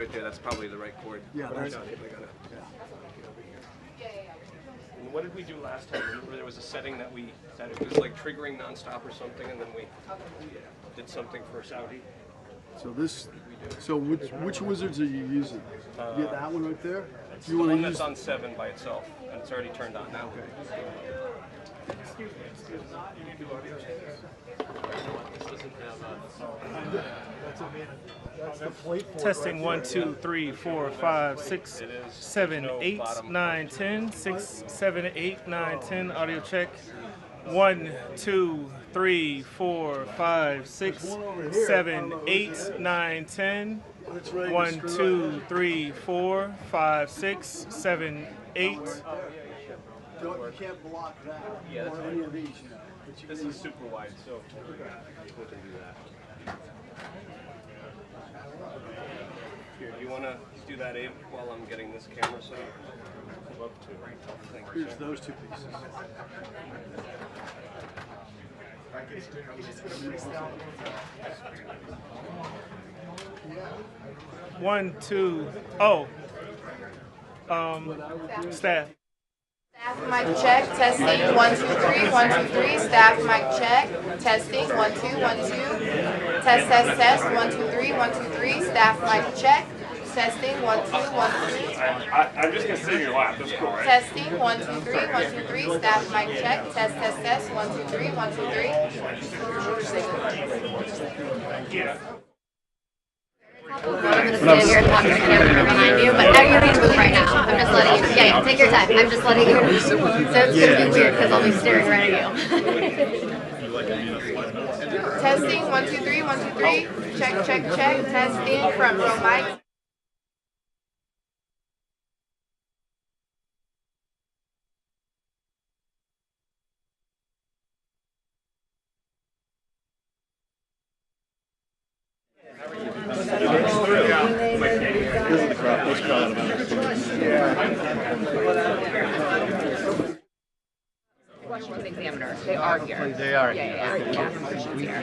Right there, that's probably the right chord. Yeah, that's I got it. Yeah. And what did we do last time? Remember there was a setting that it was like triggering nonstop or something, and then we did something for Saudi. So which wizards are you using? You get that one right there? It's the one that's on 7 by itself, and it's already turned on now. Okay. Excuse me. You do audio changes? This doesn't have Testing 1, 2, 3, 4, 5, 6, 7, 8, 9, 10. 6, 7, 8, 9, 10. Audio check. 1, 2, 3, 4, 5, 6, 7, 8, 9, 10. 1, 2, 3, 4, 5, 6, 7, 8. You can't block that. Yeah, that's or any of these. You know. This is super wide, so we can do that. Here, do you want to do that, Abe, while I'm getting this camera set up? I'd love to. Thank you, Here's those two pieces. 1, 2. Oh. Staff. Staff mic check, testing, 1, 2, 3, 1, 2, 3, staff mic check, testing, 1, 2, 1, 2, test, 1, 2, 3, 1, 2, 3, staff mic check, testing, 1, 2, 1, 2. I'm just gonna sit in your lap, that's cool, right? Testing, 1, 2, 3, 1, 2, 3, staff mic check, test, 1, 2, 3, 1, 2, 3. Yeah. I'm going to stand here and talk to the camera behind you, but you're being moved right now. I'm just letting you. Yeah, take your time. I'm just letting you. So it's going to be weird because I'll be staring right at you. Testing, 1, 2, 3, 1, 2, 3. Check, testing, front row mic. Questions examiner. They are here. They are. Yeah. Questions here.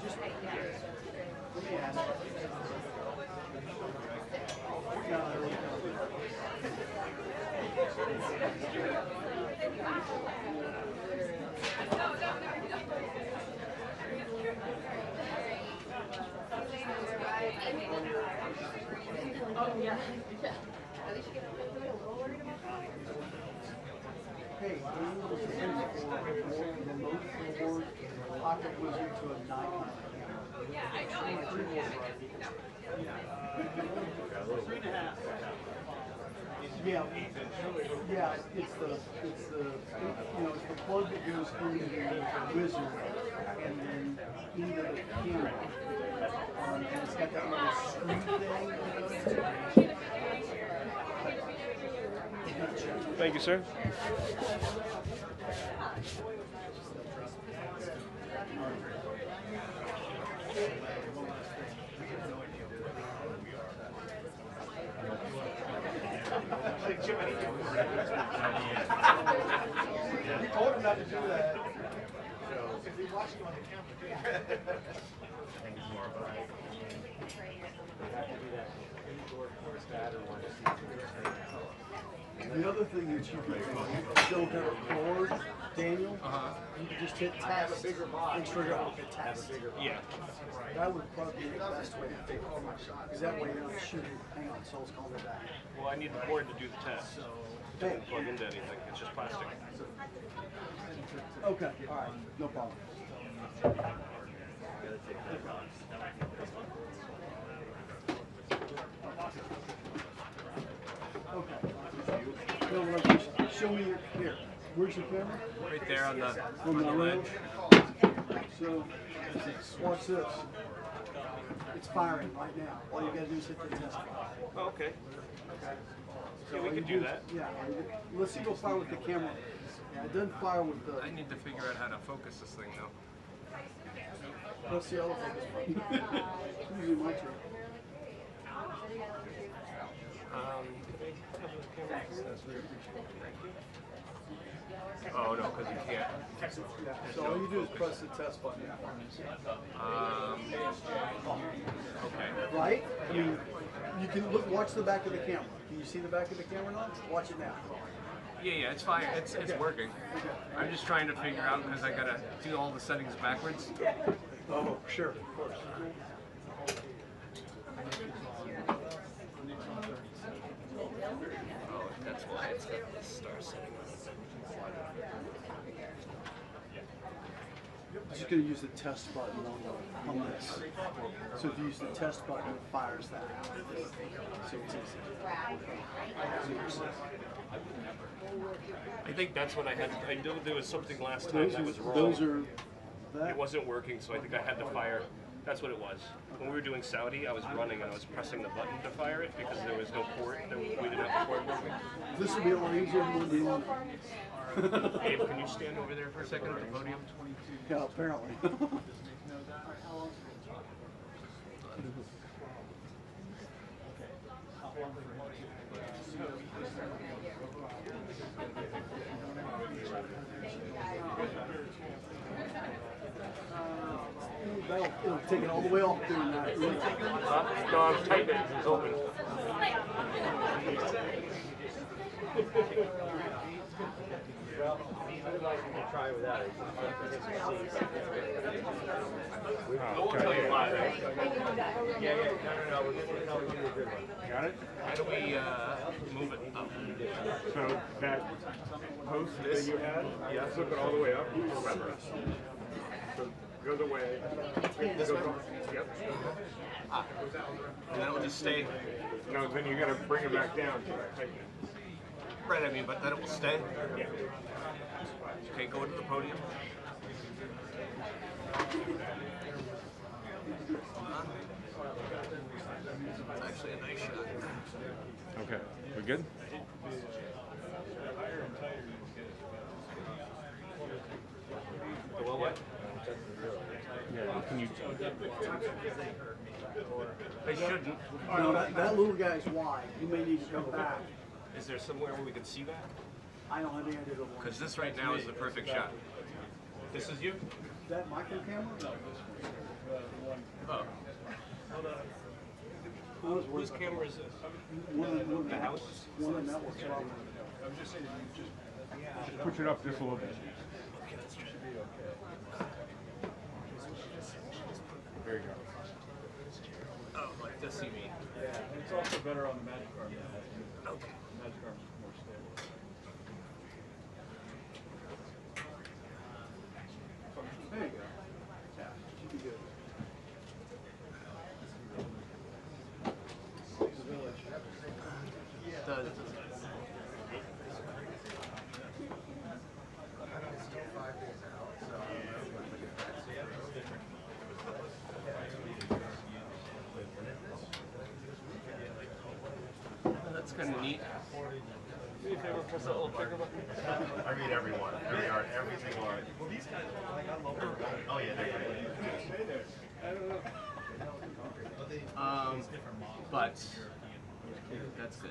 just let me ask. Hey, the remote keyboard pocket wizard to a Nikon camera. Yeah, I know. 3.5. Yeah, it's the it's the plug that goes into the wizard and then into the camera. And it's got that little screw thing. Thank you, sir. You told him not to do that. If he's watching you on the camera. The other thing that you can do, don't have a cord, Daniel, you can just hit test and trigger off the test. Yeah. That would probably be the best way to do it. Because that way you're not shooting. Hang on, someone's calling me back. Well, I need the cord to do the test. It Hey. doesn't plug into anything. It's just plastic. Okay, all right, no problem. Okay. No, show me here. Where's your camera? Right there on the ledge. So, watch this. It's firing right now. All you gotta do is hit the test button. Oh, okay. So Yeah, we all can you do that. Yeah. Let's see if it'll fire with the camera. Yeah, it doesn't fire with the. I need to figure out how to focus this thing though. Let's see how it'll focus. Usually my turn. Oh no, because you can't. Yeah, so all you do is press the test button. Okay. Right? I mean, you can look, watch the back of the camera. Can you see the back of the camera now? Watch it now. Yeah, it's fine. It's working. I'm just trying to figure out because I gotta do all the settings backwards. Oh, sure, of course. Oh, that's why it's got the star setting on it. I'm just going to use the test button on this. So if you use the test button, it fires that. So it's easy. I think that's what I had. I knew there was something last time that was wrong. Those are that. It wasn't working, so I think I had to fire. That's what it was. When we were doing Saudi, I was running and I was pressing the button to fire it because there was no port. We didn't have the port working. This would be a lot easier than doing. Abe, can you stand over there for a second at the podium? Yeah, apparently. It'll take it all the way off doing that. No, I'm typing. It's open. Try without it. I won't tell you why. Yeah. No. We're going to do a good one. Got it? How do we move it up? So that post that you had, flip it all the way up. Remember. So go the way. This way? Yep. And then it'll just stay. No, then you got to bring it back down. Right, I mean, but then it will stay. Yeah. Okay, go into the podium. It's actually a nice shot. Okay. We good? Well, what? Yeah. Can you? They shouldn't. No, that little guy's wide. You may need to go back. Is there somewhere where we can see that? I don't have any idea the one. Because this right now is the perfect shot. This is you? That micro camera? Whose camera is this? One The house? One of the networks, probably. Just push it up just a little bit. There you go. Oh, like this you mean? Yeah, and it's also better on the Magic Card. Okay. Magic Card is more stable. There you go. Yeah, should be good. The village. It does. That's kind of neat. Do me a favor, press that little trigger button. I read every one. Every art, every single art. Oh yeah, But that's good.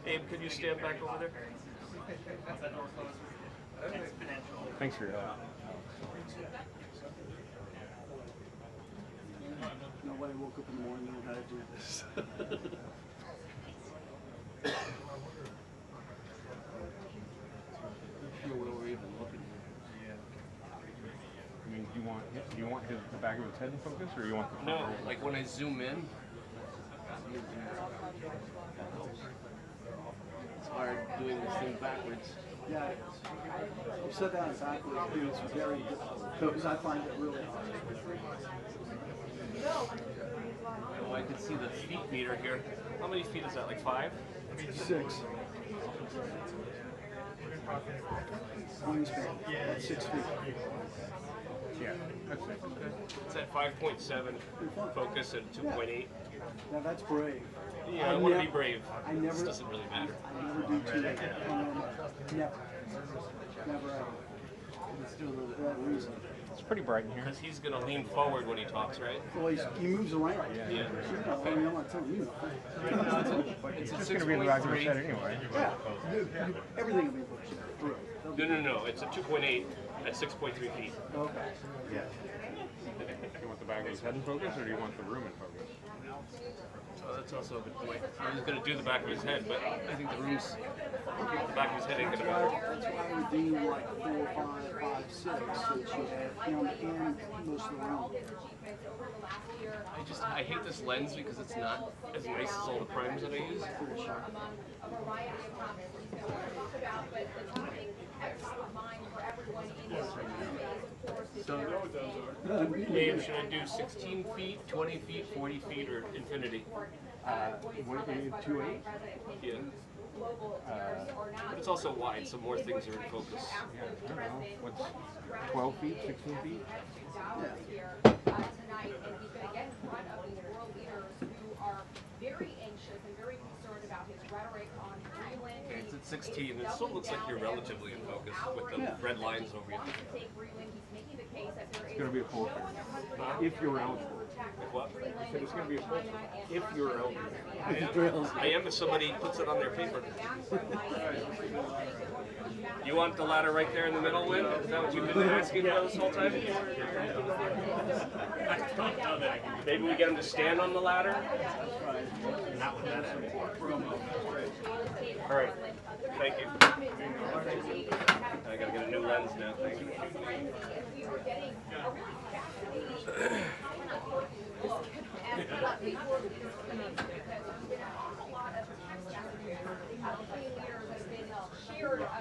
Abe, could you stand back over there? Thanks for your help. Nobody woke up in the morning and knew how to do this. I mean, do you want the back of his head in focus, or you want the No, like when I zoom in. It's hard doing this thing backwards. Yeah, you said that backwards, it's very difficult, because I find it really hard. Oh, I can see the feet meter here. How many feet is that, like 5? 6. Wingspan, that's 6 feet. Yeah, that's it. It's at 5.7, focus at 2.8. Now that's brave. Yeah, I want to be brave. I never, This doesn't really matter. I never do 2. Never. Never ever. For that reason. It's pretty bright in here. Because he's going to lean forward when he talks, right? Well, he moves around. Yeah. You know, I mean, I'm not telling you. It's just going to be in the back of his head anyway. Yeah, everything will be pushed through. No. It's a 2.8 at 6.3 feet. Okay. Yeah. Do you want the back of his head in focus, or do you want the room in focus? Oh, that's also a good point. I was going to do the back of his head, but I think the back of his head ain't going to matter. That's why I would do like 4, 5, 5, 6, so that you have him and most of the room. I hate this lens because it's not as nice as all the primes that I use. So, Dave, should I do 16 feet, 20 feet, 40 feet, or infinity? What, 2.8? Yeah. But it's also wide, so more things are in focus. Yeah, I don't know. What's 12 feet, 16 feet? Okay, it's at 16. It still looks like you're relatively in focus with the red lines over you. It's going to be a full if you're eligible. Like what? I said it's going to be a full if you're eligible. I am if somebody puts it on their paper. You want the ladder right there in the middle, Lynn? Is that what you've been asking for this whole time? Maybe we get him to stand on the ladder? Not with that end. All right. Thank you. I gotta get a new lens now. Thank you.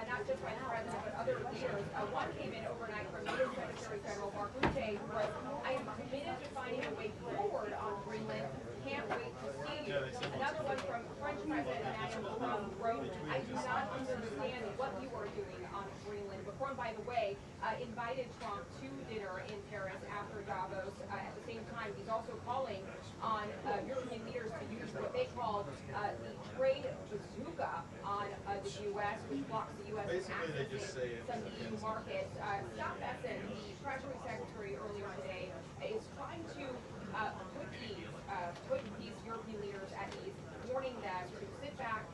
Not just by the president, but other leaders. One came in overnight from U.S. Secretary General Mark Rutte, who wrote, "I am committed to finding a way forward on Greenland. Can't wait to see you." Another one from French President Emmanuel Macron wrote, "I do not understand what you are doing on Greenland." Macron Macron, by the way, invited Trump to dinner in Paris after Davos. At the same time, he's also calling on European leaders to use what they call the trade bazooka on the U.S., which blocks the U.S. from accessing some EU markets. Scott Bessent, the Treasury Secretary, earlier today, is trying to put these European leaders at ease, warning them to sit back,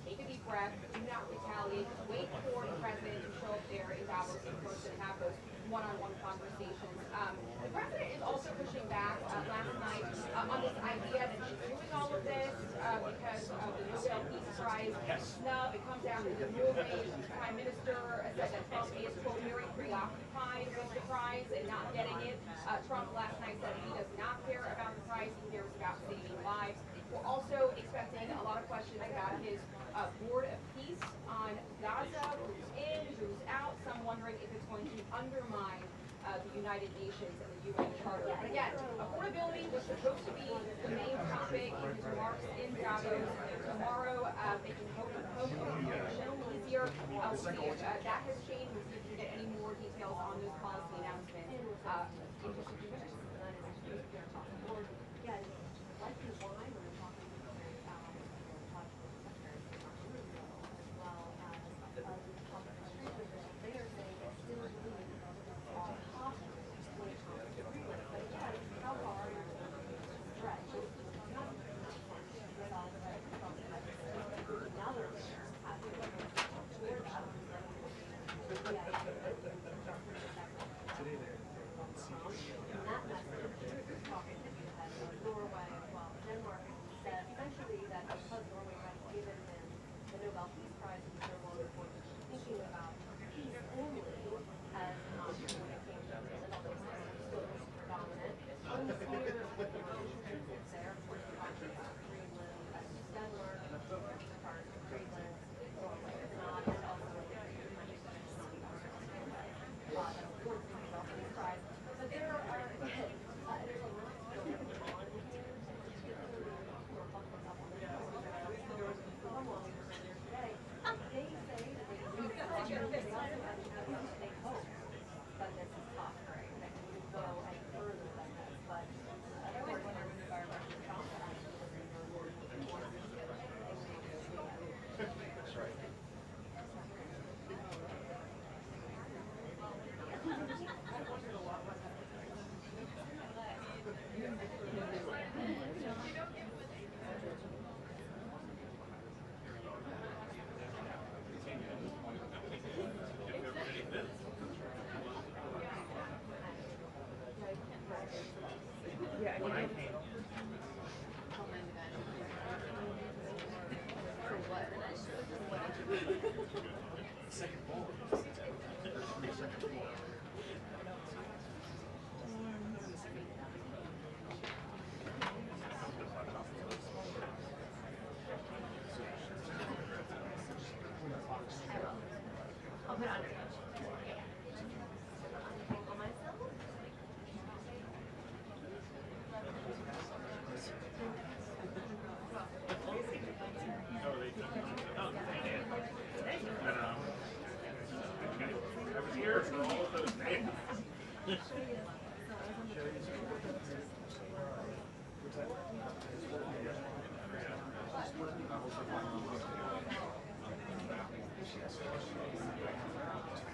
take a deep breath, do not retaliate, wait for the president to show up there in Davos in person and have those one-on-one conversations. The president is also pushing back last night on this idea that he's doing all of this because of the Nobel Peace Prize snub. It comes after the Norway Prime Minister said that Trump is, quote, very preoccupied with the prize and not getting it. Trump last night said he does not care about the prize, he cares about saving lives. We're also expecting a lot of questions about his board of peace on Gaza, who's in, who's out, some wondering if it's going to undermine the United Nations and the UN Charter. But again, affordability was supposed to be the main topic in his remarks in Davos. Tomorrow, making home ownership easier. We'll see if that has changed. We'll see if we can get any more details on those policy announcements.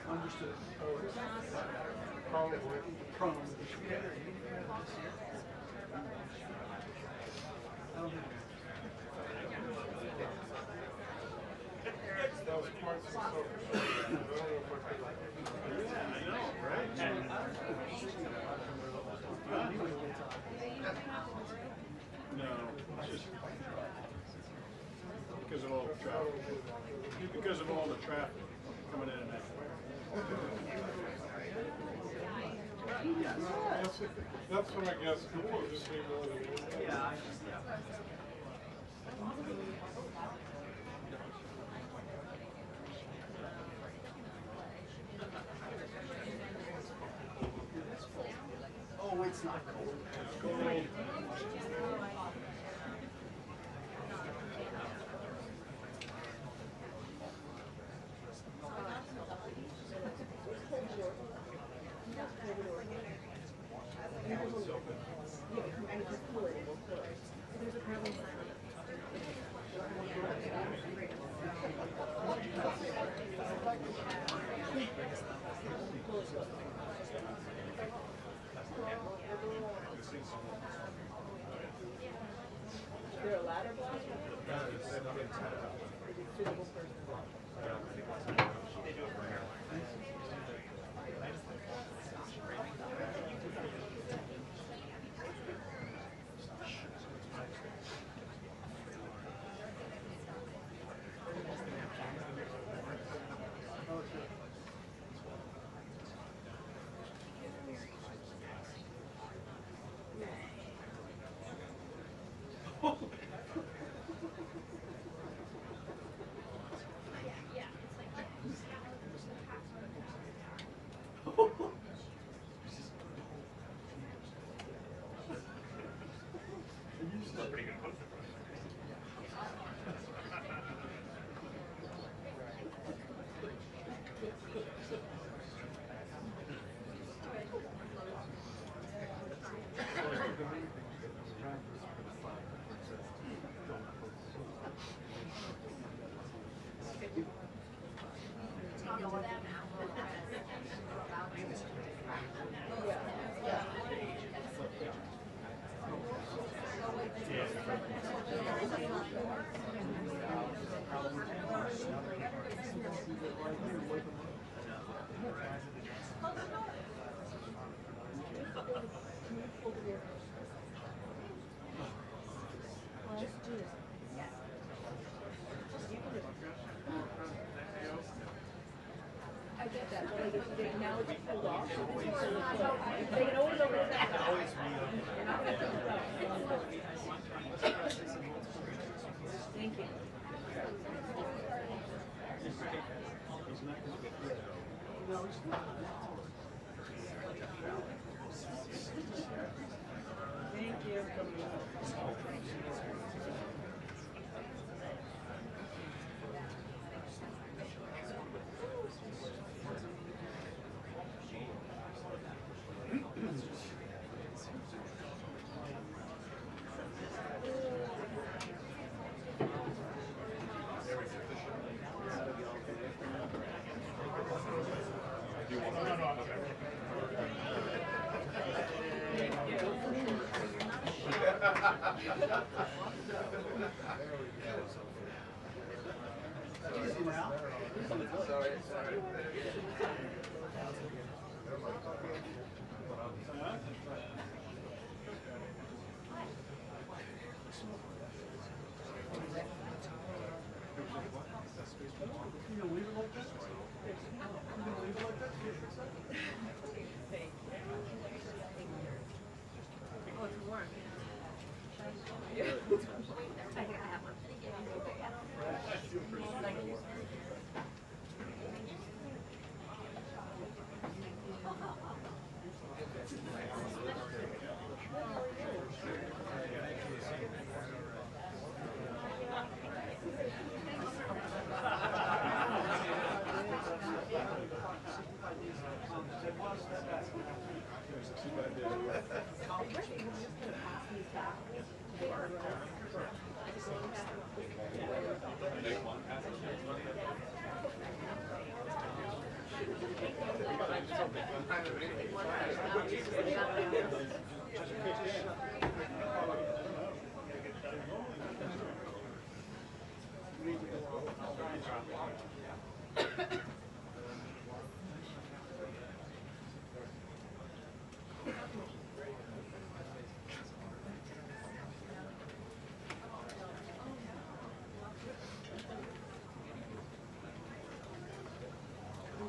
Understood. Probably. Because of all the traffic coming in and out. That's when I guess people just seem really. Yeah. Oh, it's not cold. It's cold. there a ladder block? I get that, but like if now it's pulled off, they can always open it back up. Thank you. Thank you.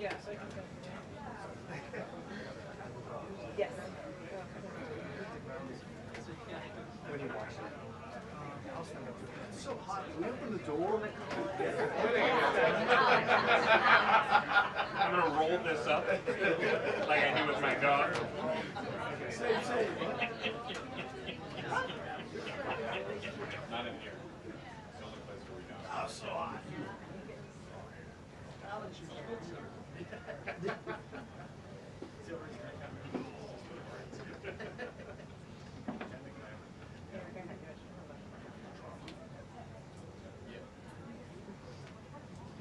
Yes, I can go. Yes. When you watch it. It's so hot. Can we open the door? I'm gonna roll this up like I do with my dog. Same. Not in here. It's the only place where we don't. Oh, so hot.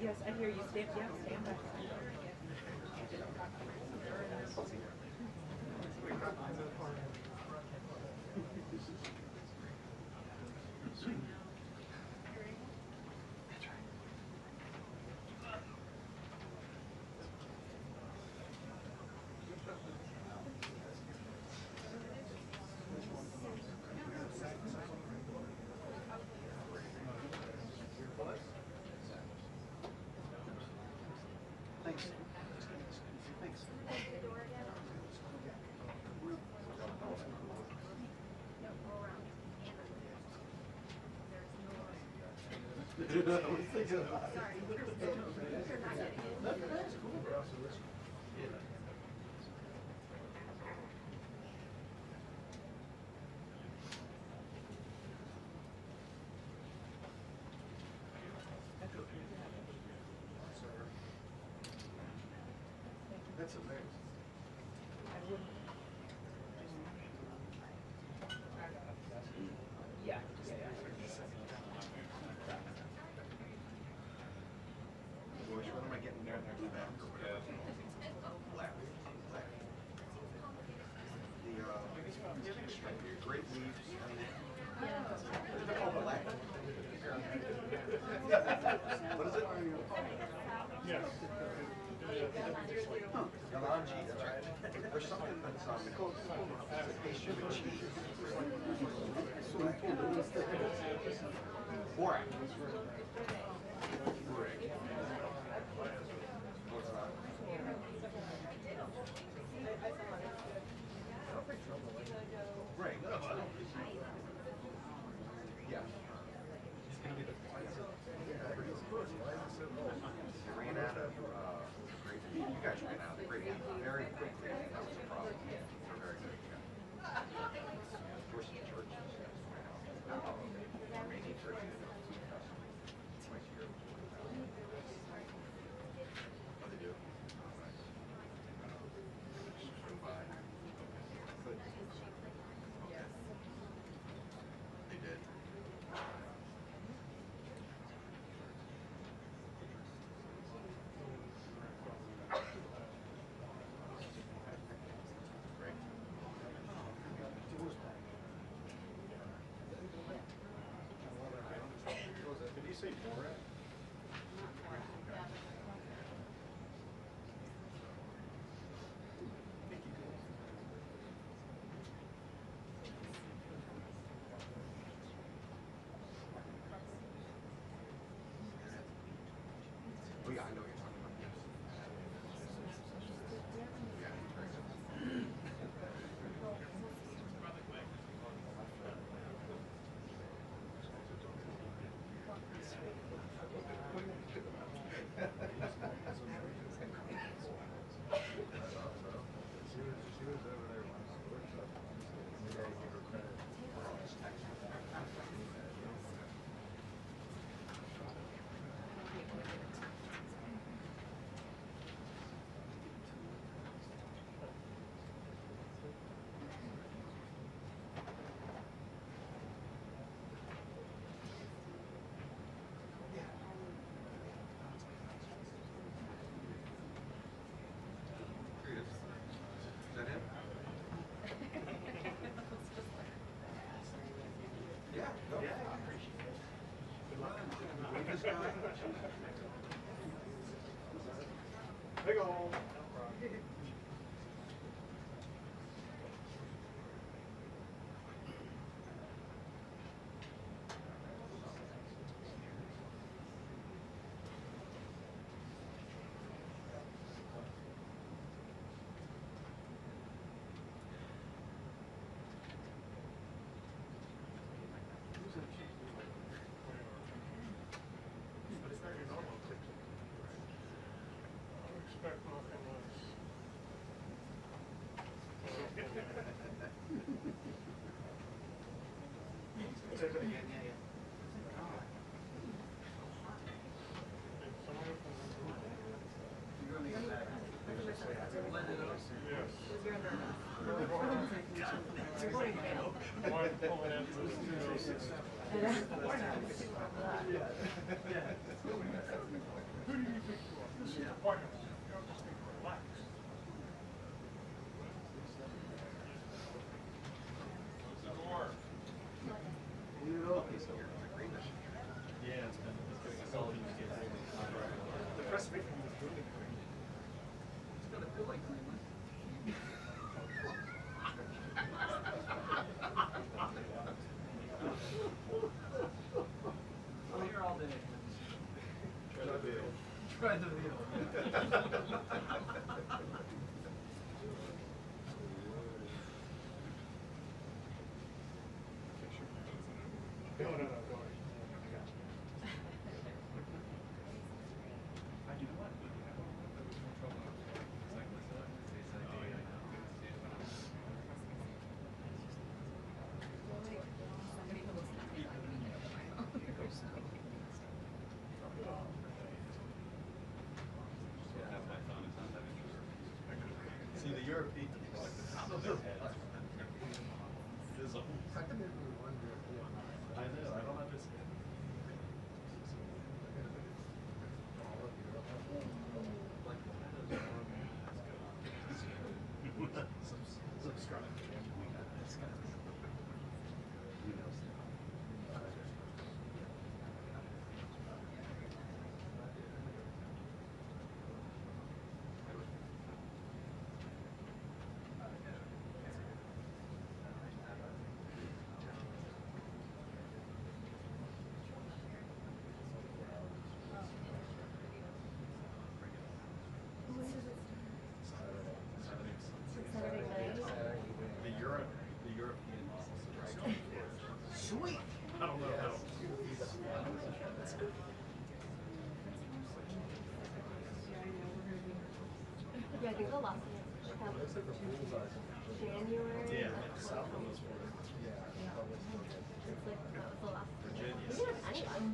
Yes, I hear you. Stand back. Thanks. Thanks. That's amazing. Which one am I getting there? Back or whatever. Black. The great leaves. They're called black. What is it? Yes. Galanji, that's right. There's something that's pastry with cheese. Borax. Right. Yeah. They ran out of great meat. You guys ran out of great meat very quickly. That was a problem. They're very good. Yeah. There were some churches. Many churches. What do they do? They did. Great. Did he say Borat? Oh yeah, I know what you're talking about. Yes. Yeah, he's very good. She was over there once. You gotta give her credit. Here it is. Is that him? Yeah, no. I appreciate it. This guy. Big ol'. But it's not your normal kitchen. I would expect nothing less. Say that again. I'm here all day. Try the deal. No, no, no, go ahead. See, the European people like the top of their head. I know, I don't understand. Subscribe. The European model. Sweet. I don't know how. Yeah, I think the last one January. Yeah, South on those four. It's like that was the last. Virginia. We didn't have any last year.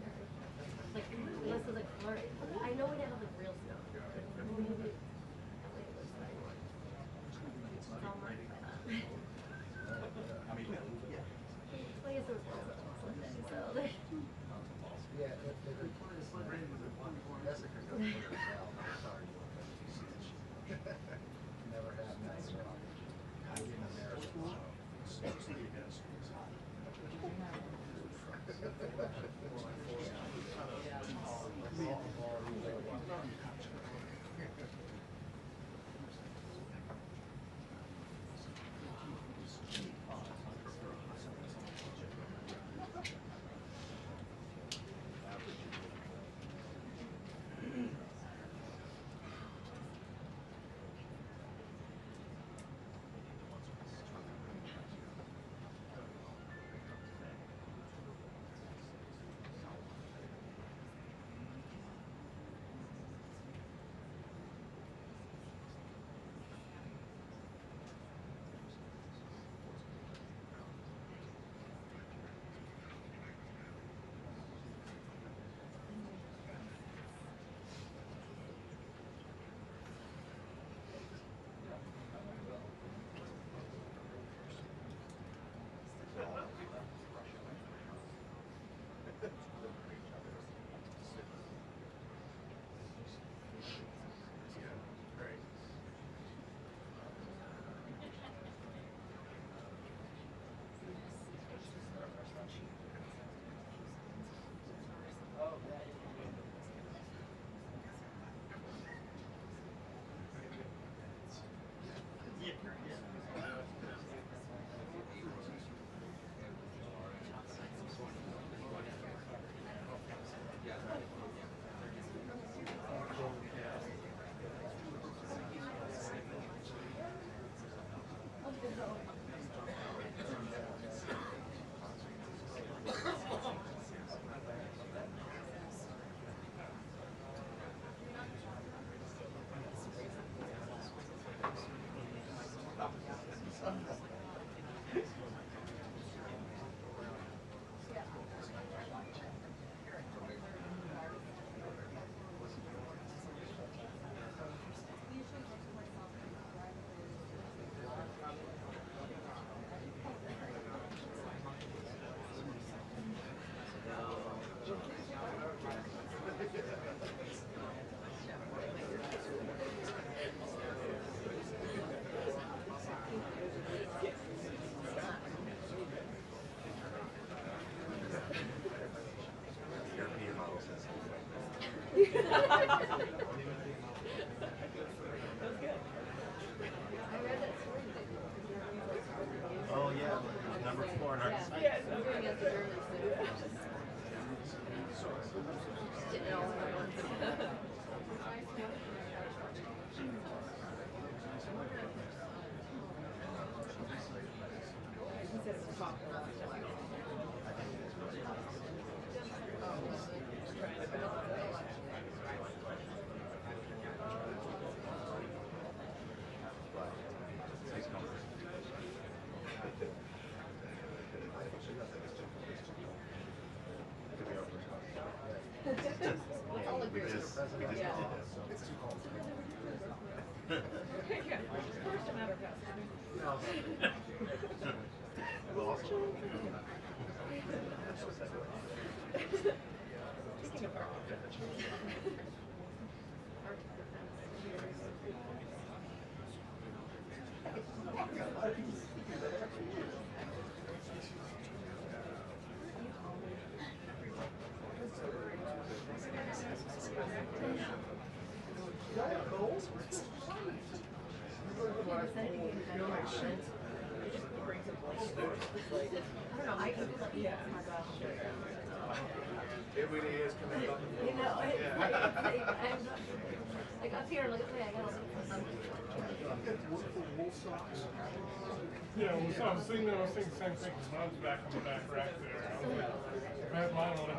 Like unless it was like flurry. I know we didn't have like real snow. Maybe. I mean, yeah. Well, I guess it was also Sunday, so like. Yeah, Jessica goes with herself. I'm sorry. Never had that. I'm in America. It's too cold. It really is coming up. You know, like up here, look at me, I gotta look for something. Yeah, well, so I was thinking the same thing. Mine's back on the back rack there. I was like, if I had mine on it,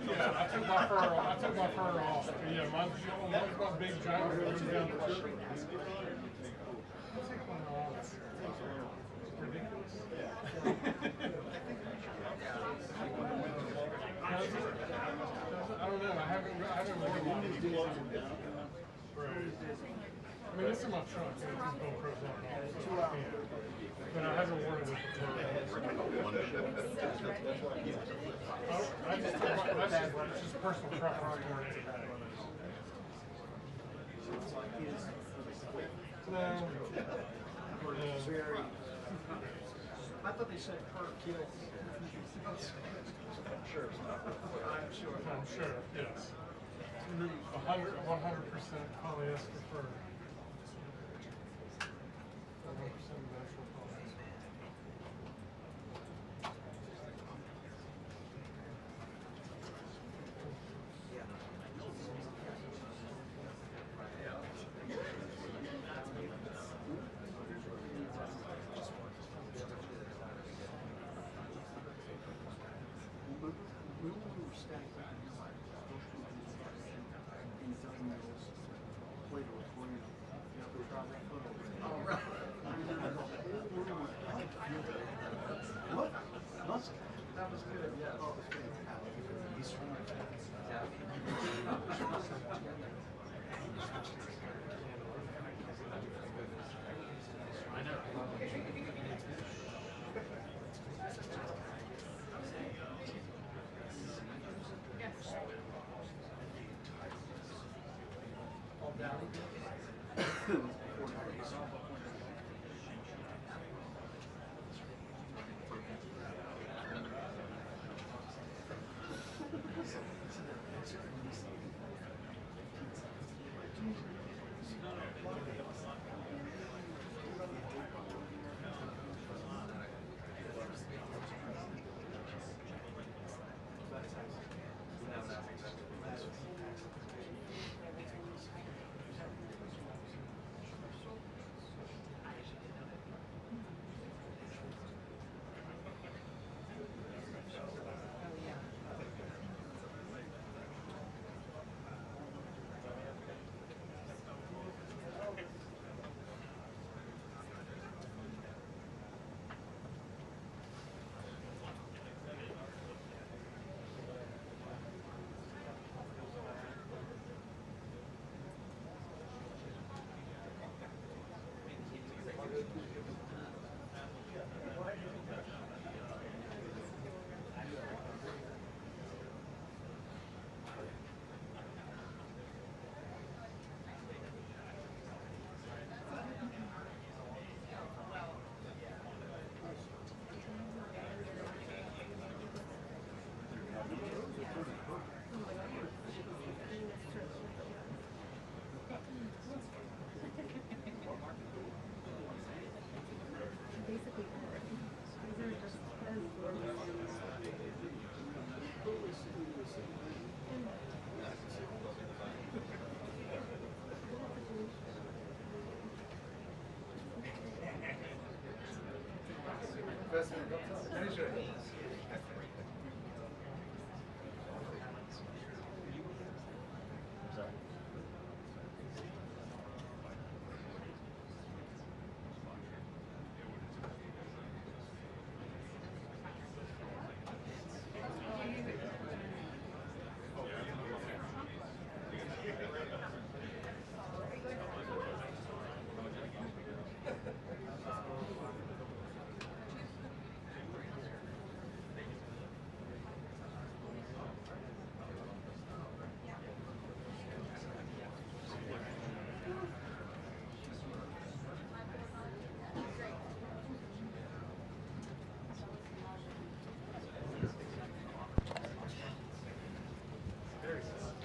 yeah, I took my fur off. But yeah, mine's my big giant goes down the shirt. Ridiculous. I don't know. I haven't worn one. I mean, it's in my trunk. It's GoPro's on it. 2 hours. But I haven't worn it with the that's just personal preference more than anything. No. I thought they said per kill. I'm sure, yes. 100% polyester fur. 100% natural polyester. What? Must. That was good. Yeah. Oh, it was good. He's from I know. All down.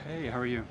Hey, how are you?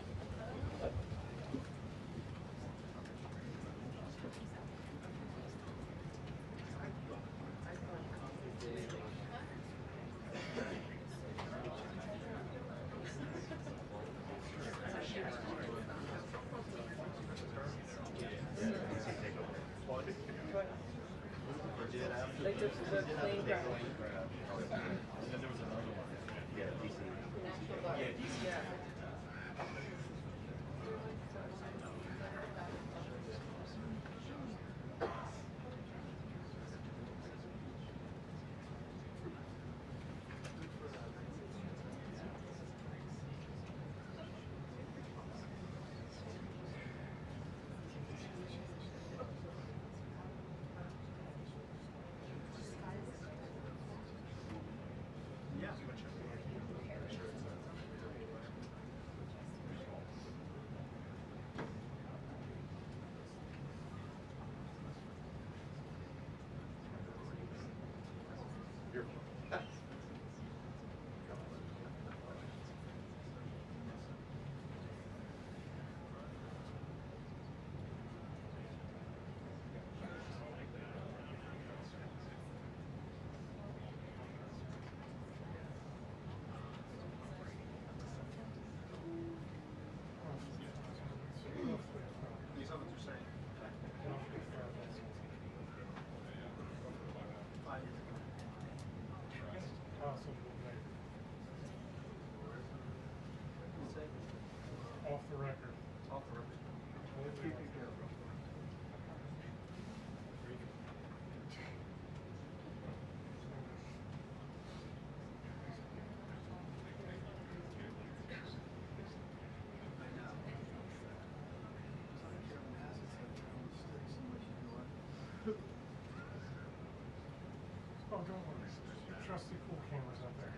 Off the record. Off the record. Oh, don't worry. Trusty cool cameras out there.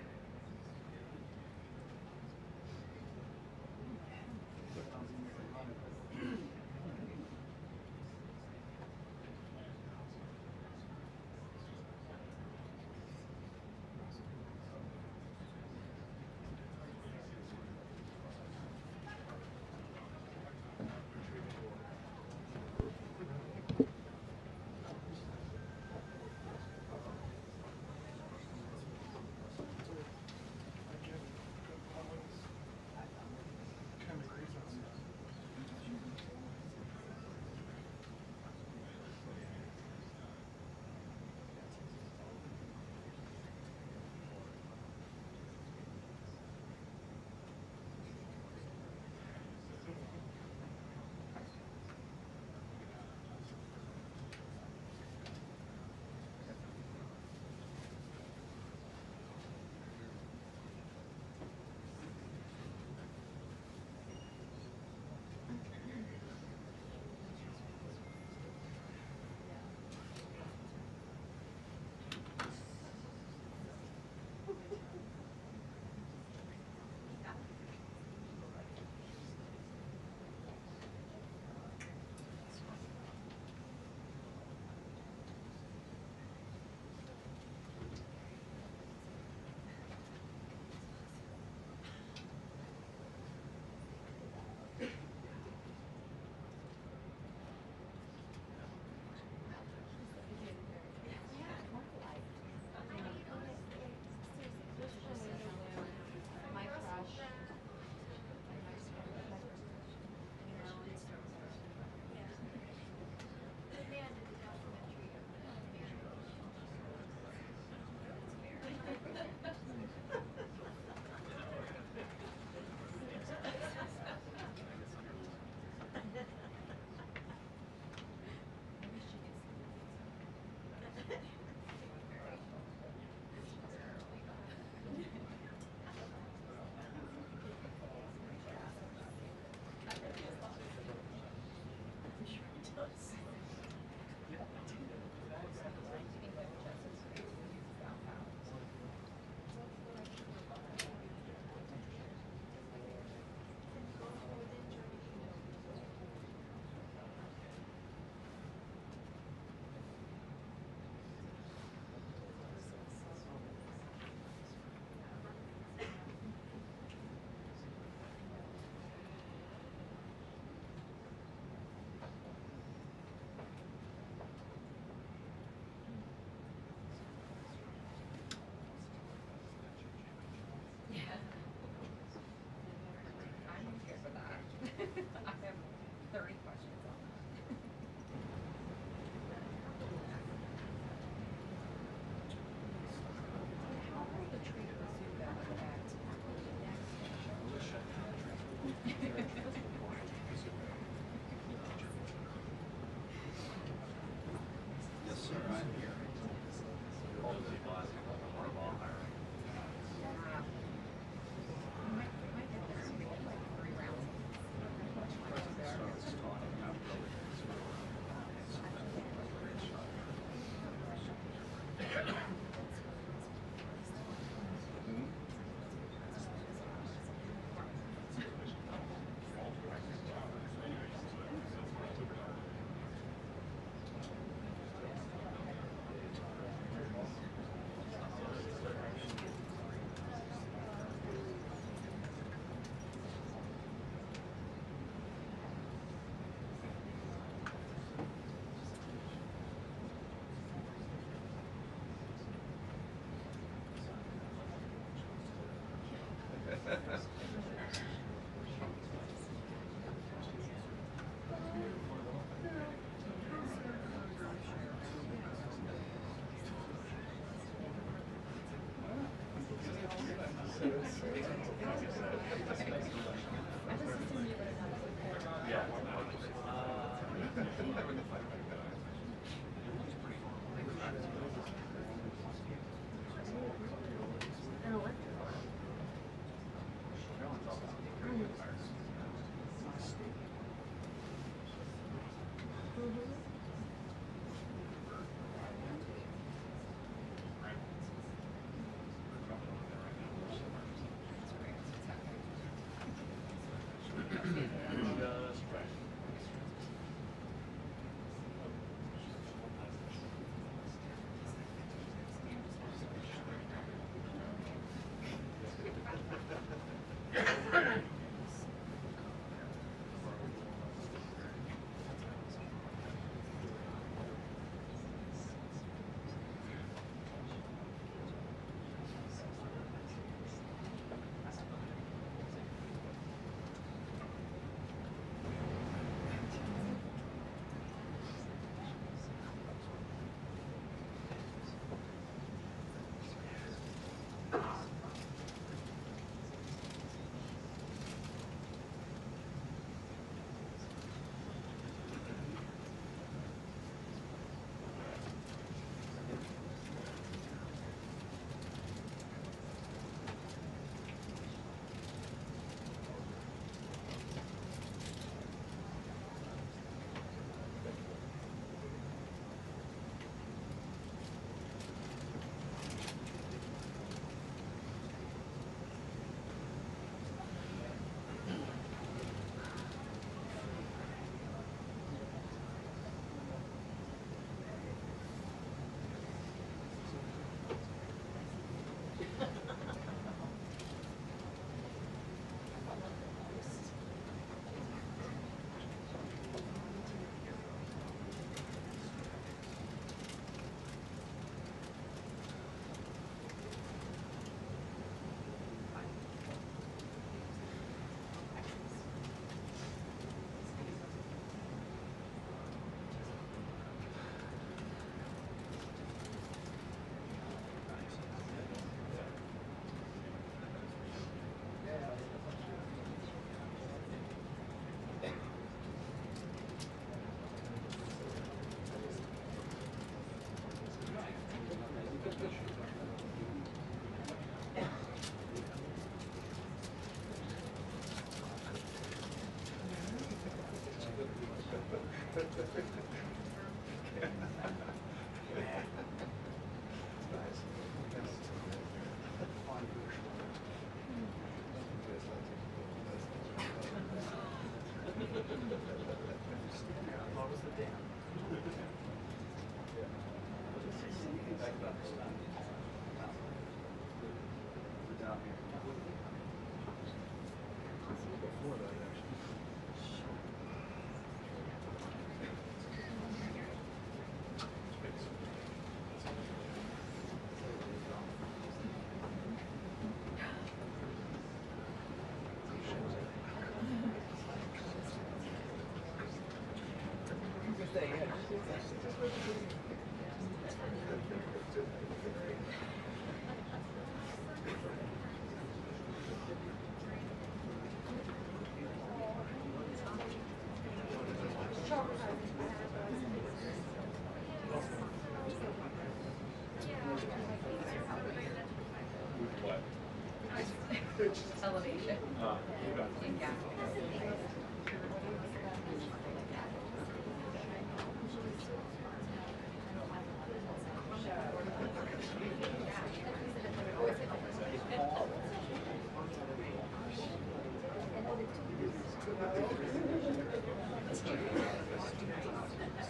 Elevation.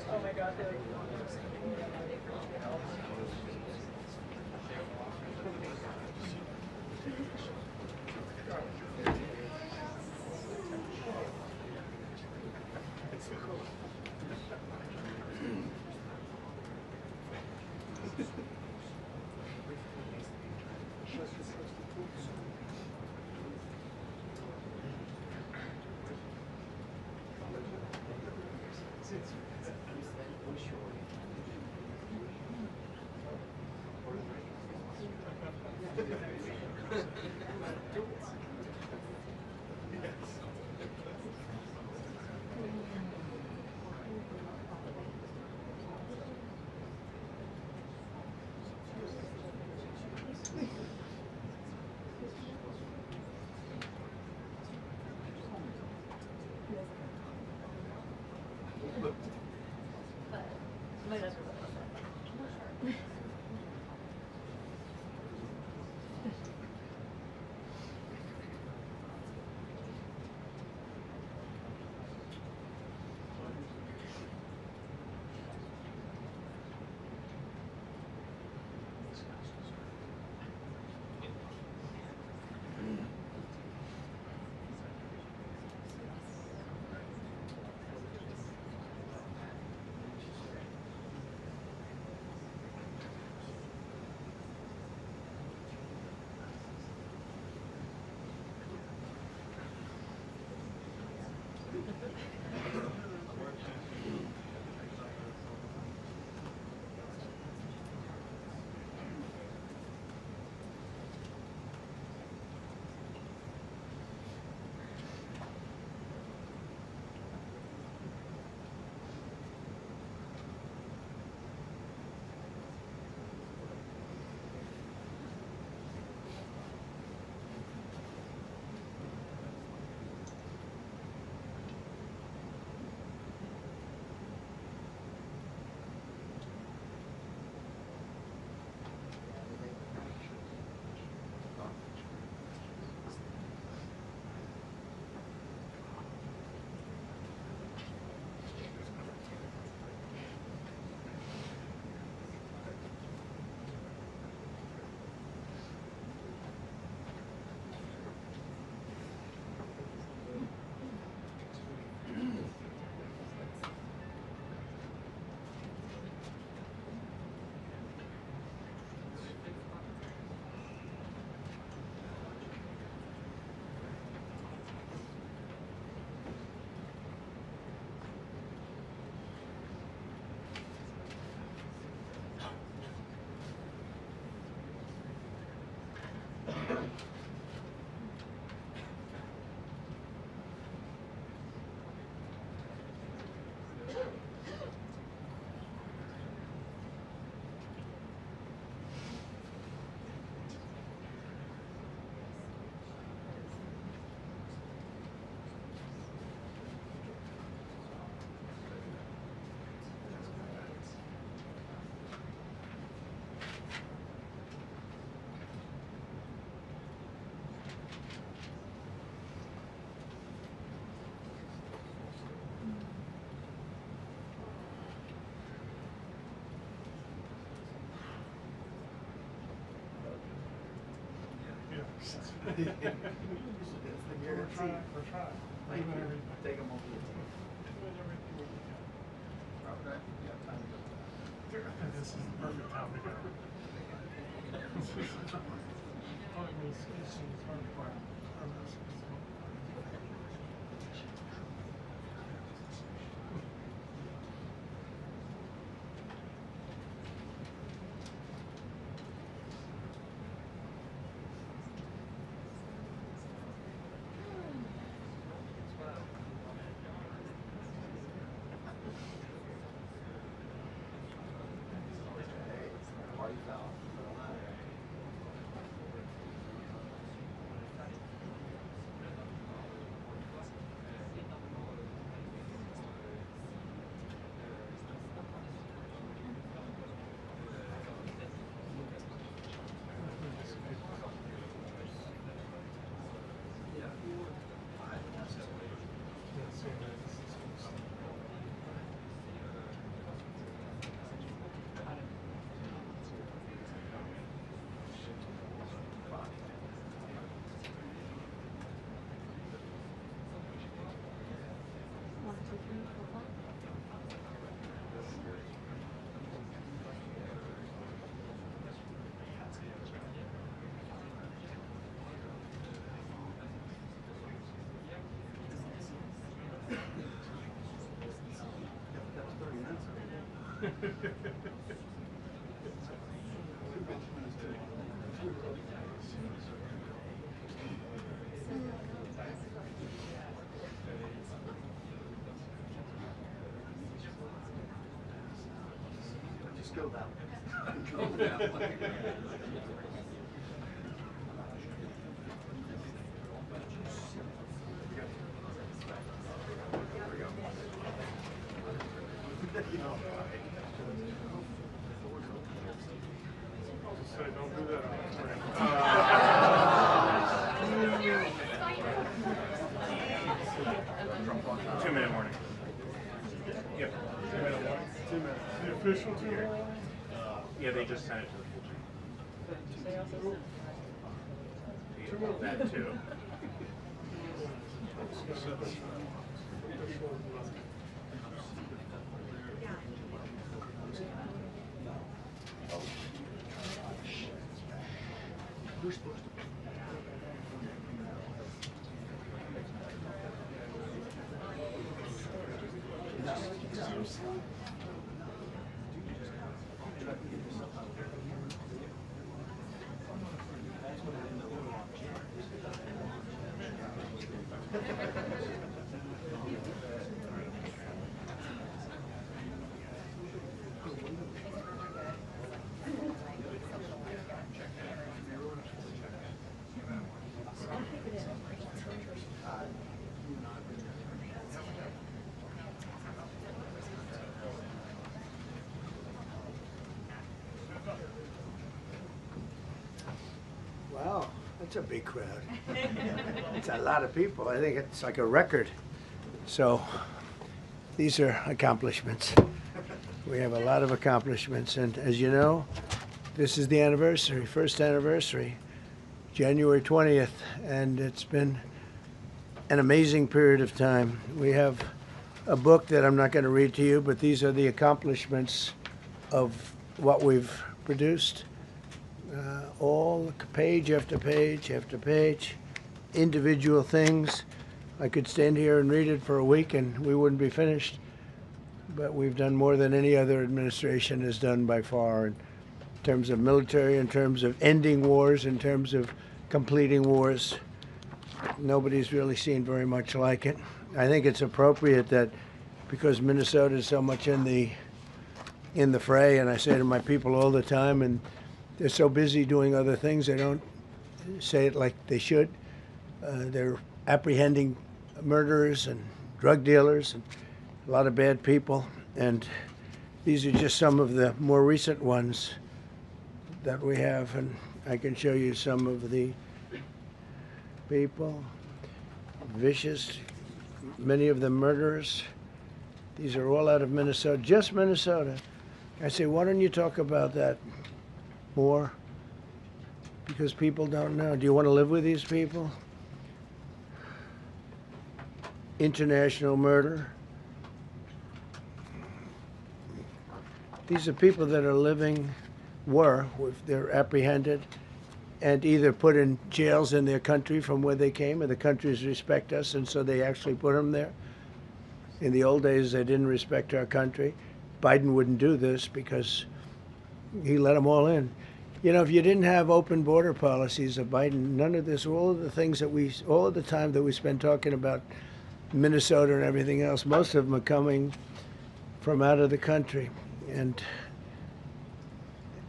Oh my God. We're trying. Take them over the Okay. Yeah, time to go. This is the perfect time to go. Just go that way. Don't do that. 2-minute warning. Yep. 2 minute warning. 2 minutes. The official 2 minute warning? Yeah, they just sent it to the full team. That too. We're supposed to. Wow, that's a big crowd. It's a lot of people. I think it's like a record. So these are accomplishments. We have a lot of accomplishments. And as you know, this is the anniversary, first anniversary, January 20th. And it's been an amazing period of time. We have a book that I'm not going to read to you, but these are the accomplishments of what we've produced. All page after page after page, individual things. I could stand here and read it for a week and we wouldn't be finished. But we've done more than any other administration has done by far in terms of military, in terms of ending wars, in terms of completing wars. Nobody's really seen very much like it. I think it's appropriate that because Minnesota is so much in the fray, and I say to my people all the time, and they're so busy doing other things, they don't say it like they should. They're apprehending murderers and drug dealers and a lot of bad people. And these are just some of the more recent ones that we have. And I can show you some of the people. Vicious, many of them murderers. These are all out of Minnesota, just Minnesota. I say, why don't you talk about that more? because people don't know. Do you want to live with these people? International murder. These are people that are living, they're apprehended and either put in jails in their country from where they came, and the countries respect us, and so they actually put them there. In the old days, they didn't respect our country. Biden wouldn't do this because he let them all in. You know, if you didn't have open border policies of Biden, none of this, all of the things that all of the time that we spend talking about Minnesota and everything else, most of them are coming from out of the country. And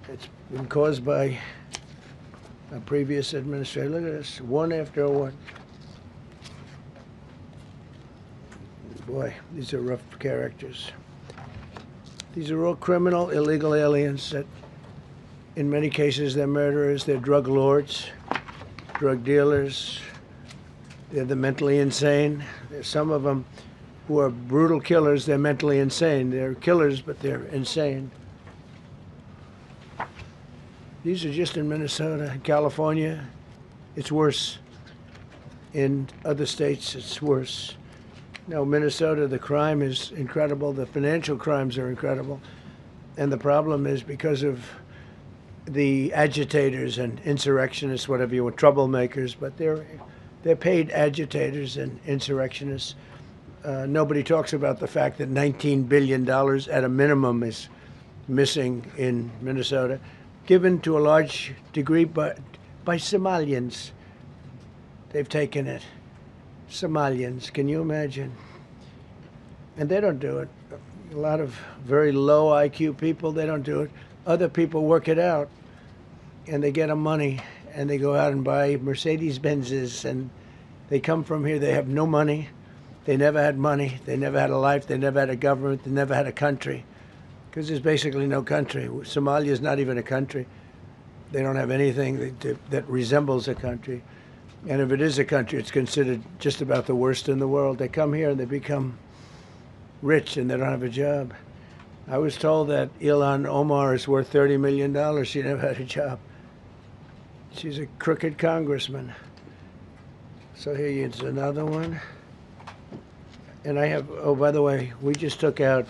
it's been caused by a previous administration. Look at this, one after one. Boy, these are rough characters. These are all criminal, illegal aliens that, in many cases, they're murderers, they're drug lords, drug dealers. They're the mentally insane. There's some of them who are brutal killers, they're mentally insane. They're killers, but they're insane. These are just in Minnesota. In California, it's worse. In other states, it's worse. Now, Minnesota, the crime is incredible. The financial crimes are incredible. And the problem is because of the agitators and insurrectionists, whatever you want, troublemakers, but they're paid agitators and insurrectionists. Nobody talks about the fact that $19 billion at a minimum is missing in Minnesota, given to a large degree by Somalians. They've taken it. Somalians, can you imagine? And they don't do it. A lot of very low IQ people, they don't do it. Other people work it out, and they get them money, and they go out and buy Mercedes-Benzes, and they come from here, they have no money. They never had money. They never had a life. They never had a government. They never had a country, because there's basically no country. Somalia is not even a country. They don't have anything that resembles a country. And if it is a country, it's considered just about the worst in the world. They come here and they become rich and they don't have a job. I was told that Ilhan Omar is worth $30 million. She never had a job. She's a crooked congressman. So here is another one. And I have, oh, by the way, we just took out,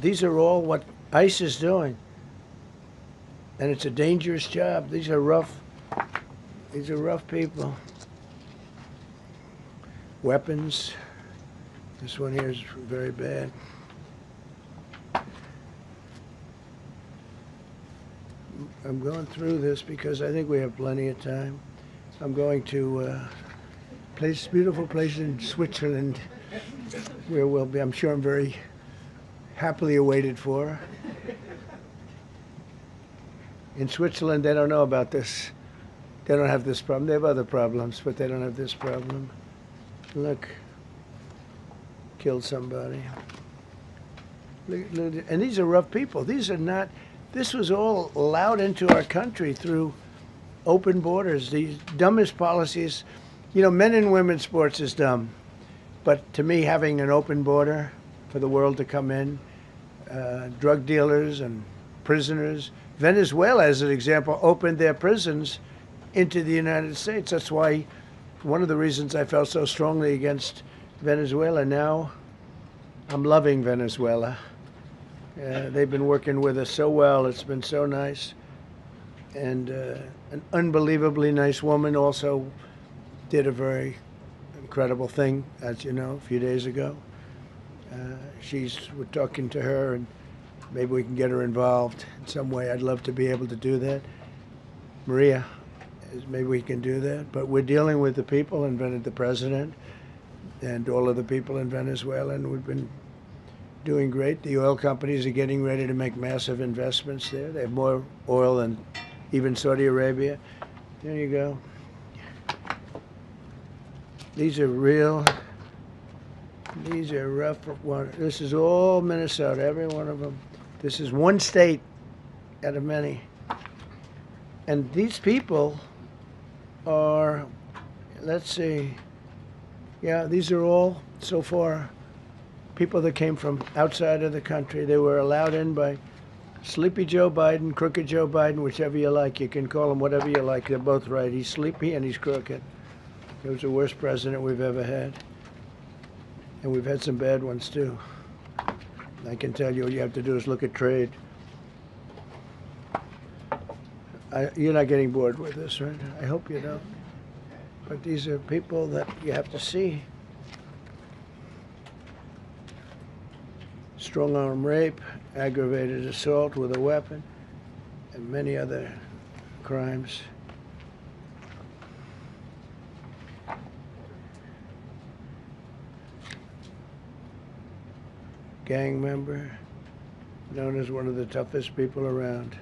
these are all what ICE is doing. And it's a dangerous job. These are rough people. Weapons. This one here is very bad. I'm going through this because I think we have plenty of time. I'm going to beautiful place in Switzerland where we'll be, I'm sure I'm very happily awaited for. In Switzerland, they don't know about this. They don't have this problem. They have other problems, but they don't have this problem. Look, killed somebody. Look, and these are rough people. These are not, this was all allowed into our country through open borders. These dumbest policies, you know, men and women's sports is dumb. But to me, having an open border for the world to come in, drug dealers and prisoners. Venezuela, as an example, opened their prisons into the United States. That's why, one of the reasons I felt so strongly against Venezuela. Now, I'm loving Venezuela. They've been working with us so well. It's been so nice. And an unbelievably nice woman also did a very incredible thing, as you know, a few days ago. We're talking to her, and maybe we can get her involved in some way. I'd love to be able to do that. Maria, maybe we can do that. But we're dealing with the people and the president and all of the people in Venezuela, and we've been doing great. The oil companies are getting ready to make massive investments there. They have more oil than even Saudi Arabia. There you go. These are rough. This is all Minnesota, every one of them. This is one state out of many. And these people are, let's see, yeah, these are all, so far, people that came from outside of the country. They were allowed in by Sleepy Joe Biden, crooked Joe Biden, whichever you like. You can call him whatever you like. They're both right. He's sleepy and he's crooked. He was the worst president we've ever had. And we've had some bad ones, too. I can tell you, all you have to do is look at trade. You're not getting bored with this, right? I hope you don't. But these are people that you have to see. Strong-arm rape, aggravated assault with a weapon, and many other crimes. Gang member, known as one of the toughest people around.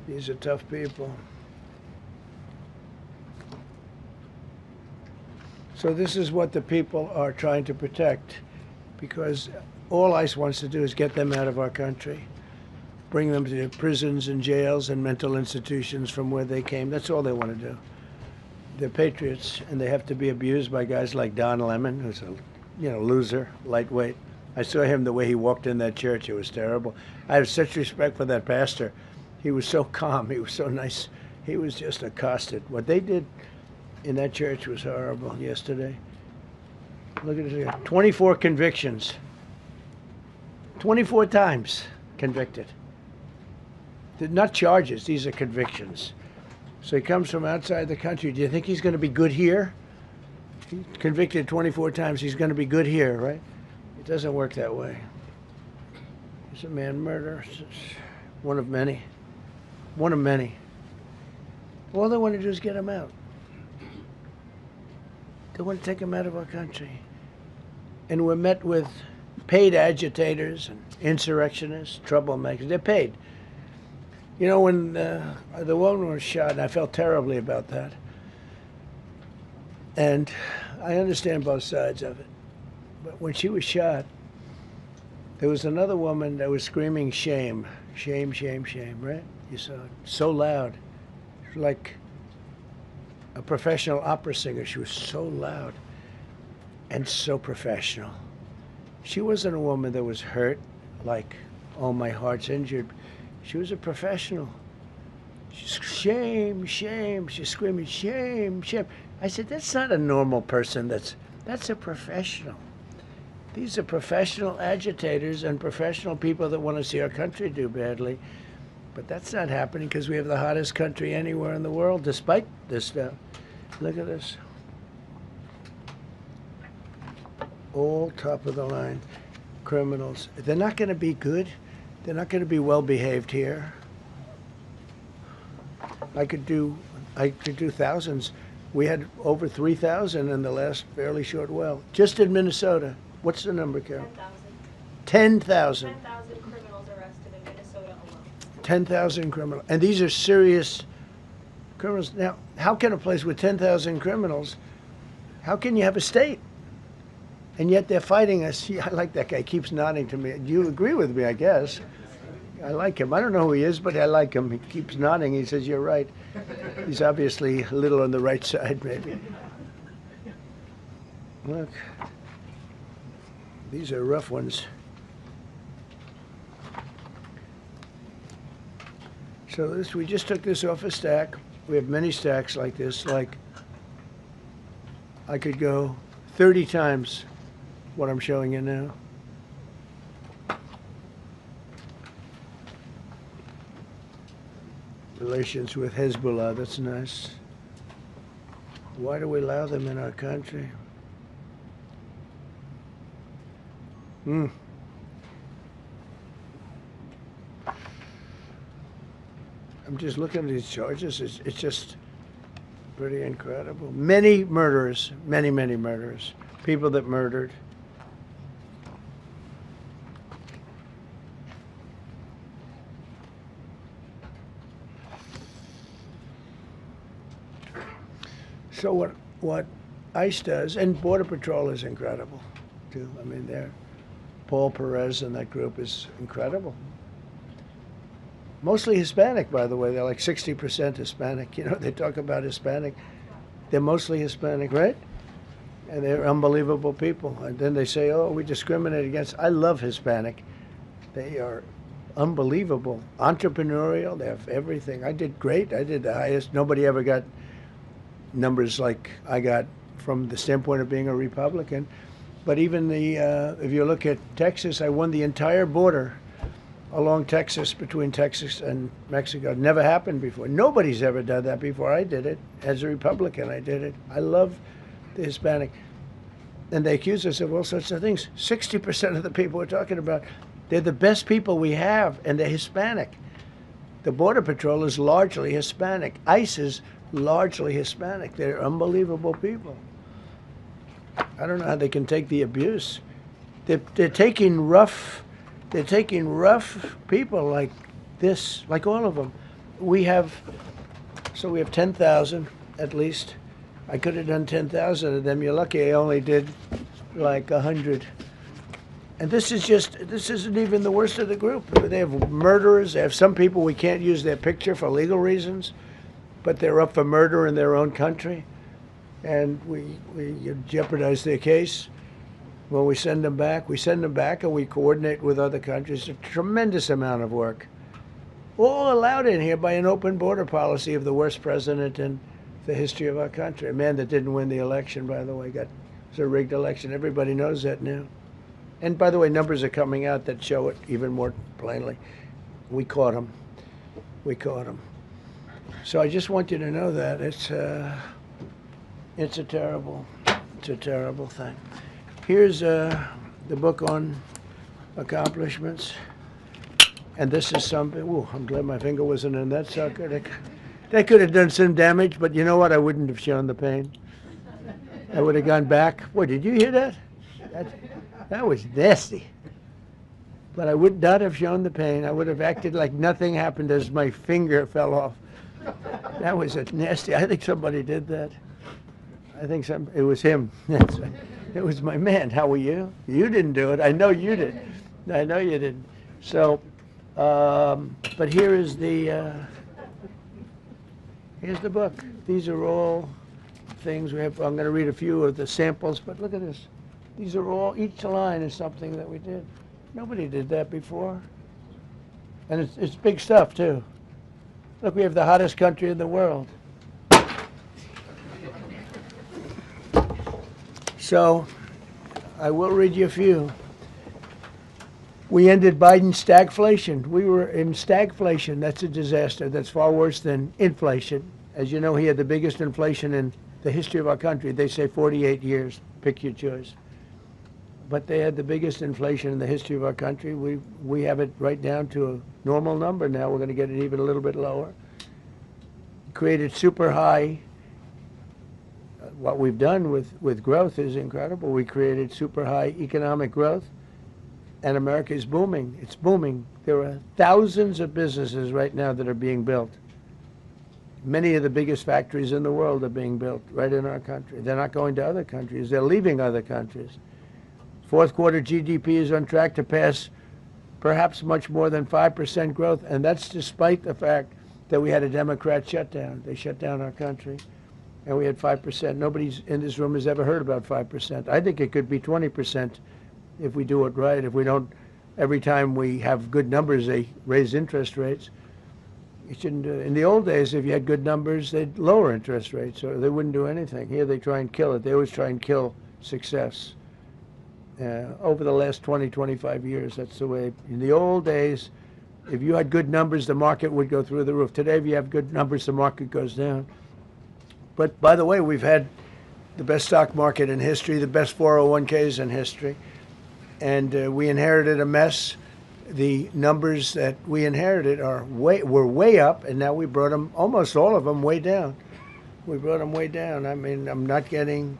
These are tough people. So this is what the people are trying to protect, because all ICE wants to do is get them out of our country, bring them to prisons and jails and mental institutions from where they came. That's all they want to do. They're patriots, and they have to be abused by guys like Don Lemon, who's a loser, lightweight. I saw him the way he walked in that church. It was terrible. I have such respect for that pastor. He was so calm. He was so nice. He was just accosted. What they did in that church was horrible yesterday. Look at it here. 24 convictions. 24 times convicted. They're not charges. These are convictions. So he comes from outside the country. Do you think he's going to be good here? He's convicted 24 times. He's going to be good here, right? It doesn't work that way. He's a man murderer. One of many. One of many. All they want to do is get him out. They want to take him out of our country. And we're met with paid agitators and insurrectionists, troublemakers. They're paid. You know, when the woman was shot, and I felt terribly about that. And I understand both sides of it. But when she was shot, there was another woman that was screaming shame. Shame, shame, shame, right? You saw it. So loud. It was like a professional opera singer. She was so loud and so professional. She wasn't a woman that was hurt, like, oh, my heart's injured. She was a professional. She's shame, shame. She's screaming, shame, shame. I said, that's not a normal person. That's a professional. These are professional agitators and professional people that want to see our country do badly. But that's not happening because we have the hottest country anywhere in the world, despite this stuff. Look at this. All top of the line criminals. They're not going to be good. They're not going to be well behaved here. I could do thousands. We had over 3,000 in the last fairly short while. Just in Minnesota. What's the number, Carol? 10,000. 10,000 criminals arrested in Minnesota alone. 10,000 criminals. And these are serious criminals. Now, how can a place with 10,000 criminals, how can you have a state? And yet they're fighting us. Yeah, I like that guy. He keeps nodding to me. You agree with me, I guess. I like him. I don't know who he is, but I like him. He keeps nodding. He says, you're right. He's obviously a little on the right side, maybe. Look. These are rough ones. So this, we just took this off a stack. We have many stacks like this. Like, I could go 30 times what I'm showing you now. Relations with Hezbollah, that's nice. Why do we allow them in our country? I'm just looking at these charges. It's just pretty incredible. Many murderers, many, many murderers. People that murdered. So what ICE does, and Border Patrol is incredible, too. I mean, Paul Perez and that group is incredible. Mostly Hispanic, by the way. They're like 60% Hispanic. You know, they talk about Hispanic. They're mostly Hispanic, right? And they're unbelievable people. And then they say, oh, we discriminate against. I love Hispanic. They are unbelievable. Entrepreneurial, they have everything. I did great. I did the highest. Nobody ever got numbers like I got from the standpoint of being a Republican. But even if you look at Texas, I won the entire border along Texas, between Texas and Mexico. It never happened before. Nobody's ever done that before. I did it. As a Republican, I did it. I love the Hispanic. And they accuse us of all sorts of things. 60% of the people we're talking about, they're the best people we have, and they're Hispanic. The Border Patrol is largely Hispanic. ICE is largely Hispanic. They're unbelievable people. I don't know how they can take the abuse. They're taking rough people like this, like all of them. We have 10,000 at least. I could have done 10,000 of them. You're lucky I only did like 100. And this isn't even the worst of the group. They have murderers. They have some people we can't use their picture for legal reasons, but they're up for murder in their own country. And we jeopardize their case. When we send them back and we coordinate with other countries. A tremendous amount of work. All allowed in here by an open border policy of the worst president in the history of our country. A man that didn't win the election, by the way. It was a rigged election. Everybody knows that now. And by the way, numbers are coming out that show it even more plainly. We caught him. We caught him. So I just want you to know that it's a terrible thing. Here's the book on accomplishments. And this is something, ooh, I'm glad my finger wasn't in that sucker. That could have done some damage, but you know what? I wouldn't have shown the pain. I would have gone back. Boy, did you hear that? That was nasty. But I would not have shown the pain. I would have acted like nothing happened as my finger fell off. That was a nasty, I think somebody did that. I think it was him. It was my man. How were you? You didn't do it. I know you did. I know you didn't. So, but here's the book. These are all things we have. I'm going to read a few of the samples, but look at this. These are all, each line is something that we did. Nobody did that before. And it's big stuff, too. Look, we have the hottest country in the world. So, I will read you a few. We ended Biden's stagflation. We were in stagflation. That's a disaster. That's far worse than inflation. As you know, he had the biggest inflation in the history of our country. They say 48 years. Pick your choice. But they had the biggest inflation in the history of our country. We have it right down to a normal number now. We're going to get it even a little bit lower. Created super high. What we've done with growth is incredible. We created super high economic growth, and America is booming. It's booming. There are thousands of businesses right now that are being built. Many of the biggest factories in the world are being built right in our country. They're not going to other countries. They're leaving other countries. Fourth quarter GDP is on track to pass perhaps much more than 5% growth, and that's despite the fact that we had a Democrat shutdown. They shut down our country, and we had 5%. Nobody in this room has ever heard about 5%. I think it could be 20% if we do it right. If we don't, every time we have good numbers, they raise interest rates. You shouldn't do it. In the old days, if you had good numbers, they'd lower interest rates, or they wouldn't do anything. Here, they try and kill it. They always try and kill success. Over the last 20, 25 years, that's the way. In the old days, if you had good numbers, the market would go through the roof. Today, if you have good numbers, the market goes down. But by the way, we've had the best stock market in history, the best 401ks in history, and we inherited a mess. The numbers that we inherited were way up, and now we brought them, almost all of them, way down. We brought them way down. I mean, I'm not getting,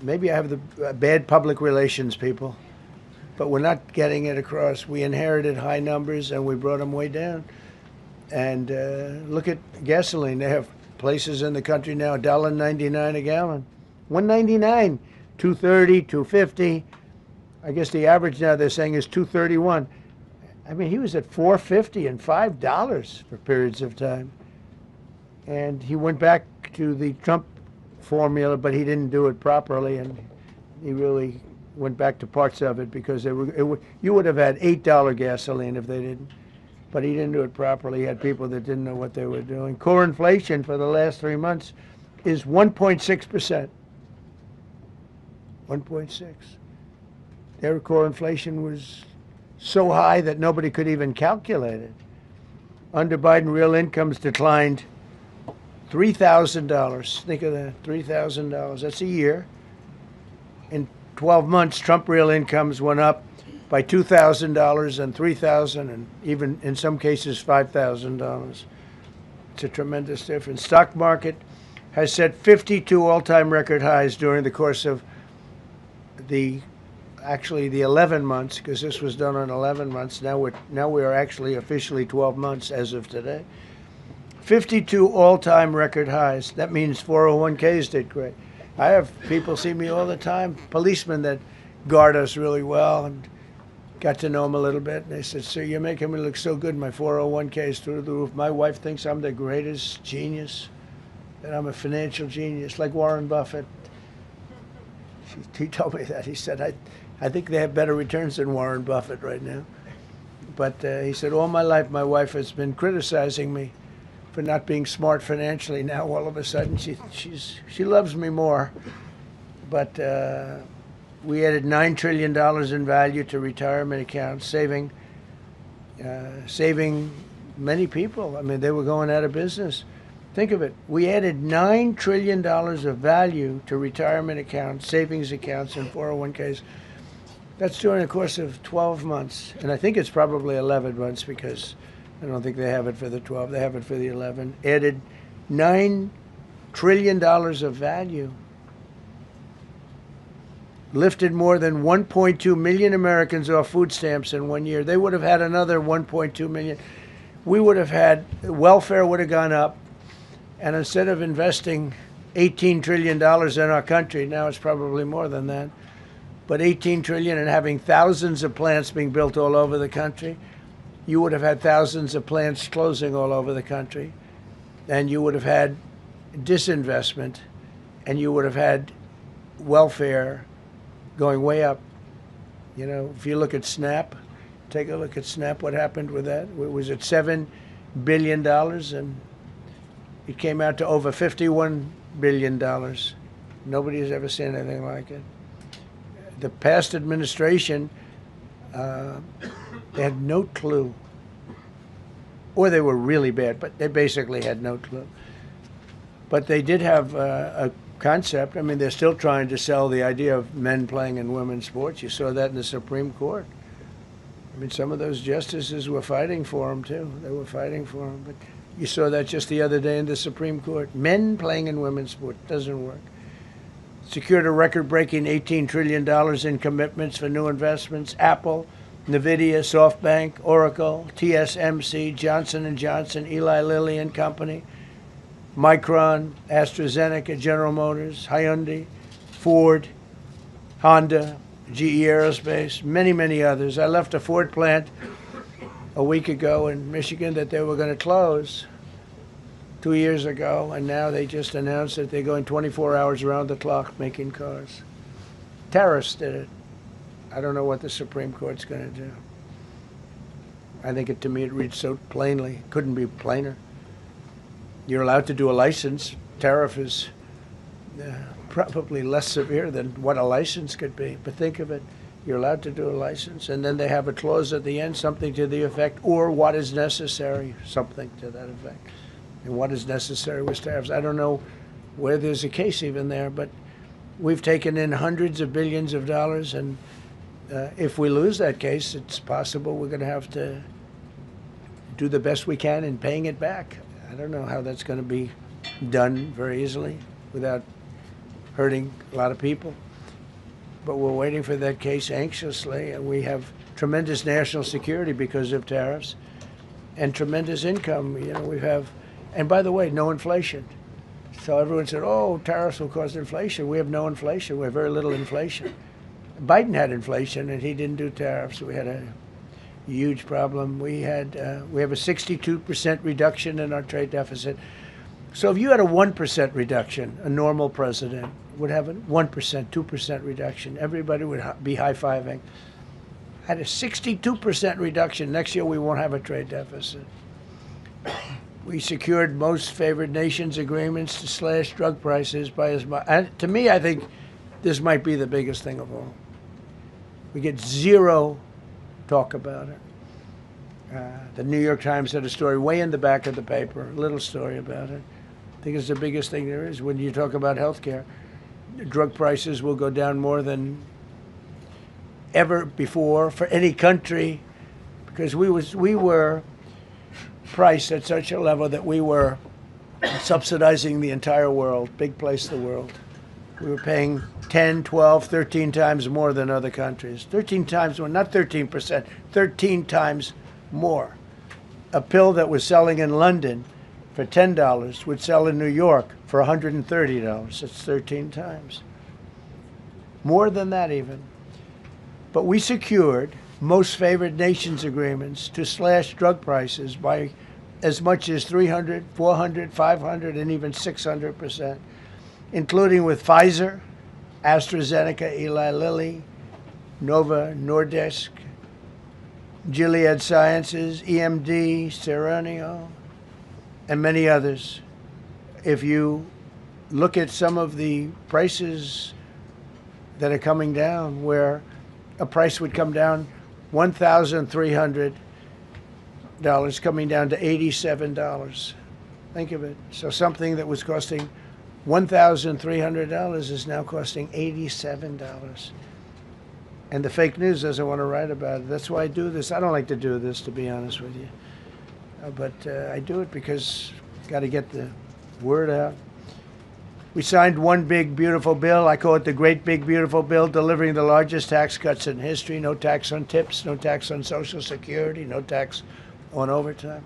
maybe I have the bad public relations people, but we're not getting it across. We inherited high numbers, and we brought them way down. And look at gasoline. They have places in the country now, $1.99 a gallon. $1.99, $2.30, $2.50. I guess the average now they're saying is $2.31. I mean, he was at $4.50 and $5 for periods of time. And he went back to the Trump formula, but he didn't do it properly, and he really went back to parts of it because you would have had $8 gasoline if they didn't. But he didn't do it properly. He had people that didn't know what they were doing. Core inflation for the last 3 months is 1.6%. 1.6. Their core inflation was so high that nobody could even calculate it. Under Biden, real incomes declined $3,000. Think of that, $3,000. That's a year. In 12 months, Trump real incomes went up by $2,000 and $3,000 and even in some cases $5,000. It's a tremendous difference. Stock market has set 52 all-time record highs during the course of the 11 months, because this was done on 11 months. Now we are actually officially 12 months as of today. 52 all-time record highs. That means 401ks did great. I have people see me all the time, policemen that guard us really well, and got to know them a little bit. And they said, "Sir, you're making me look so good. My 401k is through the roof. My wife thinks I'm the greatest genius, that I'm a financial genius, like Warren Buffett." He told me that. He said, I think they have better returns than Warren Buffett right now. But he said, all my life my wife has been criticizing me for not being smart financially. Now all of a sudden she loves me more. But we added $9 trillion in value to retirement accounts, saving many people. I mean, they were going out of business. Think of it. We added $9 trillion of value to retirement accounts, savings accounts, and 401ks. That's during the course of 12 months. And I think it's probably 11 months because I don't think they have it for the 12. They have it for the 11. Added $9 trillion of value. Lifted more than 1.2 million Americans off food stamps in 1 year. They would have had another 1.2 million. We would have had, welfare would have gone up. And instead of investing $18 trillion in our country, now it's probably more than that, but $18 trillion and having thousands of plants being built all over the country, you would have had thousands of plants closing all over the country. And you would have had disinvestment, and you would have had welfare going way up. You know, if you look at SNAP, take a look at SNAP, what happened with that? Was it $7 billion? And it came out to over $51 billion. Nobody has ever seen anything like it. The past administration, they had no clue. Or they were really bad, but they basically had no clue. But they did have a concept. I mean, they're still trying to sell the idea of men playing in women's sports. You saw that in the Supreme Court. I mean, some of those justices were fighting for them, too. They were fighting for them. But you saw that just the other day in the Supreme Court. Men playing in women's sport doesn't work. Secured a record-breaking $18 trillion in commitments for new investments. Apple, NVIDIA, SoftBank, Oracle, TSMC, Johnson & Johnson, Eli Lilly and Company, Micron, AstraZeneca, General Motors, Hyundai, Ford, Honda, GE Aerospace, many, many others. I left a Ford plant a week ago in Michigan that they were going to close 2 years ago, and now they just announced that they're going 24 hours around the clock making cars. Tariffs did it. I don't know what the Supreme Court's going to do. I think to me it reads so plainly. Couldn't be plainer. You're allowed to do a license. Tariff is probably less severe than what a license could be. But think of it. You're allowed to do a license, and then they have a clause at the end, something to the effect, or what is necessary, something to that effect. And what is necessary with tariffs. I don't know where there's a case even there, but we've taken in hundreds of billions of dollars, and if we lose that case, it's possible we're going to have to do the best we can in paying it back. I don't know how that's going to be done very easily without hurting a lot of people. But we're waiting for that case anxiously, and we have tremendous national security because of tariffs and tremendous income. You know, we have, and by the way, no inflation. So everyone said, oh, tariffs will cause inflation. We have no inflation. We have very little inflation. Biden had inflation, and he didn't do tariffs. We had a huge problem. We have a 62% reduction in our trade deficit. So if you had a 1% reduction, a normal president, would have a 1%, 2% reduction. Everybody would be high-fiving. Had a 62% reduction. Next year we won't have a trade deficit. We secured most favored nations agreements to slash drug prices by as much. To me, I think this might be the biggest thing of all. We get zero talk about it. The New York Times had a story way in the back of the paper, a little story about it. I think it's the biggest thing there is. When you talk about health care, drug prices will go down more than ever before for any country, because we were priced at such a level that we were subsidizing the entire world, big place in the world. We were paying 10, 12, 13 times more than other countries. 13 times more, not 13%, 13 times more. A pill that was selling in London for $10 would sell in New York for $130. It's 13 times. More than that even. But we secured most favored nations agreements to slash drug prices by as much as 300, 400, 500, and even 600%, including with Pfizer, AstraZeneca, Eli Lilly, Nova Nordisk, Gilead Sciences, EMD, Serenio, and many others. If you look at some of the prices that are coming down, where a price would come down $1,300 coming down to $87. Think of it. So something that was costing $1,300 is now costing $87. And the fake news doesn't want to write about it. That's why I do this. I don't like to do this, to be honest with you. But I do it because got to get the word out. We signed one big, beautiful bill. I call it the Great Big Beautiful Bill, delivering the largest tax cuts in history. No tax on tips, no tax on Social Security, no tax on overtime.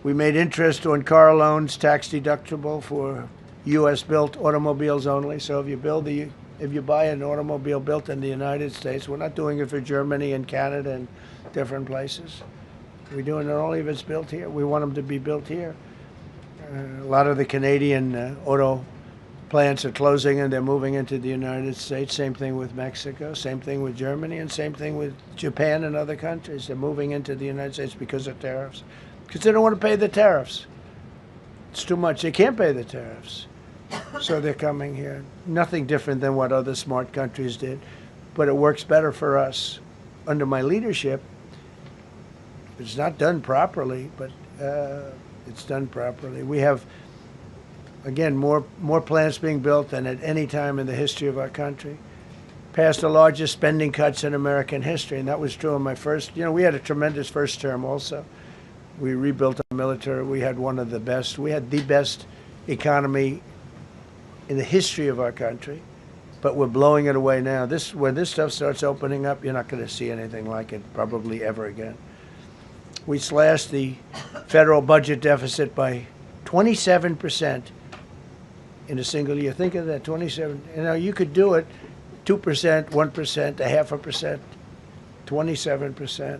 We made interest on car loans tax deductible for U.S.-built automobiles only. So if you buy an automobile built in the United States, we're not doing it for Germany and Canada and different places. We're doing it only if it's built here. We want them to be built here. A lot of the Canadian auto plants are closing and they're moving into the United States. Same thing with Mexico, same thing with Germany, and same thing with Japan and other countries. They're moving into the United States because of tariffs. Because they don't want to pay the tariffs. It's too much. They can't pay the tariffs. So they're coming here. Nothing different than what other smart countries did. But it works better for us. Under my leadership, it's not done properly, but it's done properly. We have, again, more plants being built than at any time in the history of our country. Passed the largest spending cuts in American history, and that was true in my first. We had a tremendous first term also. We rebuilt our military. We had one of the best. We had the best economy in the history of our country, but we're blowing it away now. When this stuff starts opening up, you're not going to see anything like it probably ever again. We slashed the federal budget deficit by 27% in a single year. Think of that, 27. You could do it 2%, 1%, 0.5%, 27%.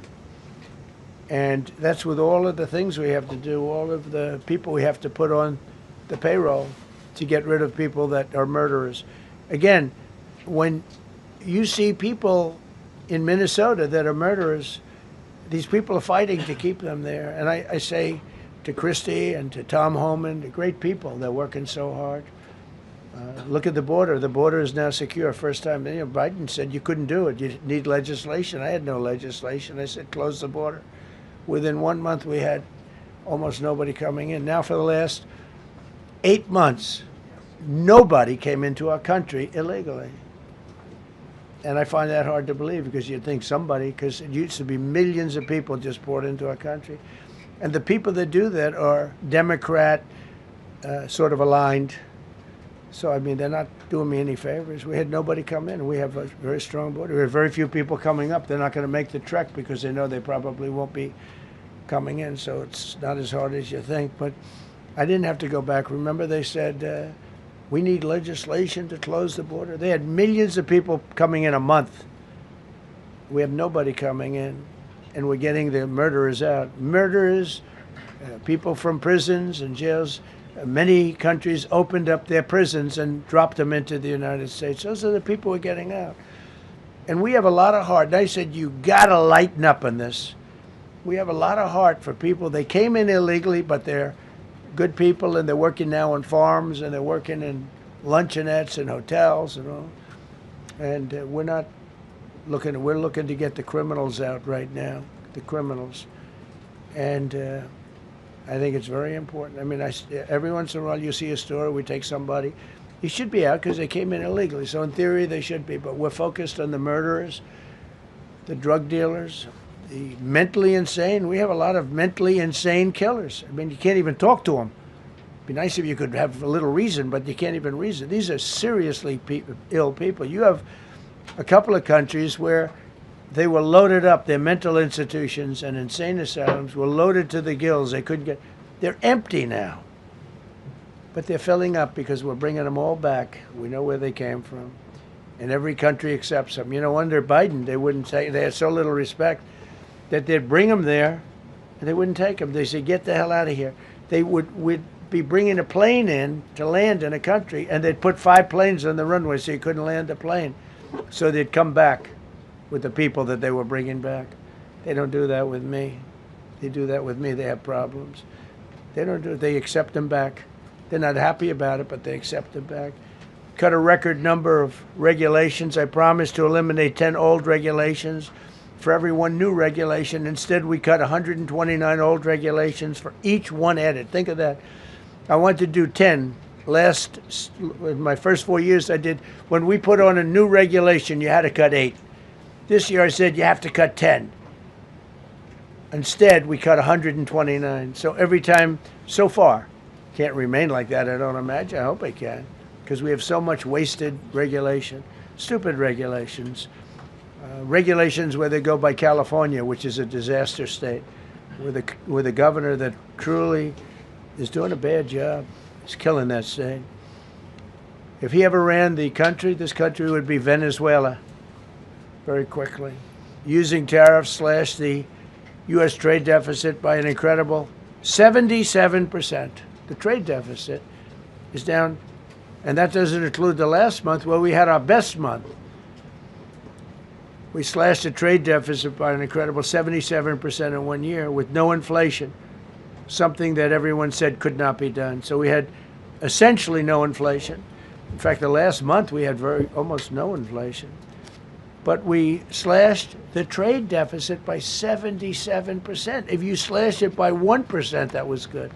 And that's with all of the things we have to do, all of the people we have to put on the payroll to get rid of people that are murderers. Again, when you see people in Minnesota that are murderers, these people are fighting to keep them there. And I say to Christie and to Tom Homan, the great people, they're working so hard. Look at the border. The border is now secure. First time, Biden said you couldn't do it. You need legislation. I had no legislation. I said close the border. Within 1 month, we had almost nobody coming in. Now for the last 8 months, nobody came into our country illegally. And I find that hard to believe, because you'd think somebody, because it used to be millions of people just poured into our country. And the people that do that are Democrat sort of aligned. So, I mean, they're not doing me any favors. We had nobody come in. We have a very strong border. We have very few people coming up. They're not going to make the trek because they know they probably won't be coming in. So it's not as hard as you think. But I didn't have to go back. Remember, they said, we need legislation to close the border. They had millions of people coming in a month. We have nobody coming in, and we're getting the murderers out. Murderers, people from prisons and jails, Many countries opened up their prisons and dropped them into the United States. Those are the people who are getting out. And we have a lot of heart. And I said, you got to lighten up on this. We have a lot of heart for people. They came in illegally, but they're good people, and they're working now on farms, and they're working in luncheonettes and hotels and all. And we're looking to get the criminals out right now, the criminals. And I think it's very important. I mean, every once in a while you see a story, we take somebody. He should be out because they came in illegally. So in theory, they should be. But we're focused on the murderers, the drug dealers, the mentally insane. We have a lot of mentally insane killers. I mean, you can't even talk to them. It'd be nice if you could have a little reason, but you can't even reason. These are seriously ill people. You have a couple of countries where they were loaded up. Their mental institutions and insane asylums were loaded to the gills. They couldn't get. They're empty now. But they're filling up because we're bringing them all back. We know where they came from. And every country accepts them. You know, under Biden, they wouldn't take. They had so little respect that they'd bring them there, and they wouldn't take them. They said, get the hell out of here. They would be bringing a plane in to land in a country, and they'd put 5 planes on the runway so you couldn't land the plane. So they'd come back with the people that they were bringing back. They don't do that with me. They do that with me, they have problems. They don't do it. They accept them back. They're not happy about it, but they accept them back. Cut a record number of regulations. I promised to eliminate 10 old regulations for every one new regulation. Instead, we cut 129 old regulations for each one added. Think of that. I want to do 10. In my first 4 years, I did. When we put on a new regulation, you had to cut 8. This year, I said you have to cut 10. Instead, we cut 129. So every time, so far, can't remain like that, I don't imagine. I hope I can, because we have so much wasted regulation, stupid regulations. Regulations where they go by California, which is a disaster state, with a governor that truly is doing a bad job. He's killing that state. If he ever ran the country, this country would be Venezuela very quickly. Using tariffs slashed the U.S. trade deficit by an incredible 77%. The trade deficit is down, and that doesn't include the last month where we had our best month. We slashed the trade deficit by an incredible 77% in 1 year with no inflation, something that everyone said could not be done. So we had essentially no inflation. In fact, the last month we had almost no inflation. But we slashed the trade deficit by 77%. If you slashed it by 1%, that was good.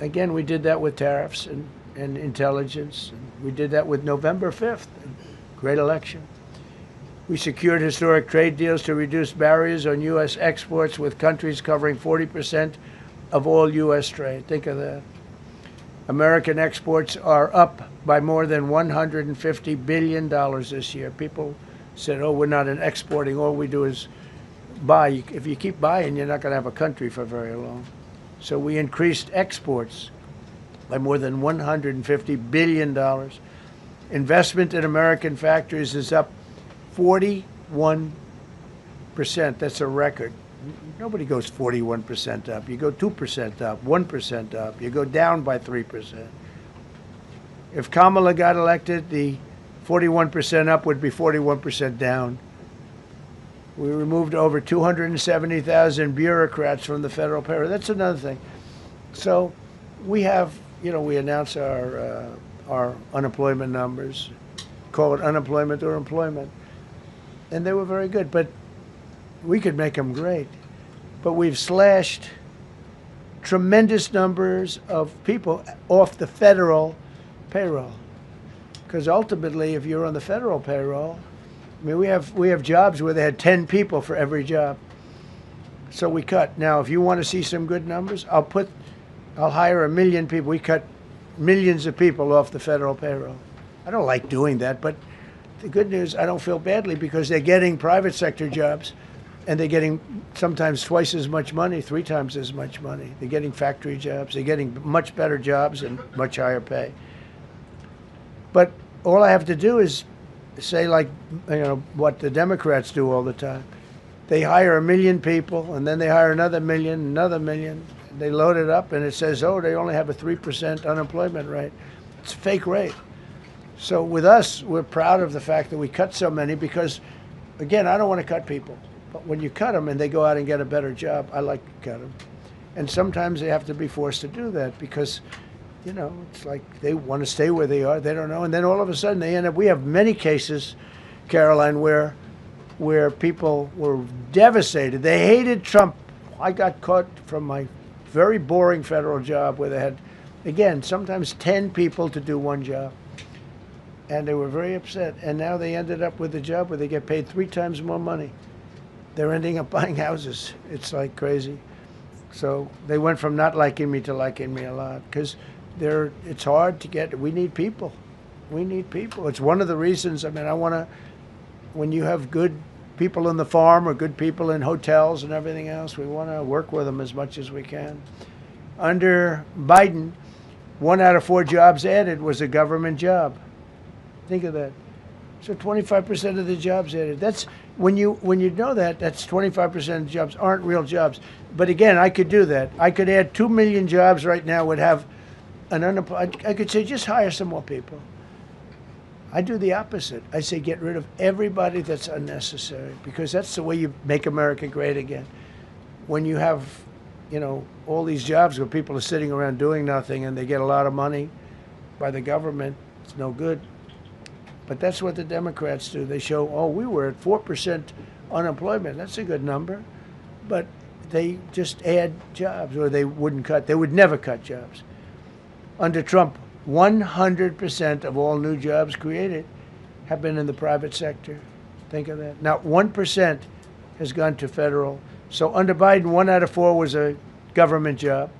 Again, we did that with tariffs and intelligence. We did that with November 5th, great election. We secured historic trade deals to reduce barriers on U.S. exports with countries covering 40% of all U.S. trade. Think of that. American exports are up by more than $150 billion this year. People said, oh, we're not exporting. All we do is buy. If you keep buying, you're not going to have a country for very long. So we increased exports by more than $150 billion. Investment in American factories is up 41%. That's a record. Nobody goes 41% up. You go 2% up, 1% up. You go down by 3%. If Kamala got elected, the 41% up would be 41% down. We removed over 270,000 bureaucrats from the federal payroll. That's another thing. So we have, we announce our unemployment numbers, call it unemployment or employment. And they were very good, but we could make them great. But we've slashed tremendous numbers of people off the federal payroll. Because ultimately, if you're on the federal payroll, I mean, we have jobs where they had 10 people for every job. So we cut. Now, if you want to see some good numbers, I'll hire 1 million people. We cut millions of people off the federal payroll. I don't like doing that, but the good news, I don't feel badly because they're getting private sector jobs and they're getting sometimes twice as much money, 3 times as much money. They're getting factory jobs. They're getting much better jobs and much higher pay. But all I have to do is say, like, what the Democrats do all the time. They hire 1 million people and then they hire another million, They load it up and it says, oh, they only have a 3% unemployment rate. It's a fake rate. So with us, we're proud of the fact that we cut so many because, again, I don't want to cut people. But when you cut them and they go out and get a better job, I like to cut them. And sometimes they have to be forced to do that because, you know, it's like they want to stay where they are. They don't know. And then all of a sudden they end up, we have many cases, Karoline, where people were devastated. They hated Trump. I got caught from my very boring federal job where they had, again, sometimes 10 people to do one job. And they were very upset. And now they ended up with a job where they get paid 3 times more money. They're ending up buying houses. It's like crazy. So they went from not liking me to liking me a lot because it's hard to get. We need people. We need people. It's one of the reasons. I mean, I want to, when you have good people in the farm or good people in hotels and everything else, we want to work with them as much as we can. Under Biden, 1 out of 4 jobs added was a government job. Think of that. So 25% of the jobs added. That's when you know that, that's 25% of the jobs aren't real jobs. But again, I could do that. I could add 2 million jobs right now, would have an unemployment. I could say just hire some more people. I do the opposite. I say get rid of everybody that's unnecessary because that's the way you make America great again. When you have, you know, all these jobs where people are sitting around doing nothing and they get a lot of money by the government, it's no good. But that's what the Democrats do. They show, oh, we were at 4% unemployment. That's a good number. But they just add jobs, or they wouldn't cut. They would never cut jobs. Under Trump, 100% of all new jobs created have been in the private sector. Think of that. Not 1% has gone to federal. So under Biden, 1 out of 4 was a government job.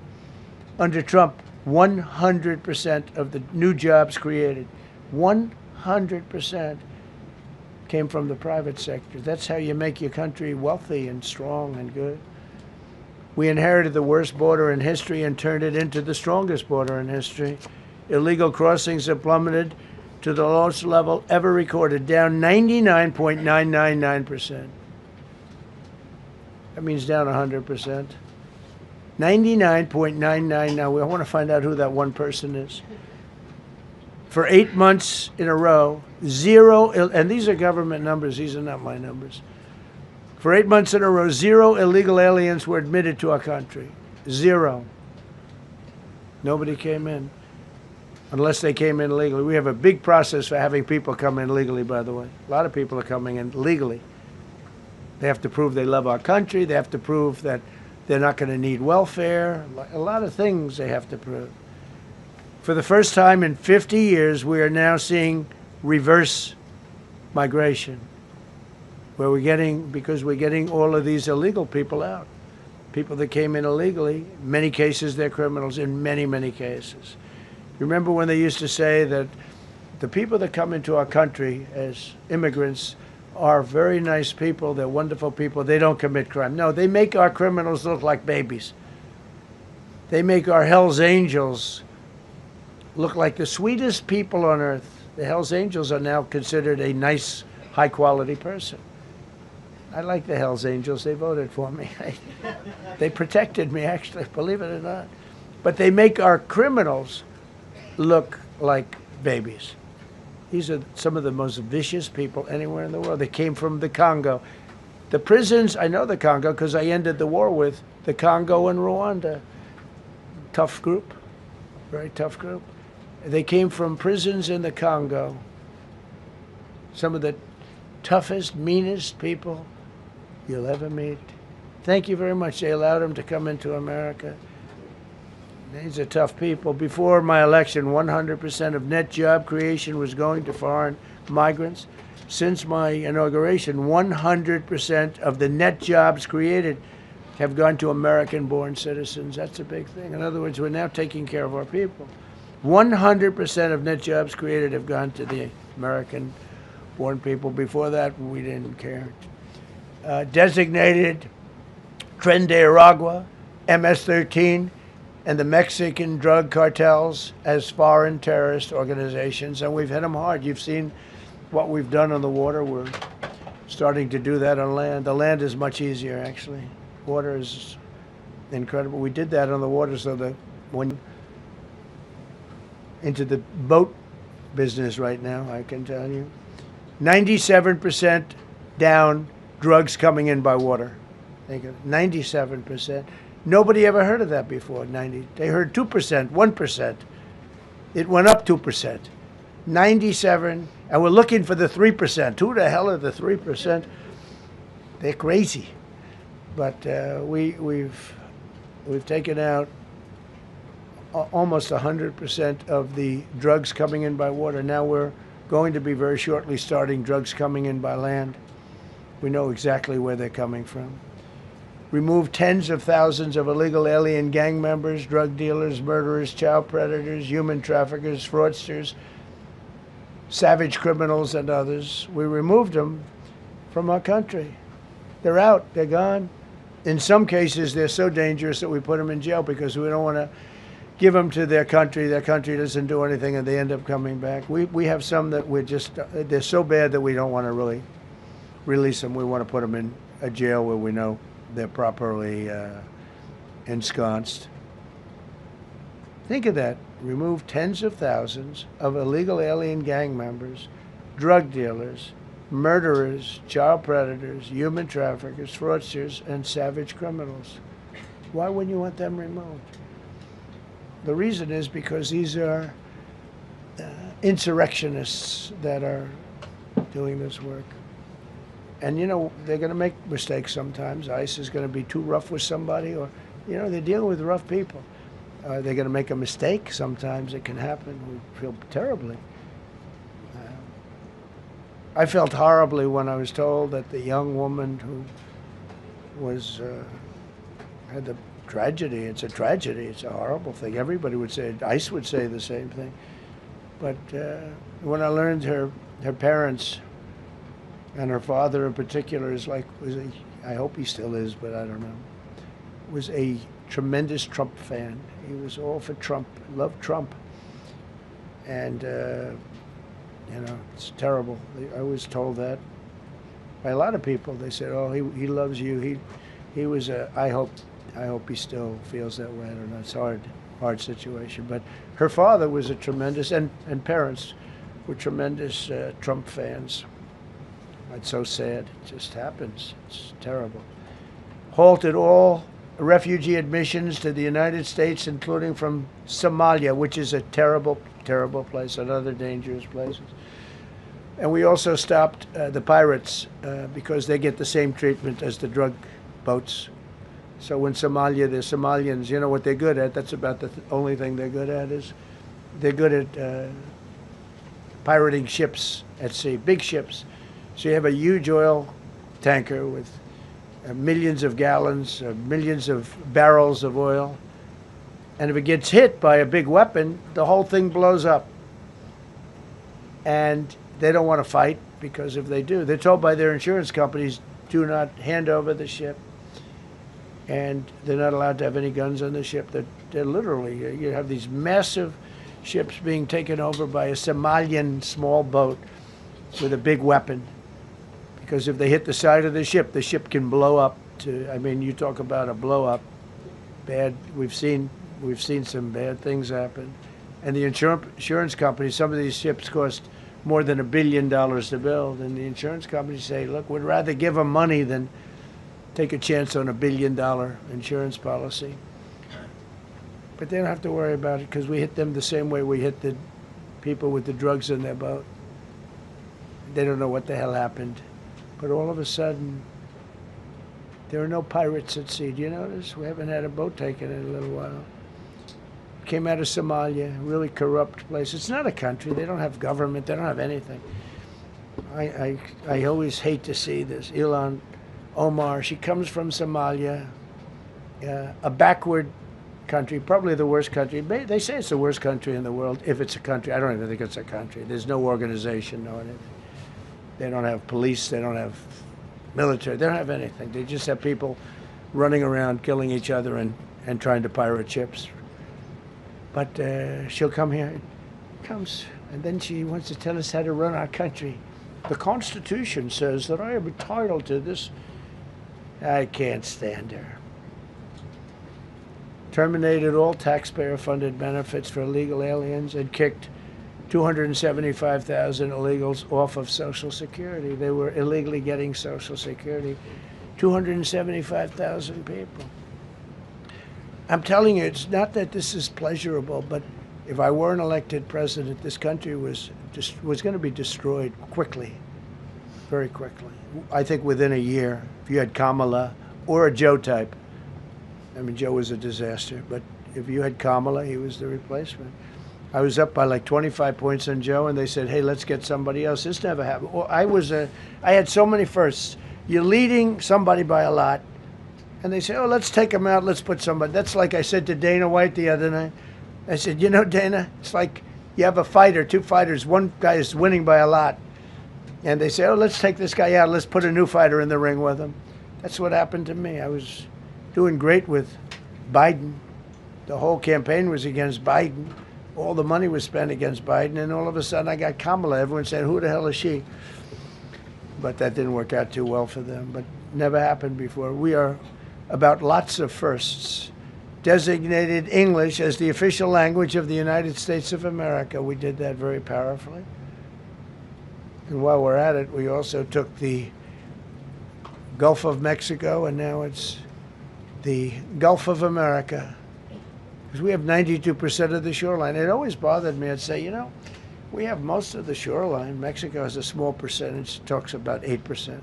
Under Trump, 100% of the new jobs created, 100% came from the private sector. That's how you make your country wealthy and strong and good. We inherited the worst border in history and turned it into the strongest border in history. Illegal crossings have plummeted to the lowest level ever recorded, down 99.999%. That means down 100%. 99.99. Now, I want to find out who that one person is. For 8 months in a row, 0, and these are government numbers, these are not my numbers. For 8 months in a row, 0 illegal aliens were admitted to our country. 0. Nobody came in, unless they came in legally. We have a big process for having people come in legally, by the way. A lot of people are coming in legally. They have to prove they love our country. They have to prove that they're not going to need welfare. A lot of things they have to prove. For the first time in 50 years, we are now seeing reverse migration, where because we're getting all of these illegal people out. People that came in illegally, in many cases they're criminals, in many, many cases. Remember when they used to say that the people that come into our country as immigrants are very nice people, they're wonderful people, they don't commit crime. No, they make our criminals look like babies. They make our Hell's Angels look like the sweetest people on earth. The Hell's Angels are now considered a nice, high-quality person. I like the Hell's Angels. They voted for me. They protected me, actually, believe it or not. But they make our criminals look like babies. These are some of the most vicious people anywhere in the world. They came from the Congo. The prisons, I know the Congo because I ended the war with the Congo and Rwanda. Tough group, very tough group. They came from prisons in the Congo. Some of the toughest, meanest people you'll ever meet. Thank you very much. They allowed them to come into America. These are tough people. Before my election, 100% of net job creation was going to foreign migrants. Since my inauguration, 100% of the net jobs created have gone to American-born citizens. That's a big thing. In other words, we're now taking care of our people. 100% of net jobs created have gone to the American-born people. Before that, we didn't care. Designated Tren de Aragua, MS-13, and the Mexican drug cartels as foreign terrorist organizations, and we've hit them hard. You've seen what we've done on the water. We're starting to do that on land. The land is much easier, actually. Water is incredible. We did that on the water so that when into the boat business right now, I can tell you. 97% down drugs coming in by water. 97%. Nobody ever heard of that before. They heard 2%, 1%. It went up 2%. 97, and we're looking for the 3%. Who the hell are the 3%? They're crazy. But we've taken out almost 100% of the drugs coming in by water. Now we're going to be very shortly starting drugs coming in by land. We know exactly where they're coming from. Removed tens of thousands of illegal alien gang members, drug dealers, murderers, child predators, human traffickers, fraudsters, savage criminals, and others. We removed them from our country. They're out. They're gone. In some cases, they're so dangerous that we put them in jail because we don't want to give them to their country. Their country doesn't do anything, and they end up coming back. We have some that we're just, they're so bad that we don't want to really release them. We want to put them in a jail where we know they're properly ensconced. Think of that. Remove tens of thousands of illegal alien gang members, drug dealers, murderers, child predators, human traffickers, fraudsters, and savage criminals. Why wouldn't you want them removed? The reason is because these are insurrectionists that are doing this work. And, you know, they're going to make mistakes sometimes. ICE is going to be too rough with somebody, or, you know, they're dealing with rough people. They're going to make a mistake. Sometimes it can happen. We feel terribly. I felt horribly when I was told that the young woman who was had the tragedy. It's a tragedy. It's a horrible thing. Everybody would say, ICE would say the same thing. But when I learned her parents and her father in particular I hope he still is, but I don't know, was a tremendous Trump fan. He was all for Trump, loved Trump. And, you know, it's terrible. I was told that by a lot of people. They said, oh, he loves you. He was I hope he still feels that way. I don't know. It's a hard situation. But her father was a tremendous, and parents were tremendous Trump fans. It's so sad. It just happens. It's terrible. Halted all refugee admissions to the United States, including from Somalia, which is a terrible, terrible place, another dangerous place. And we also stopped the pirates because they get the same treatment as the drug boats. So in Somalia, the Somalians, you know what they're good at? That's about the only thing they're good at is they're good at pirating ships at sea, big ships. So you have a huge oil tanker with millions of gallons, millions of barrels of oil. And if it gets hit by a big weapon, the whole thing blows up. And they don't want to fight, because if they do, they're told by their insurance companies, do not hand over the ship. And they're not allowed to have any guns on the ship. They're literally, you have these massive ships being taken over by a Somalian small boat with a big weapon. Because if they hit the side of the ship can blow up to, I mean, you talk about a blow up. Bad, we've seen some bad things happen. And the insurance companies, some of these ships cost more than $1 billion to build. And the insurance companies say, look, we'd rather give them money than take a chance on $1 billion insurance policy. But they don't have to worry about it, because we hit them the same way we hit the people with the drugs in their boat. They don't know what the hell happened. But all of a sudden, there are no pirates at sea. Do you notice? We haven't had a boat taken in a little while. Came out of Somalia, really corrupt place. It's not a country. They don't have government. They don't have anything. I always hate to see this. Ilan Omar, she comes from Somalia, a backward country, probably the worst country. They say it's the worst country in the world, if it's a country. I don't even think it's a country. There's no organization, no anything. They don't have police. They don't have military. They don't have anything. They just have people running around, killing each other and trying to pirate ships. But she'll come here, comes, and then she wants to tell us how to run our country. The Constitution says that I am entitled to this. I can't stand her. terminated all taxpayer-funded benefits for illegal aliens, and kicked 275,000 illegals off of Social Security. They were illegally getting Social Security. 275,000 people. I'm telling you, it's not that this is pleasurable, but if I weren't elected president, this country was going to be destroyed quickly, very quickly. I think within a year, if you had Kamala or a Joe type. I mean, Joe was a disaster, but if you had Kamala, he was the replacement. I was up by like 25 points on Joe, and they said, hey, let's get somebody else. This never happened. Well, I had so many firsts. You're leading somebody by a lot, and they say, oh, let's take him out, let's put somebody. That's like I said to Dana White the other night. I said, you know, Dana, it's like you have a fighter, two fighters, one guy is winning by a lot. And they say, oh, let's take this guy out, let's put a new fighter in the ring with him. That's what happened to me. I was doing great with Biden. The whole campaign was against Biden. All the money was spent against Biden, and all of a sudden I got Kamala. Everyone said, who the hell is she? But that didn't work out too well for them, but never happened before. We are about lots of firsts. Designated English as the official language of the United States of America. We did that very powerfully. And while we're at it, we also took the Gulf of Mexico, and now it's the Gulf of America. Because we have 92% of the shoreline. It always bothered me. I'd say, you know, we have most of the shoreline. Mexico has a small percentage, talks about 8%.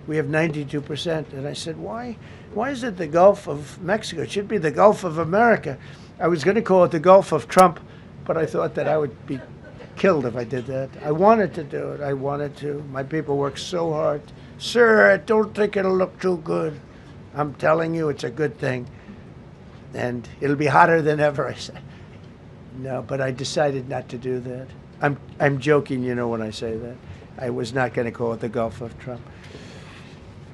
We have 92%. And I said, why is it the Gulf of Mexico? It should be the Gulf of America. I was going to call it the Gulf of Trump, but I thought that I would be killed if I did that. I wanted to do it. I wanted to. My people work so hard. Sir, I don't think it'll look too good. I'm telling you, it's a good thing. And it'll be hotter than ever, I said. No, but I decided not to do that. I'm joking, you know, when I say that. I was not going to call it the Gulf of Trump.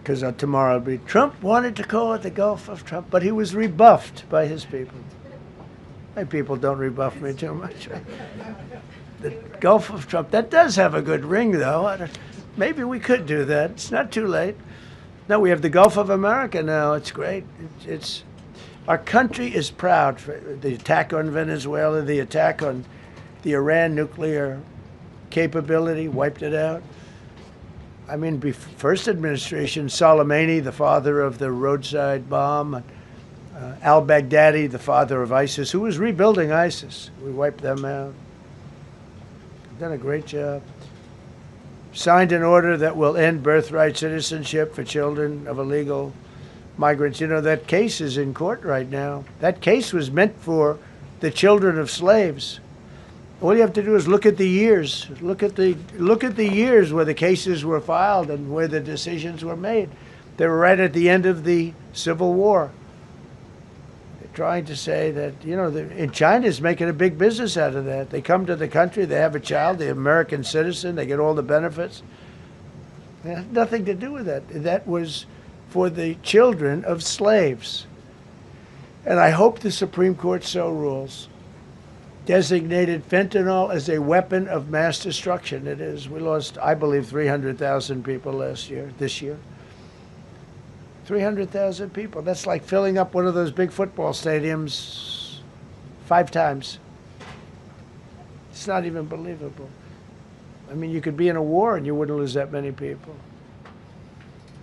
Because tomorrow it'll be, Trump wanted to call it the Gulf of Trump, but he was rebuffed by his people. My people don't rebuff me too much. The Gulf of Trump, that does have a good ring, though. Maybe we could do that. It's not too late. No, we have the Gulf of America now. It's great. Our country is proud for the attack on Venezuela, the attack on the Iran nuclear capability, wiped it out. I mean, first administration, Soleimani, the father of the roadside bomb, al-Baghdadi, the father of ISIS, who was rebuilding ISIS. We wiped them out. Done a great job. Signed an order that will end birthright citizenship for children of illegal migrants. You know, that case is in court right now. That case was meant for the children of slaves. All you have to do is look at the years. Look at the years where the cases were filed and where the decisions were made. They were right at the end of the Civil War. They're trying to say that, you know, in China's making a big business out of that. They come to the country, they have a child, the American citizen, they get all the benefits. It had nothing to do with that. That was for the children of slaves. And I hope the Supreme Court so rules. Designated fentanyl as a weapon of mass destruction. It is. We lost, I believe, 300,000 people this year. 300,000 people. That's like filling up one of those big football stadiums 5 times. It's not even believable. I mean, you could be in a war and you wouldn't lose that many people.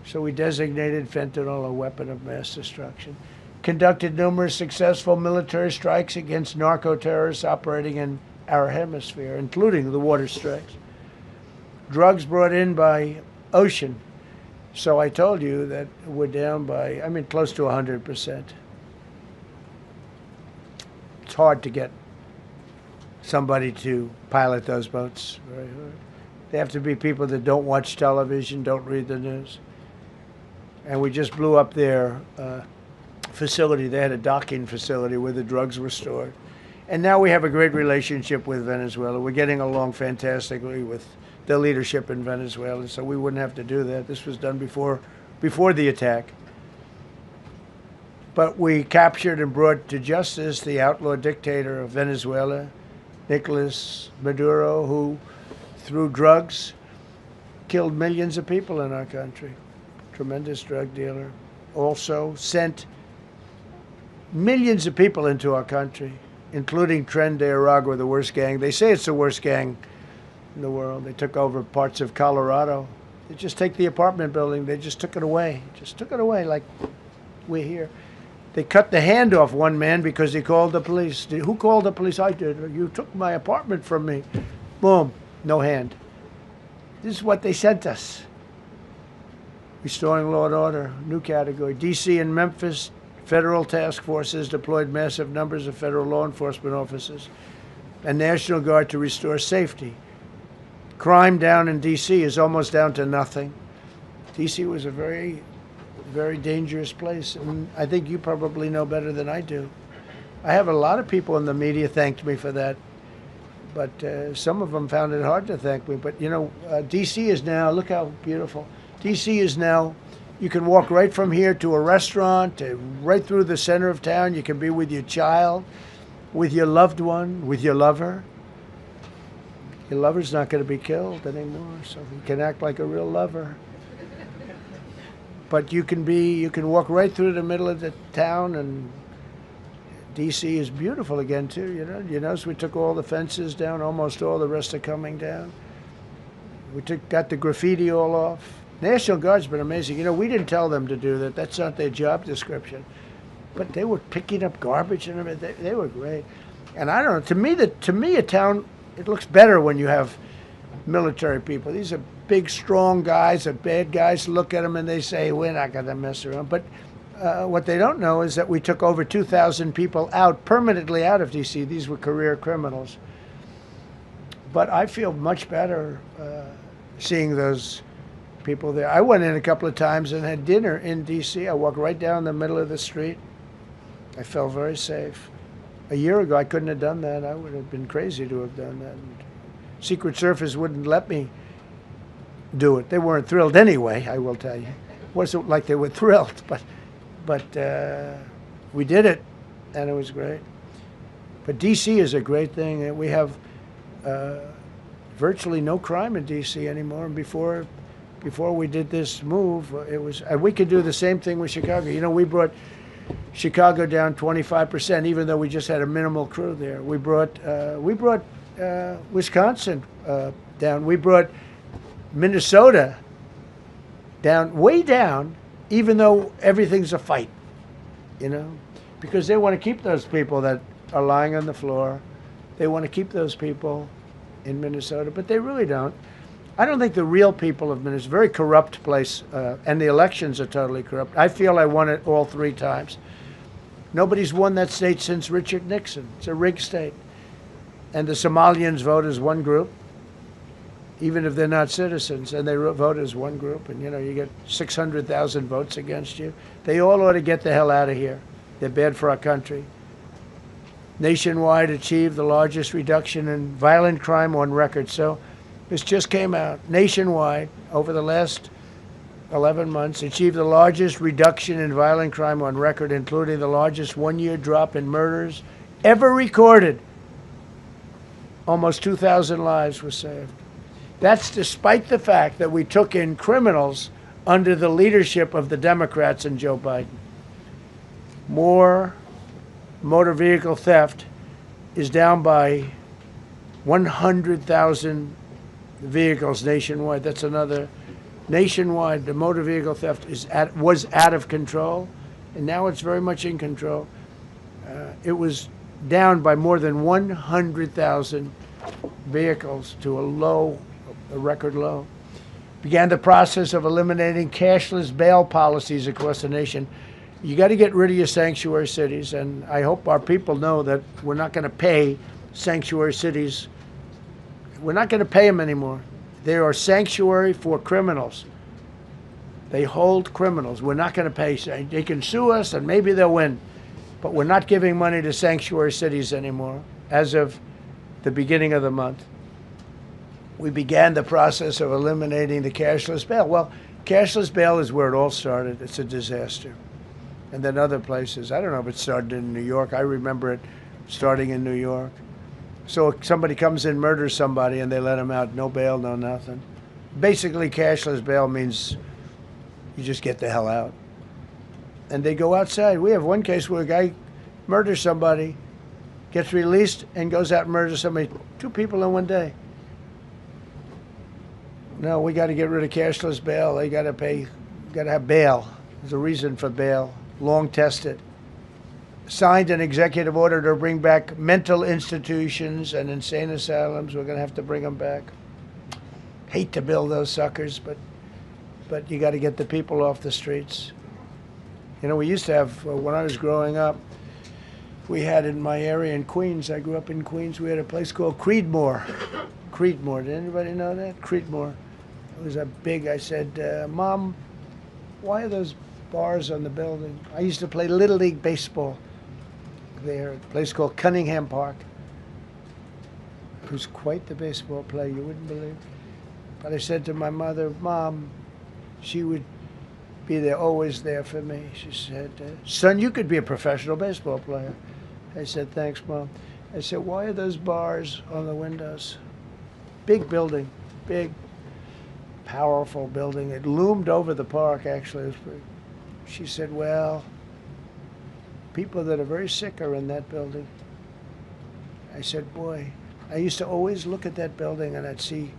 So we designated fentanyl a weapon of mass destruction. Conducted numerous successful military strikes against narco-terrorists operating in our hemisphere, including the water strikes. Drugs brought in by ocean. So I told you that we're down by, I mean, close to 100%. It's hard to get somebody to pilot those boats. Very hard. They have to be people that don't watch television, don't read the news. And we just blew up their facility. They had a docking facility where the drugs were stored. And now we have a great relationship with Venezuela. We're getting along fantastically with the leadership in Venezuela, so we wouldn't have to do that. This was done before the attack. But we captured and brought to justice the outlaw dictator of Venezuela, Nicolas Maduro, who, through drugs, killed millions of people in our country. Tremendous drug dealer. Also sent millions of people into our country, including Tren de Aragua, the worst gang. They say it's the worst gang in the world. They took over parts of Colorado. They just take the apartment building. They just took it away. Just took it away like we're here. They cut the hand off one man because he called the police. Who called the police? I did. You took my apartment from me. Boom, no hand. This is what they sent us. Restoring law and order, new category. D.C. and Memphis, federal task forces deployed massive numbers of federal law enforcement officers and National Guard to restore safety. Crime down in D.C. is almost down to nothing. D.C. was a very, very dangerous place, and I think you probably know better than I do. I have a lot of people in the media thanked me for that, but some of them found it hard to thank me. But, you know, D.C. is now, look how beautiful. D.C. is now, you can walk right from here to a restaurant, right through the center of town. You can be with your child, with your loved one, with your lover. Your lover's not going to be killed anymore, so you can act like a real lover. But you can walk right through the middle of the town, and D.C. is beautiful again too. You notice we took all the fences down, almost all. The rest are coming down. We got the graffiti all off. National Guard's been amazing. You know, we didn't tell them to do that. That's not their job description. But they were picking up garbage and everything. They were great. And I don't know. To me, a town, it looks better when you have military people. These are big, strong guys, are bad guys. Look at them and they say, we're not going to mess around. But what they don't know is that we took over 2,000 people out, permanently out of D.C. These were career criminals. But I feel much better seeing those people there. I went in a couple of times and had dinner in D.C. I walked right down the middle of the street. I felt very safe. A year ago, I couldn't have done that. I would have been crazy to have done that. Secret Service wouldn't let me do it. They weren't thrilled anyway, I will tell you. It wasn't like they were thrilled, but we did it, and it was great. But D.C. is a great thing. We have virtually no crime in D.C. anymore. And before we did this move, we could do the same thing with Chicago. You know, we brought Chicago down 25%, even though we just had a minimal crew there. We brought Wisconsin down. We brought Minnesota down, way down, even though everything's a fight, you know, because they want to keep those people that are lying on the floor. They want to keep those people in Minnesota, but they really don't. I don't think the real people of Minnesota, it's a very corrupt place, and the elections are totally corrupt. I feel I won it all 3 times. Nobody's won that state since Richard Nixon. It's a rigged state. And the Somalians vote as one group, even if they're not citizens, and they vote as one group, and, you know, you get 600,000 votes against you. They all ought to get the hell out of here. They're bad for our country. Nationwide achieved the largest reduction in violent crime on record. So this just came out. Nationwide, over the last 11 months, achieved the largest reduction in violent crime on record, including the largest one-year drop in murders ever recorded. Almost 2,000 lives were saved. That's despite the fact that we took in criminals under the leadership of the Democrats and Joe Biden. More motor vehicle theft is down by 100,000 vehicles nationwide. That's another. Nationwide, the motor vehicle theft was out of control, and now it's very much in control. It was down by more than 100,000 vehicles to a record low. Began the process of eliminating cashless bail policies across the nation. You got to get rid of your sanctuary cities, and I hope our people know that we're not going to pay sanctuary cities. We're not going to pay them anymore. They are sanctuary for criminals. They hold criminals. We're not going to pay. They can sue us, and maybe they'll win, but we're not giving money to sanctuary cities anymore as of the beginning of the month. We began the process of eliminating the cashless bail. Well, cashless bail is where it all started. It's a disaster. And then other places. I don't know if it started in New York. I remember it starting in New York. So somebody comes in, murders somebody, and they let them out. No bail, no nothing. Basically, cashless bail means you just get the hell out. And they go outside. We have one case where a guy murders somebody, gets released, and goes out and murders somebody. 2 people in one day. No, we got to get rid of cashless bail. They got to pay, got to have bail. There's a reason for bail, long tested. Signed an executive order to bring back mental institutions and insane asylums. We're going to have to bring them back. Hate to build those suckers, but you got to get the people off the streets. You know, we used to have, when I was growing up, we had in my area in Queens, I grew up in Queens, we had a place called Creedmoor. Creedmoor, did anybody know that? Creedmoor. It was a big, I said, Mom, why are those bars on the building? I used to play Little League baseball there, a place called Cunningham Park. Who's quite the baseball player, you wouldn't believe. But I said to my mother, Mom, she would be there, always there for me. She said, son, you could be a professional baseball player. I said, thanks, Mom. I said, why are those bars on the windows? Big building, big, powerful building. It loomed over the park, actually. She said, well, people that are very sick are in that building. I said, boy, I used to always look at that building and I'd see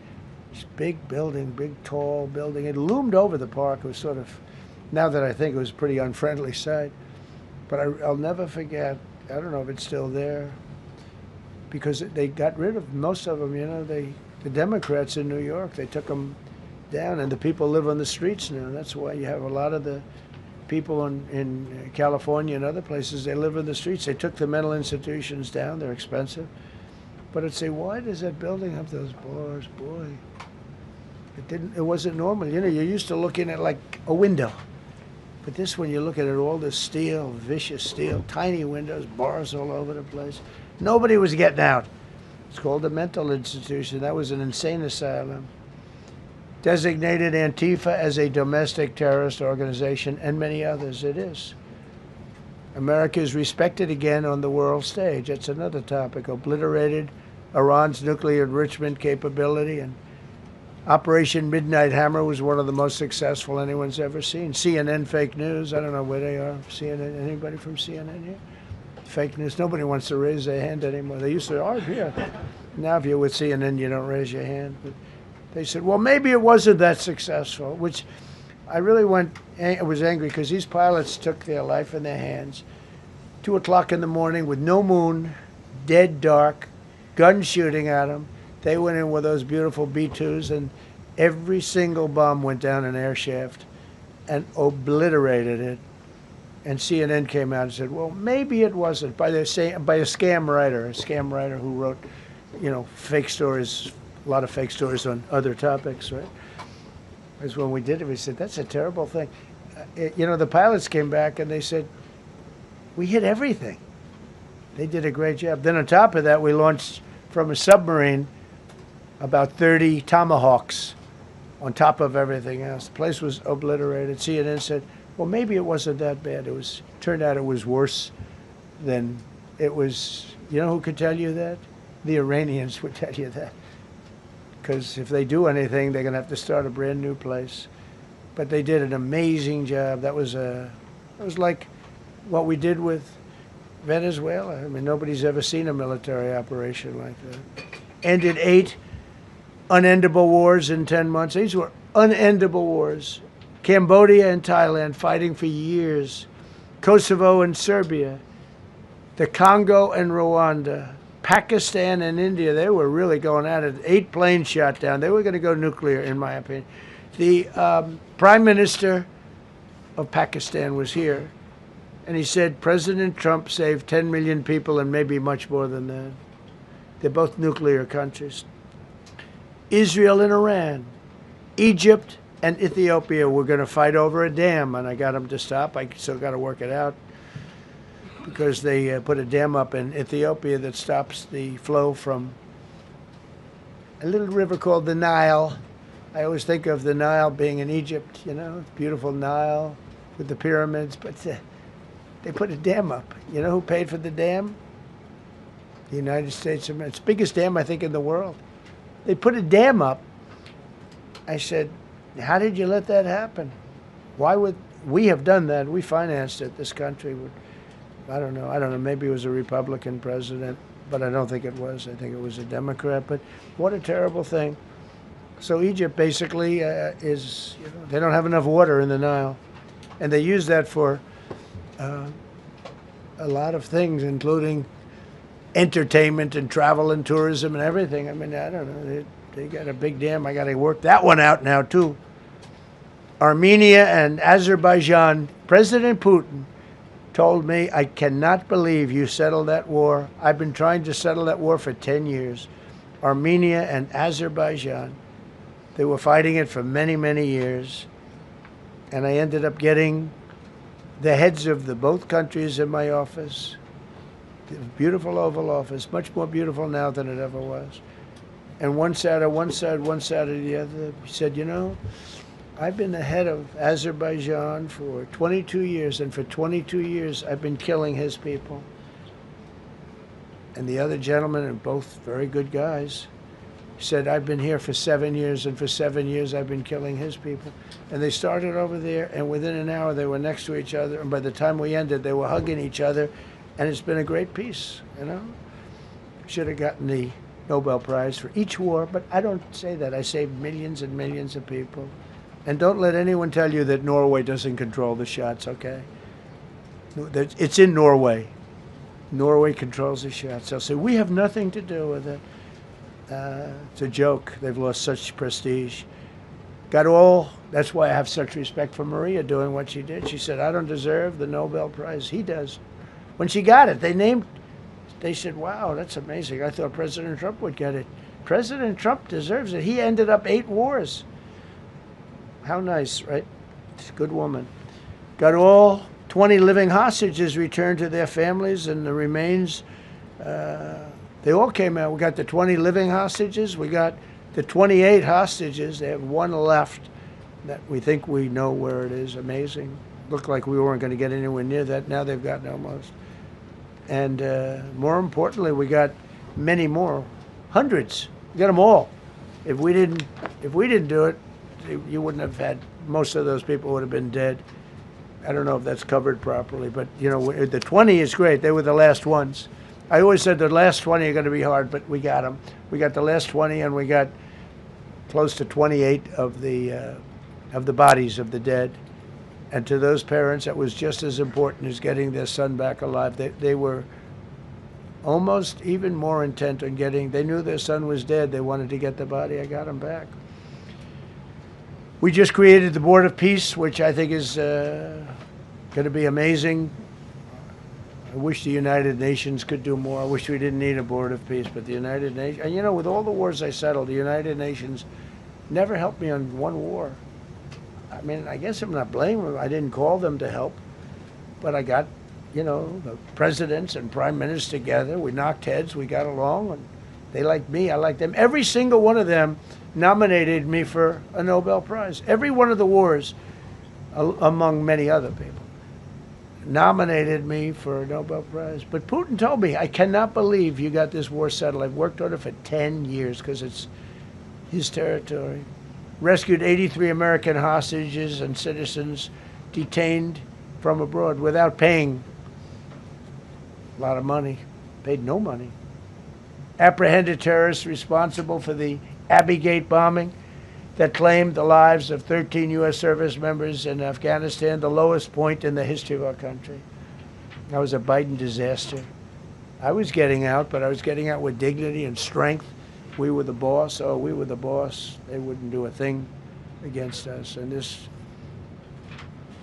this big building, big, tall building. It loomed over the park. It was sort of, now that I think, it was a pretty unfriendly sight. But I'll never forget, I don't know if it's still there, because they got rid of most of them, you know, the Democrats in New York, they took them down, and the people live on the streets now. That's why you have a lot of the people in California and other places, they live in the streets. They took the mental institutions down. They're expensive. But I'd say, why does that building have those bars? Boy, it wasn't normal. You know, you're used to looking at like a window. But this one, you look at it, all this steel, vicious steel, tiny windows, bars all over the place. Nobody was getting out. It's called a mental institution. That was an insane asylum. Designated Antifa as a domestic terrorist organization, and many others. It is. America is respected again on the world stage. That's another topic. Obliterated Iran's nuclear enrichment capability, and Operation Midnight Hammer was one of the most successful anyone's ever seen. CNN fake news. I don't know where they are. CNN. Anybody from CNN here? Fake news. Nobody wants to raise their hand anymore. They used to, here. Now if you're with CNN, you don't raise your hand. But they said, well, maybe it wasn't that successful, which I really was angry because these pilots took their life in their hands. 2 o'clock in the morning with no moon, dead dark, guns shooting at them. They went in with those beautiful B-2s, and every single bomb went down an air shaft and obliterated it. And CNN came out and said, well, maybe it wasn't, by a scam writer who wrote, you know, fake stories, a lot of fake stories on other topics, right? Because when we did it, we said, that's a terrible thing. You know, the pilots came back and they said, we hit everything. They did a great job. Then on top of that, we launched from a submarine about 30 Tomahawks on top of everything else. The place was obliterated. CNN said, well, maybe it wasn't that bad. Turned out it was worse than it was. You know who could tell you that? The Iranians would tell you that. Because if they do anything, they're going to have to start a brand new place. But they did an amazing job. It was like what we did with Venezuela. I mean, nobody's ever seen a military operation like that. Ended 8 unendable wars in 10 months. These were unendable wars. Cambodia and Thailand fighting for years. Kosovo and Serbia. The Congo and Rwanda. Pakistan and India, they were really going at it. 8 planes shot down. They were going to go nuclear, in my opinion. The Prime Minister of Pakistan was here, and he said President Trump saved 10 million people and maybe much more than that. They're both nuclear countries. Israel and Iran. Egypt and Ethiopia were going to fight over a dam, and I got them to stop. I still got to work it out, because they put a dam up in Ethiopia that stops the flow from a little river called the Nile. I always think of the Nile being in Egypt, you know, beautiful Nile with the pyramids, but they put a dam up. You know who paid for the dam? The United States of America. It's the biggest dam, I think, in the world. They put a dam up. I said, how did you let that happen? Why would we have done that? We financed it, this country would. I don't know, maybe it was a Republican president, but I don't think it was. I think it was a Democrat. But what a terrible thing. So Egypt basically is, they don't have enough water in the Nile. And they use that for a lot of things, including entertainment and travel and tourism and everything. I mean, I don't know. They got a big dam. I got to work that one out now, too. Armenia and Azerbaijan, President Putin told me, I cannot believe you settled that war. I've been trying to settle that war for 10 years. Armenia and Azerbaijan, they were fighting it for many, many years. And I ended up getting the heads of the both countries in my office. The beautiful Oval Office, much more beautiful now than it ever was. And one sat on one side, one sat on the other. He said, you know, I've been the head of Azerbaijan for 22 years, and for 22 years I've been killing his people. And the other gentleman, and both very good guys, said, I've been here for 7 years, and for 7 years I've been killing his people. And they started over there, and within an hour they were next to each other, and by the time we ended, they were hugging each other, and it's been a great peace, you know? Should have gotten the Nobel Prize for each war, but I don't say that. I saved millions and millions of people. And don't let anyone tell you that Norway doesn't control the shots, okay? It's in Norway. Norway controls the shots. They'll say, we have nothing to do with it. It's a joke. They've lost such prestige. That's why I have such respect for Maria doing what she did. She said, I don't deserve the Nobel Prize. He does. When she got it, they said, wow, that's amazing. I thought President Trump would get it. President Trump deserves it. He ended up 8 wars. How nice, right? It's a good woman. Got all 20 living hostages returned to their families, and the remains, they all came out. We got the 20 living hostages. We got the 28 hostages. They have 1 left that we think we know where it is. Amazing. Looked like we weren't going to get anywhere near that. Now they've gotten almost. And more importantly, we got many more, hundreds. We got them all. If we didn't do it, you wouldn't have had, most of those people would have been dead. I don't know if that's covered properly, but you know, the 20 is great. They were the last ones. I always said the last 20 are going to be hard, but we got them. We got the last 20, and we got close to 28 of the bodies of the dead. And to those parents, that was just as important as getting their son back alive. They were almost even more intent on they knew their son was dead. They wanted to get the body. I got him back. We just created the Board of Peace, which I think is going to be amazing. I wish the United Nations could do more. I wish we didn't need a Board of Peace, but the United Nations, and you know, with all the wars I settled, the United Nations never helped me on one war. I mean, I guess I'm not blaming them. I didn't call them to help, but I got, you know, the presidents and prime ministers together. We knocked heads. We got along, and they liked me. I liked them. Every single one of them nominated me for a Nobel Prize. Every one of the wars, among many other people, nominated me for a Nobel Prize. But Putin told me, I cannot believe you got this war settled. I've worked on it for 10 years because it's his territory. Rescued 83 American hostages and citizens detained from abroad without paying a lot of money. Paid no money. Apprehended terrorists responsible for the Abbey Gate bombing that claimed the lives of 13 U.S. service members in Afghanistan, the lowest point in the history of our country. That was a Biden disaster. I was getting out, but I was getting out with dignity and strength. We were the boss. Oh, we were the boss. They wouldn't do a thing against us. And this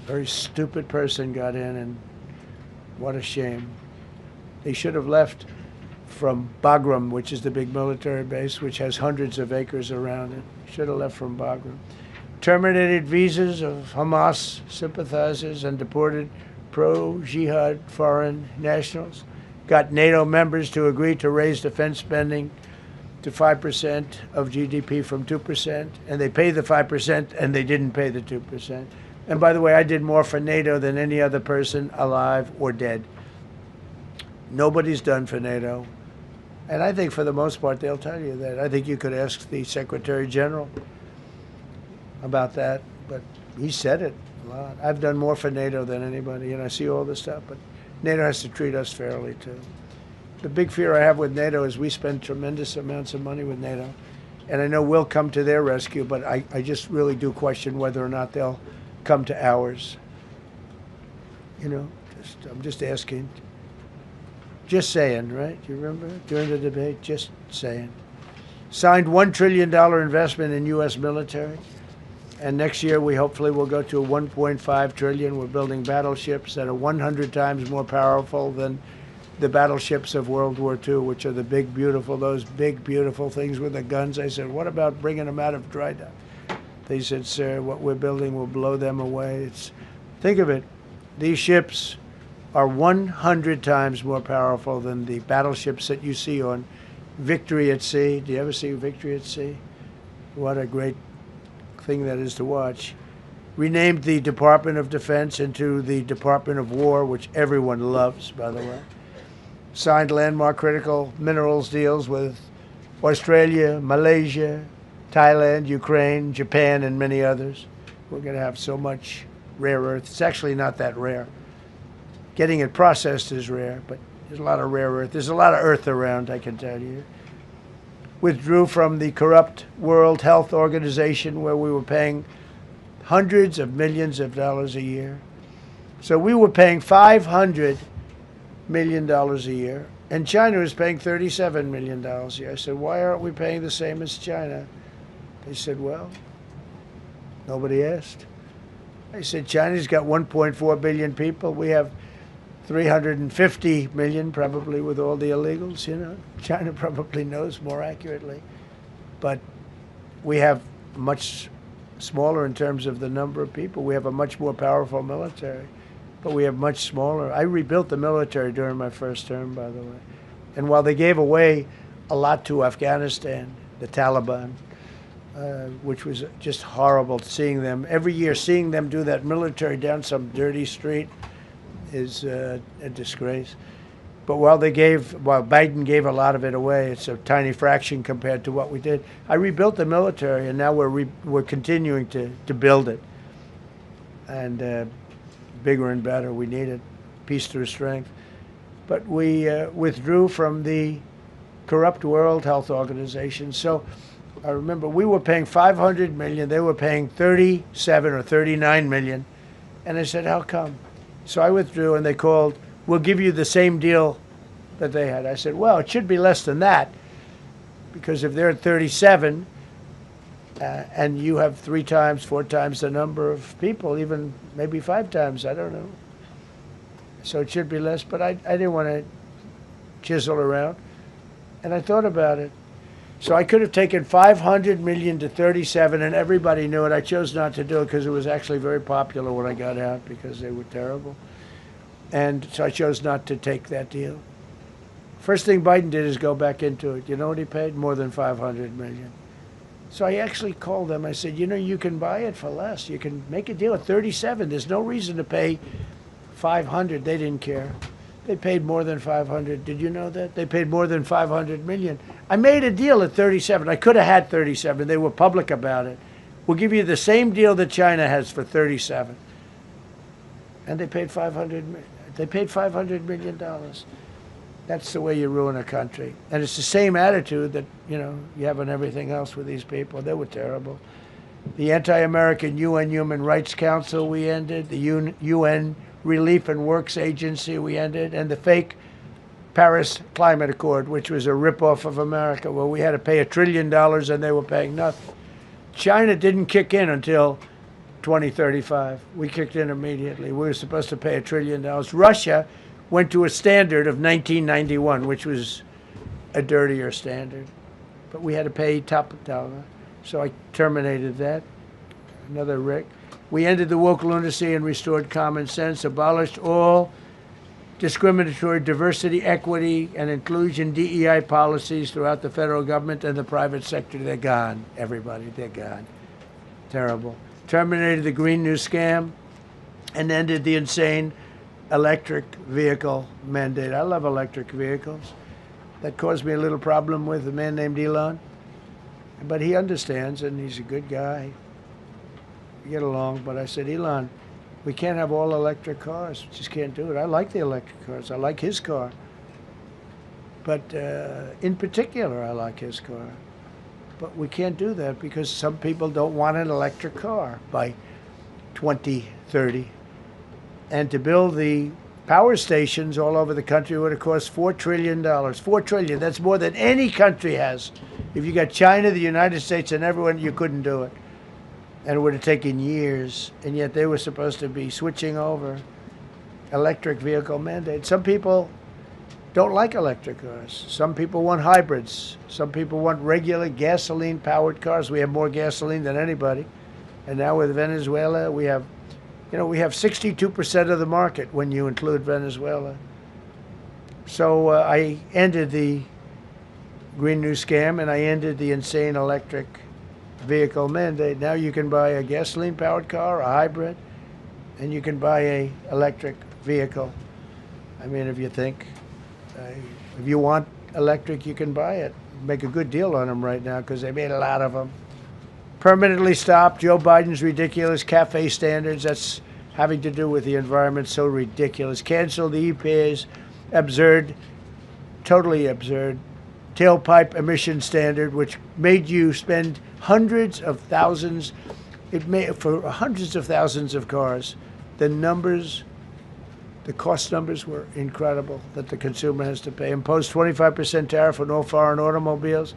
very stupid person got in, and what a shame. They should have left from Bagram, which is the big military base, which has hundreds of acres around it. Should have left from Bagram. Terminated visas of Hamas sympathizers and deported pro-jihad foreign nationals. Got NATO members to agree to raise defense spending to 5% of GDP from 2%, and they paid the 5%, and they didn't pay the 2%. And by the way, I did more for NATO than any other person alive or dead. Nobody's done for NATO. And I think for the most part, they'll tell you that. I think you could ask the Secretary General about that, but he said it a lot. I've done more for NATO than anybody, and I see all this stuff, but NATO has to treat us fairly, too. The big fear I have with NATO is we spend tremendous amounts of money with NATO. And I know we'll come to their rescue, but I just really do question whether or not they'll come to ours. You know, I'm just asking. Just saying, right? You remember during the debate? Just saying. Signed $1 trillion investment in U.S. military. And next year, we hopefully will go to a $1.5 trillion. We're building battleships that are 100 times more powerful than the battleships of World War II, which are the big, beautiful, those big, beautiful things with the guns. I said, what about bringing them out of dry dock? They said, sir, what we're building will blow them away. Think of it. These ships are 100 times more powerful than the battleships that you see on Victory at Sea. Do you ever see Victory at Sea? What a great thing that is to watch. Renamed the Department of Defense into the Department of War, which everyone loves, by the way. Signed landmark critical minerals deals with Australia, Malaysia, Thailand, Ukraine, Japan, and many others. We're going to have so much rare earth. It's actually not that rare. Getting it processed is rare, but there's a lot of rare earth. There's a lot of earth around, I can tell you. Withdrew from the corrupt World Health Organization where we were paying hundreds of millions of dollars a year. So we were paying $500 million a year, and China was paying $37 million a year. I said, why aren't we paying the same as China? They said, well, nobody asked. I said, China's got 1.4 billion people. We have 350 million, probably with all the illegals, you know. China probably knows more accurately. But we have much smaller in terms of the number of people. We have a much more powerful military, but we have much smaller. I rebuilt the military during my first term, by the way. And while they gave away a lot to Afghanistan, the Taliban, which was just horrible seeing them, every year seeing them do that military down some dirty street is a disgrace. But while Biden gave a lot of it away, it's a tiny fraction compared to what we did. I rebuilt the military, and now we're continuing to build it. And bigger and better, we need it, peace through strength. But we withdrew from the corrupt World Health Organization. So I remember we were paying $500 million, they were paying 37 or 39 million. And I said, how come? So I withdrew, and they called, we'll give you the same deal that they had. I said, well, it should be less than that, because if they're at 37 and you have 3 times, 4 times the number of people, even maybe 5 times, I don't know. So it should be less, but I didn't want to chisel around. And I thought about it. So I could have taken 500 million to 37, and everybody knew it. I chose not to do it because it was actually very popular when I got out, because they were terrible. And so I chose not to take that deal. First thing Biden did is go back into it. You know what he paid? More than 500 million. So I actually called them. I said, you know, you can buy it for less. You can make a deal at 37. There's no reason to pay 500. They didn't care. They paid more than 500. Did you know that? They paid more than 500 million. I made a deal at 37. I could have had 37. They were public about it. We'll give you the same deal that China has for 37. And they paid 500 million. They paid $500 million. That's the way you ruin a country. And it's the same attitude that, you know, you have on everything else with these people. They were terrible. The anti-American UN Human Rights Council we ended. The UN Relief and Works Agency we ended. And the fake Paris Climate Accord, which was a ripoff of America, where we had to pay $1 trillion and they were paying nothing. China didn't kick in until 2035. We kicked in immediately. We were supposed to pay $1 trillion. Russia went to a standard of 1991, which was a dirtier standard. But we had to pay top dollar. So I terminated that. Another wreck. We ended the woke lunacy and restored common sense, abolished all discriminatory diversity, equity, and inclusion DEI policies throughout the federal government and the private sector. They're gone, everybody. They're gone. Terrible. Terminated the Green New Scam and ended the insane electric vehicle mandate. I love electric vehicles. That caused me a little problem with a man named Elon. But he understands, and he's a good guy. We get along. But I said, Elon, We can't have all electric cars. We just can't do it. I like the electric cars. I like his car. But in particular, I like his car. But we can't do that because some people don't want an electric car by 2030. And to build the power stations all over the country would have cost $4 trillion. $4 trillion. That's more than any country has. If you got China, the United States, and everyone, you couldn't do it. And it would have taken years. And yet they were supposed to be switching over electric vehicle mandate. Some people don't like electric cars. Some people want hybrids. Some people want regular gasoline-powered cars. We have more gasoline than anybody. And now with Venezuela, we have 62% of the market when you include Venezuela. So I ended the Green New Scam, and I ended the insane electric vehicle mandate. Now you can buy a gasoline-powered car, a hybrid, and you can buy a electric vehicle. I mean, if you think, if you want electric, you can buy it. Make a good deal on them right now because they made a lot of them. Permanently stop Joe Biden's ridiculous CAFE standards. That's having to do with the environment, so ridiculous. Cancel the EPA's absurd, totally absurd, tailpipe emission standard, which made you spend hundreds of thousands. It made for hundreds of thousands of cars. The numbers, the cost numbers were incredible that the consumer has to pay. Imposed 25% tariff on all foreign automobiles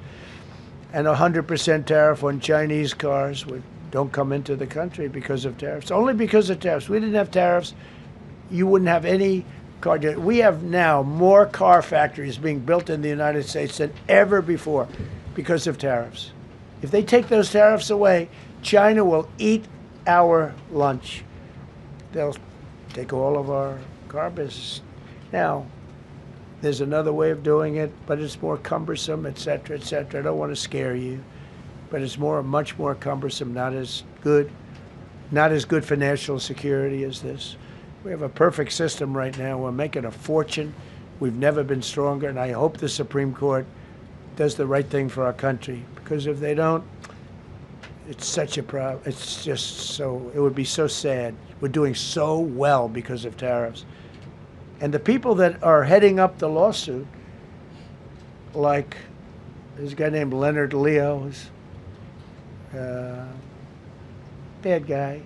and 100% tariff on Chinese cars, which don't come into the country because of tariffs. Only because of tariffs. We didn't have tariffs, you wouldn't have any car. We have now more car factories being built in the United States than ever before because of tariffs. If they take those tariffs away, China will eat our lunch. They'll take all of our car business. Now, there's another way of doing it, but it's more cumbersome, et cetera, et cetera. I don't want to scare you, but it's much more cumbersome, not as good for national security as this. We have a perfect system right now. We're making a fortune. We've never been stronger, and I hope the Supreme Court does the right thing for our country, because if they don't, it's such a problem. It's just so, it would be so sad. We're doing so well because of tariffs. And the people that are heading up the lawsuit, like there's a guy named Leonard Leo, who's bad guy,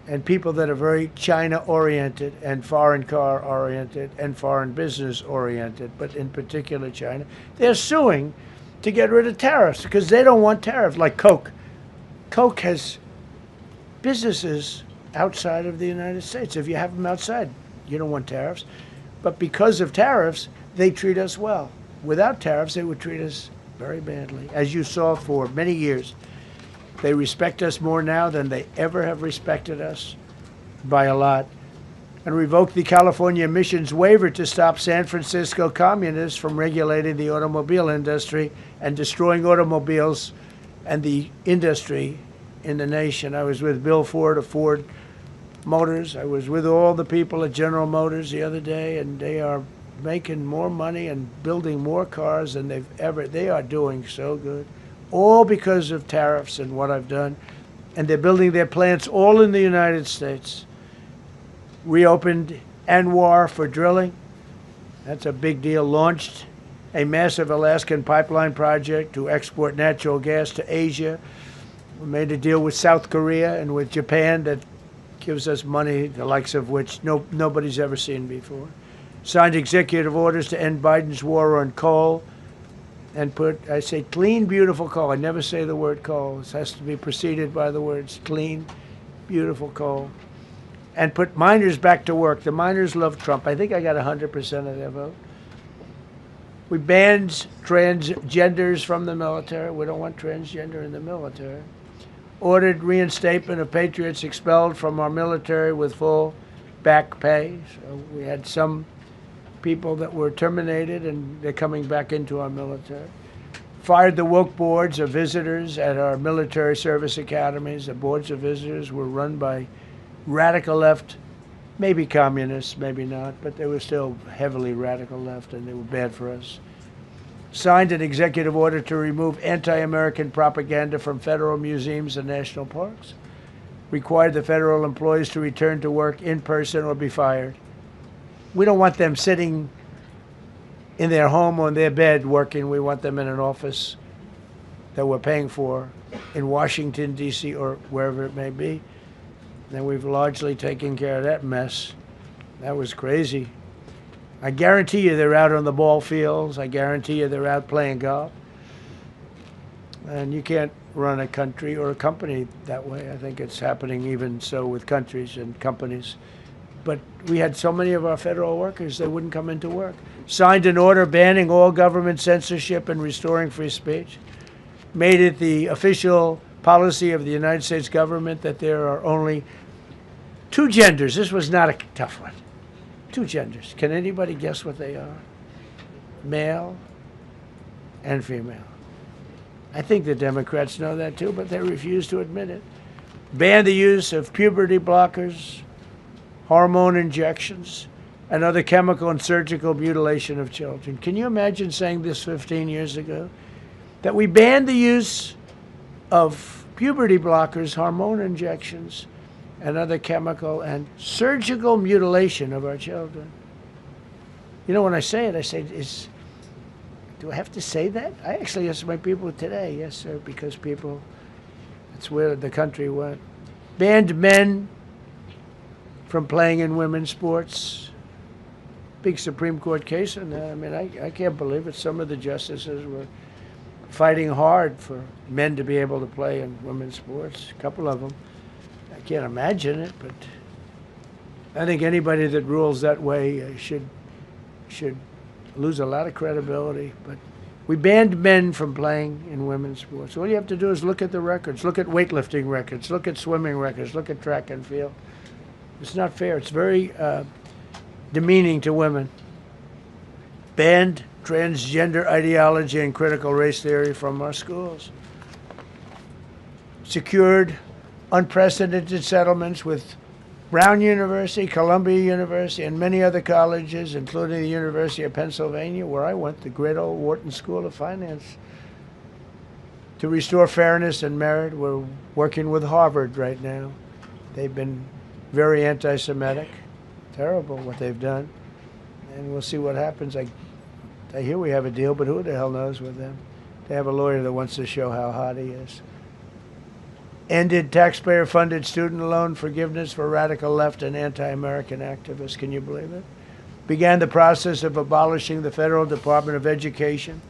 and people that are very China-oriented and foreign car-oriented and foreign business-oriented, but in particular China, they're suing to get rid of tariffs because they don't want tariffs, like Coke. Coke has businesses outside of the United States. If you have them outside, you don't want tariffs. But because of tariffs, they treat us well. Without tariffs, they would treat us very badly. As you saw for many years, they respect us more now than they ever have respected us, by a lot. And revoked the California emissions waiver to stop San Francisco communists from regulating the automobile industry and destroying automobiles and the industry in the nation. I was with Bill Ford of Ford Motors. I was with all the people at General Motors the other day, and they are making more money and building more cars than they are doing so good. All because of tariffs and what I've done. And they're building their plants all in the United States. Reopened ANWR for drilling. That's a big deal. Launched a massive Alaskan pipeline project to export natural gas to Asia. We made a deal with South Korea and with Japan that gives us money, the likes of which nobody's ever seen before. Signed executive orders to end Biden's war on coal and put, I say clean, beautiful coal. I never say the word coal. It has to be preceded by the words clean, beautiful coal. And put miners back to work. The miners love Trump. I think I got 100% of their vote. We banned transgenders from the military. We don't want transgender in the military. Ordered reinstatement of patriots expelled from our military with full back pay. So we had some people that were terminated, and they're coming back into our military. Fired the woke boards of visitors at our military service academies. The boards of visitors were run by radical left, maybe communists, maybe not, but they were still heavily radical left, and they were bad for us. Signed an executive order to remove anti-American propaganda from federal museums and national parks. required the federal employees to return to work in person or be fired. We don't want them sitting in their home or in their bed working. We want them in an office that we're paying for in Washington, D.C. or wherever it may be. And we've largely taken care of that mess. That was crazy. I guarantee you they're out on the ball fields. I guarantee you they're out playing golf. And you can't run a country or a company that way. I think it's happening even so with countries and companies. But we had so many of our federal workers, they wouldn't come into work. Signed an order banning all government censorship and restoring free speech. Made it the official policy of the United States government that there are only 2 genders. This was not a tough one. 2 genders. Can anybody guess what they are? Male and female. I think the Democrats know that too, but they refuse to admit it. Ban the use of puberty blockers, hormone injections, and other chemical and surgical mutilation of children. Can you imagine saying this 15 years ago? That we banned the use of puberty blockers, hormone injections, and other chemical and surgical mutilation of our children. You know, when I say it, do I have to say that? I actually asked my people today, yes, sir, because that's where the country went. Banned men from playing in women's sports. Big Supreme Court case on that. I mean, I can't believe it. Some of the justices were fighting hard for men to be able to play in women's sports, a couple of them. I can't imagine it, but I think anybody that rules that way should lose a lot of credibility. But we banned men from playing in women's sports. All you have to do is look at the records, look at weightlifting records, look at swimming records, look at track and field. It's not fair. It's very demeaning to women. Banned transgender ideology and critical race theory from our schools. Secured unprecedented settlements with Brown University, Columbia University, and many other colleges, including the University of Pennsylvania, where I went, the great old Wharton School of Finance. To restore fairness and merit, we're working with Harvard right now. They've been very anti-Semitic. Terrible what they've done. And we'll see what happens. I hear we have a deal, but who the hell knows with them? They have a lawyer that wants to show how hot he is. Ended taxpayer-funded student loan forgiveness for radical left and anti-American activists. Can you believe it? Began the process of abolishing the Federal Department of Education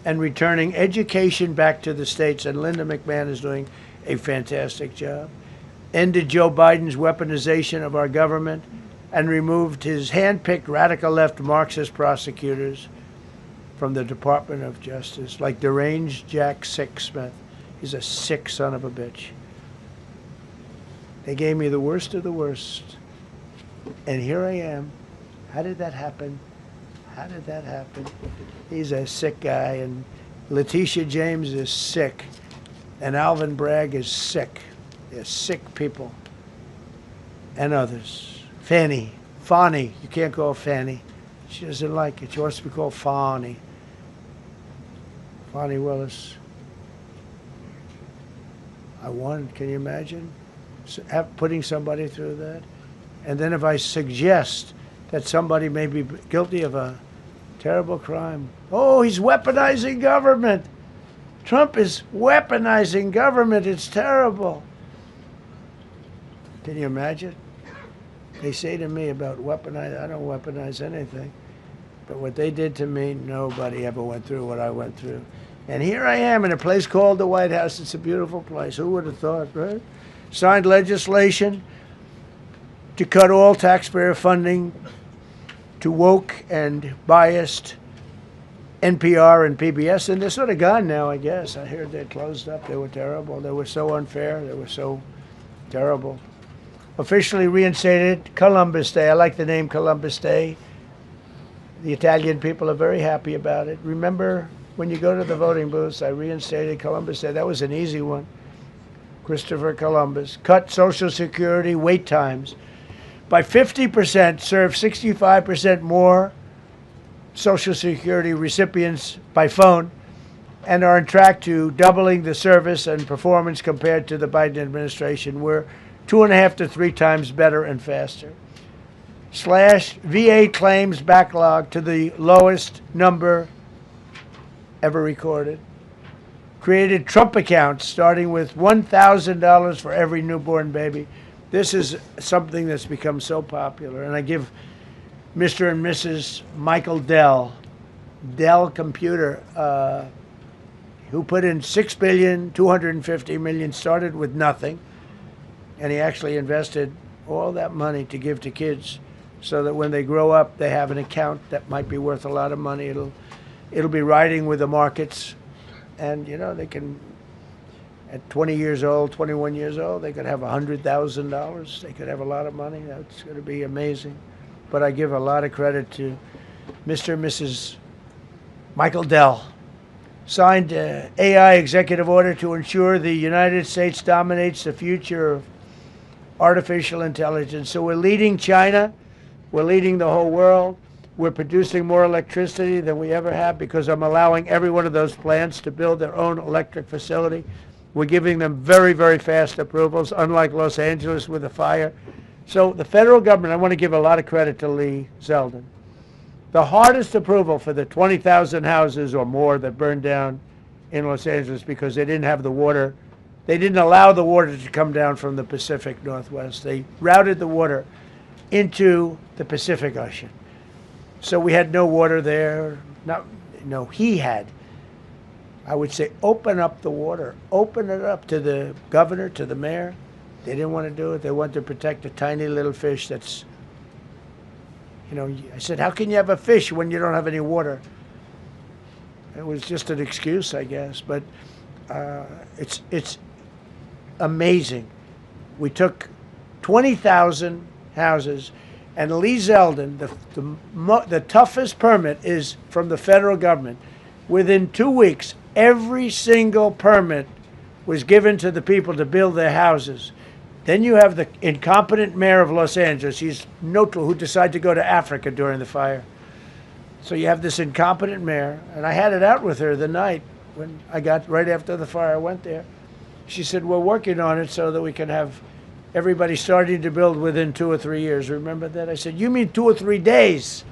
and returning education back to the states. And Linda McMahon is doing a fantastic job. Ended Joe Biden's weaponization of our government and removed his hand-picked radical left Marxist prosecutors from the Department of Justice, like deranged Jack Smith. He's a sick son of a bitch. They gave me the worst of the worst. And here I am. How did that happen? How did that happen? He's a sick guy, and Letitia James is sick, and Alvin Bragg is sick. They're sick people. And others. Fani, you can't call Fanny. She doesn't like it. She wants to be called Fani. Fani Willis. I won. Can you imagine putting somebody through that? And then if I suggest that somebody may be guilty of a terrible crime, oh, he's weaponizing government. Trump is weaponizing government. It's terrible. Can you imagine? They say to me about weaponize, I don't weaponize anything. But what they did to me, nobody ever went through what I went through. And here I am in a place called the White House. It's a beautiful place. Who would have thought, right? Signed legislation to cut all taxpayer funding to woke and biased NPR and PBS. And they're sort of gone now, I guess. I heard they closed up. They were terrible. They were so unfair. They were so terrible. Officially reinstated Columbus Day. I like the name Columbus Day. The Italian people are very happy about it. Remember, when you go to the voting booths, I reinstated Columbus Day. That was an easy one. Christopher Columbus. Cut Social Security wait times by 50%, serve 65% more Social Security recipients by phone, and are on track to doubling the service and performance compared to the Biden administration. We're 2.5 to 3 times better and faster. Slash VA claims backlog to the lowest number ever recorded. Created Trump accounts starting with $1,000 for every newborn baby. This is something that's become so popular. And I give Mr. and Mrs. Michael Dell Computer, who put in $6.25 billion, started with nothing. And he actually invested all that money to give to kids so that when they grow up, they have an account that might be worth a lot of money. It'll be riding with the markets. And, you know, they can, at 20 years old, 21 years old, they could have $100,000. They could have a lot of money. That's going to be amazing. But I give a lot of credit to Mr. and Mrs. Michael Dell. Signed AI executive order to ensure the United States dominates the future of artificial intelligence. So we're leading China. We're leading the whole world. We're producing more electricity than we ever have because I'm allowing every one of those plants to build their own electric facility. We're giving them very, very fast approvals, unlike Los Angeles with the fire. So the federal government, I want to give a lot of credit to Lee Zeldin. The hardest approval for the 20,000 houses or more that burned down in Los Angeles because they didn't have the water. They didn't allow the water to come down from the Pacific Northwest. They routed the water into the Pacific Ocean. So we had no water there. No, he had. I would say open up the water. Open it up to the governor, to the mayor. They didn't want to do it. They wanted to protect a tiny little fish that's, you know, I said, how can you have a fish when you don't have any water? It was just an excuse, I guess. But it's amazing. We took 20,000 houses, and Lee Zeldin, the toughest permit is from the federal government. Within 2 weeks, every single permit was given to the people to build their houses. Then you have the incompetent mayor of Los Angeles. He's neutral, who decided to go to Africa during the fire. So you have this incompetent mayor, and I had it out with her the night when I got, right after the fire, I went there. She said, we're working on it so that we can have everybody starting to build within 2 or 3 years. Remember that? I said, you mean 2 or 3 days?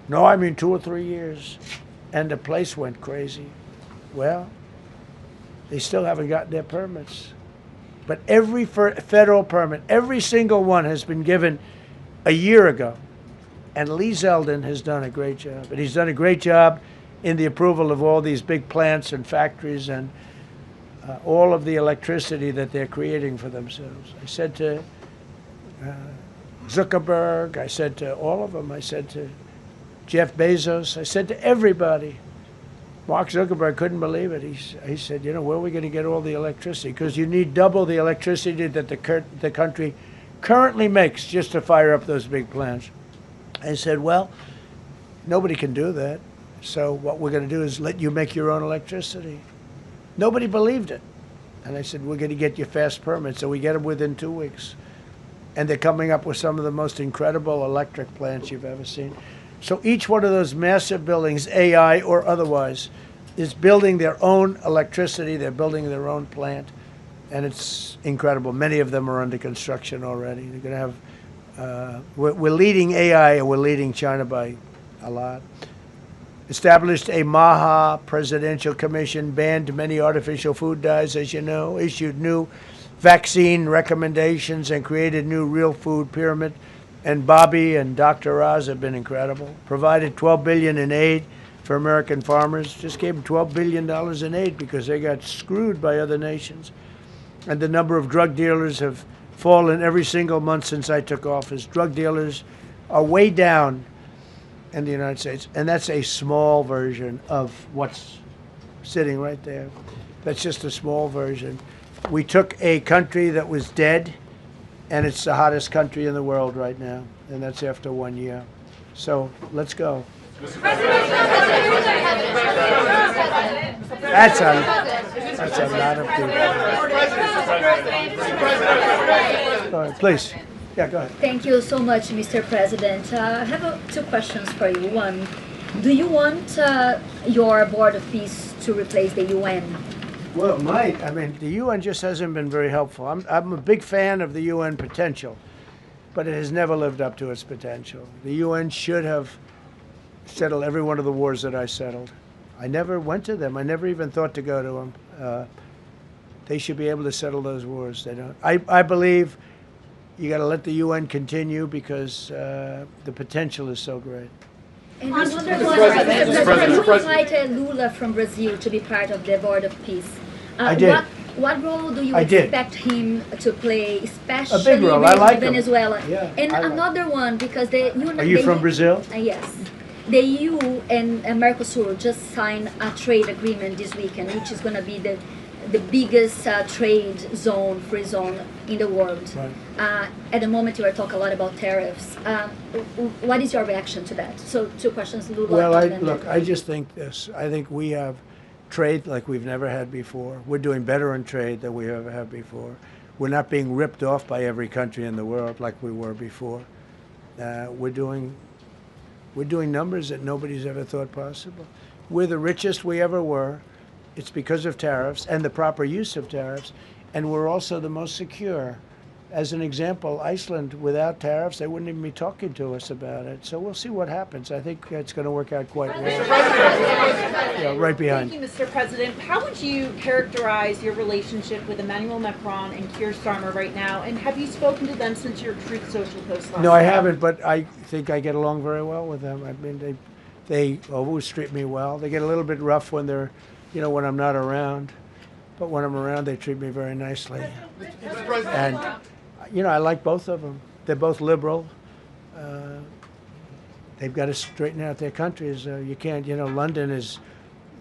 No, I mean 2 or 3 years. And the place went crazy. Well, they still haven't gotten their permits. But every federal permit, every single one has been given a year ago. And Lee Zeldin has done a great job. And he's done a great job in the approval of all these big plants and factories and all of the electricity that they're creating for themselves. I said to Zuckerberg, I said to all of them, I said to Jeff Bezos, I said to everybody. Mark Zuckerberg couldn't believe it. He said, you know, where are we going to get all the electricity? Because you need double the electricity that the country currently makes just to fire up those big plants. I said, well, nobody can do that. So what we're going to do is let you make your own electricity. Nobody believed it. And I said, we're going to get you fast permits. So we get them within 2 weeks. And they're coming up with some of the most incredible electric plants you've ever seen. So each one of those massive buildings, AI or otherwise, is building their own electricity. They're building their own plant. And it's incredible. Many of them are under construction already. They're going to have, we're leading AI, and we're leading China by a lot. Established a MAHA presidential commission, banned many artificial food dyes, as you know, issued new vaccine recommendations, and created new real food pyramid. And Bobby and Dr. Oz have been incredible. Provided $12 billion in aid for American farmers. Just gave them $12 billion in aid because they got screwed by other nations. And the number of drug dealers have fallen every single month since I took office. Drug dealers are way down in the United States. And that's a small version of what's sitting right there. That's just a small version. We took a country that was dead, and it's the hottest country in the world right now, and that's after 1 year. So let's go. That's a lot of people. Go ahead, please. Yeah, go ahead. Thank you so much, Mr. President. I have 2 questions for you. One, do you want your Board of Peace to replace the UN? Well, it might. I mean, the UN just hasn't been very helpful. I'm a big fan of the UN potential, but it has never lived up to its potential. The UN should have settled every one of the wars that I settled. I never went to them. I never even thought to go to them. They should be able to settle those wars. They don't. I believe you got to let the UN continue because the potential is so great. And I wonder, Mr. President, you invited Lula from Brazil to be part of the Board of Peace. I did. What role do you expect him to play, especially a big role. with I like Venezuela? Yeah, and another one, because Are you from Brazil? Yes. The EU and Mercosur just signed a trade agreement this weekend, which is going to be the biggest trade zone, free zone in the world. Right. At the moment, you are talking a lot about tariffs. What is your reaction to that? So, two questions, Lula. Well, look, I just think this. I think we have trade like we've never had before. We're doing better in trade than we ever have before. We're not being ripped off by every country in the world like we were before. We're doing numbers that nobody's ever thought possible. We're the richest we ever were. It's because of tariffs and the proper use of tariffs, and we're also the most secure. As an example, Iceland, without tariffs, they wouldn't even be talking to us about it. So we'll see what happens. I think it's going to work out quite well. Yeah, right behind. Thank you, Mr. President. How would you characterize your relationship with Emmanuel Macron and Keir Starmer right now? And have you spoken to them since your Truth Social post last No, I night? haven't, but I think I get along very well with them. I mean, they always treat me well. They get a little bit rough when they're, when I'm not around. But when I'm around, they treat me very nicely. And, I like both of them. They're both liberal. They've got to straighten out their countries. You can't, London is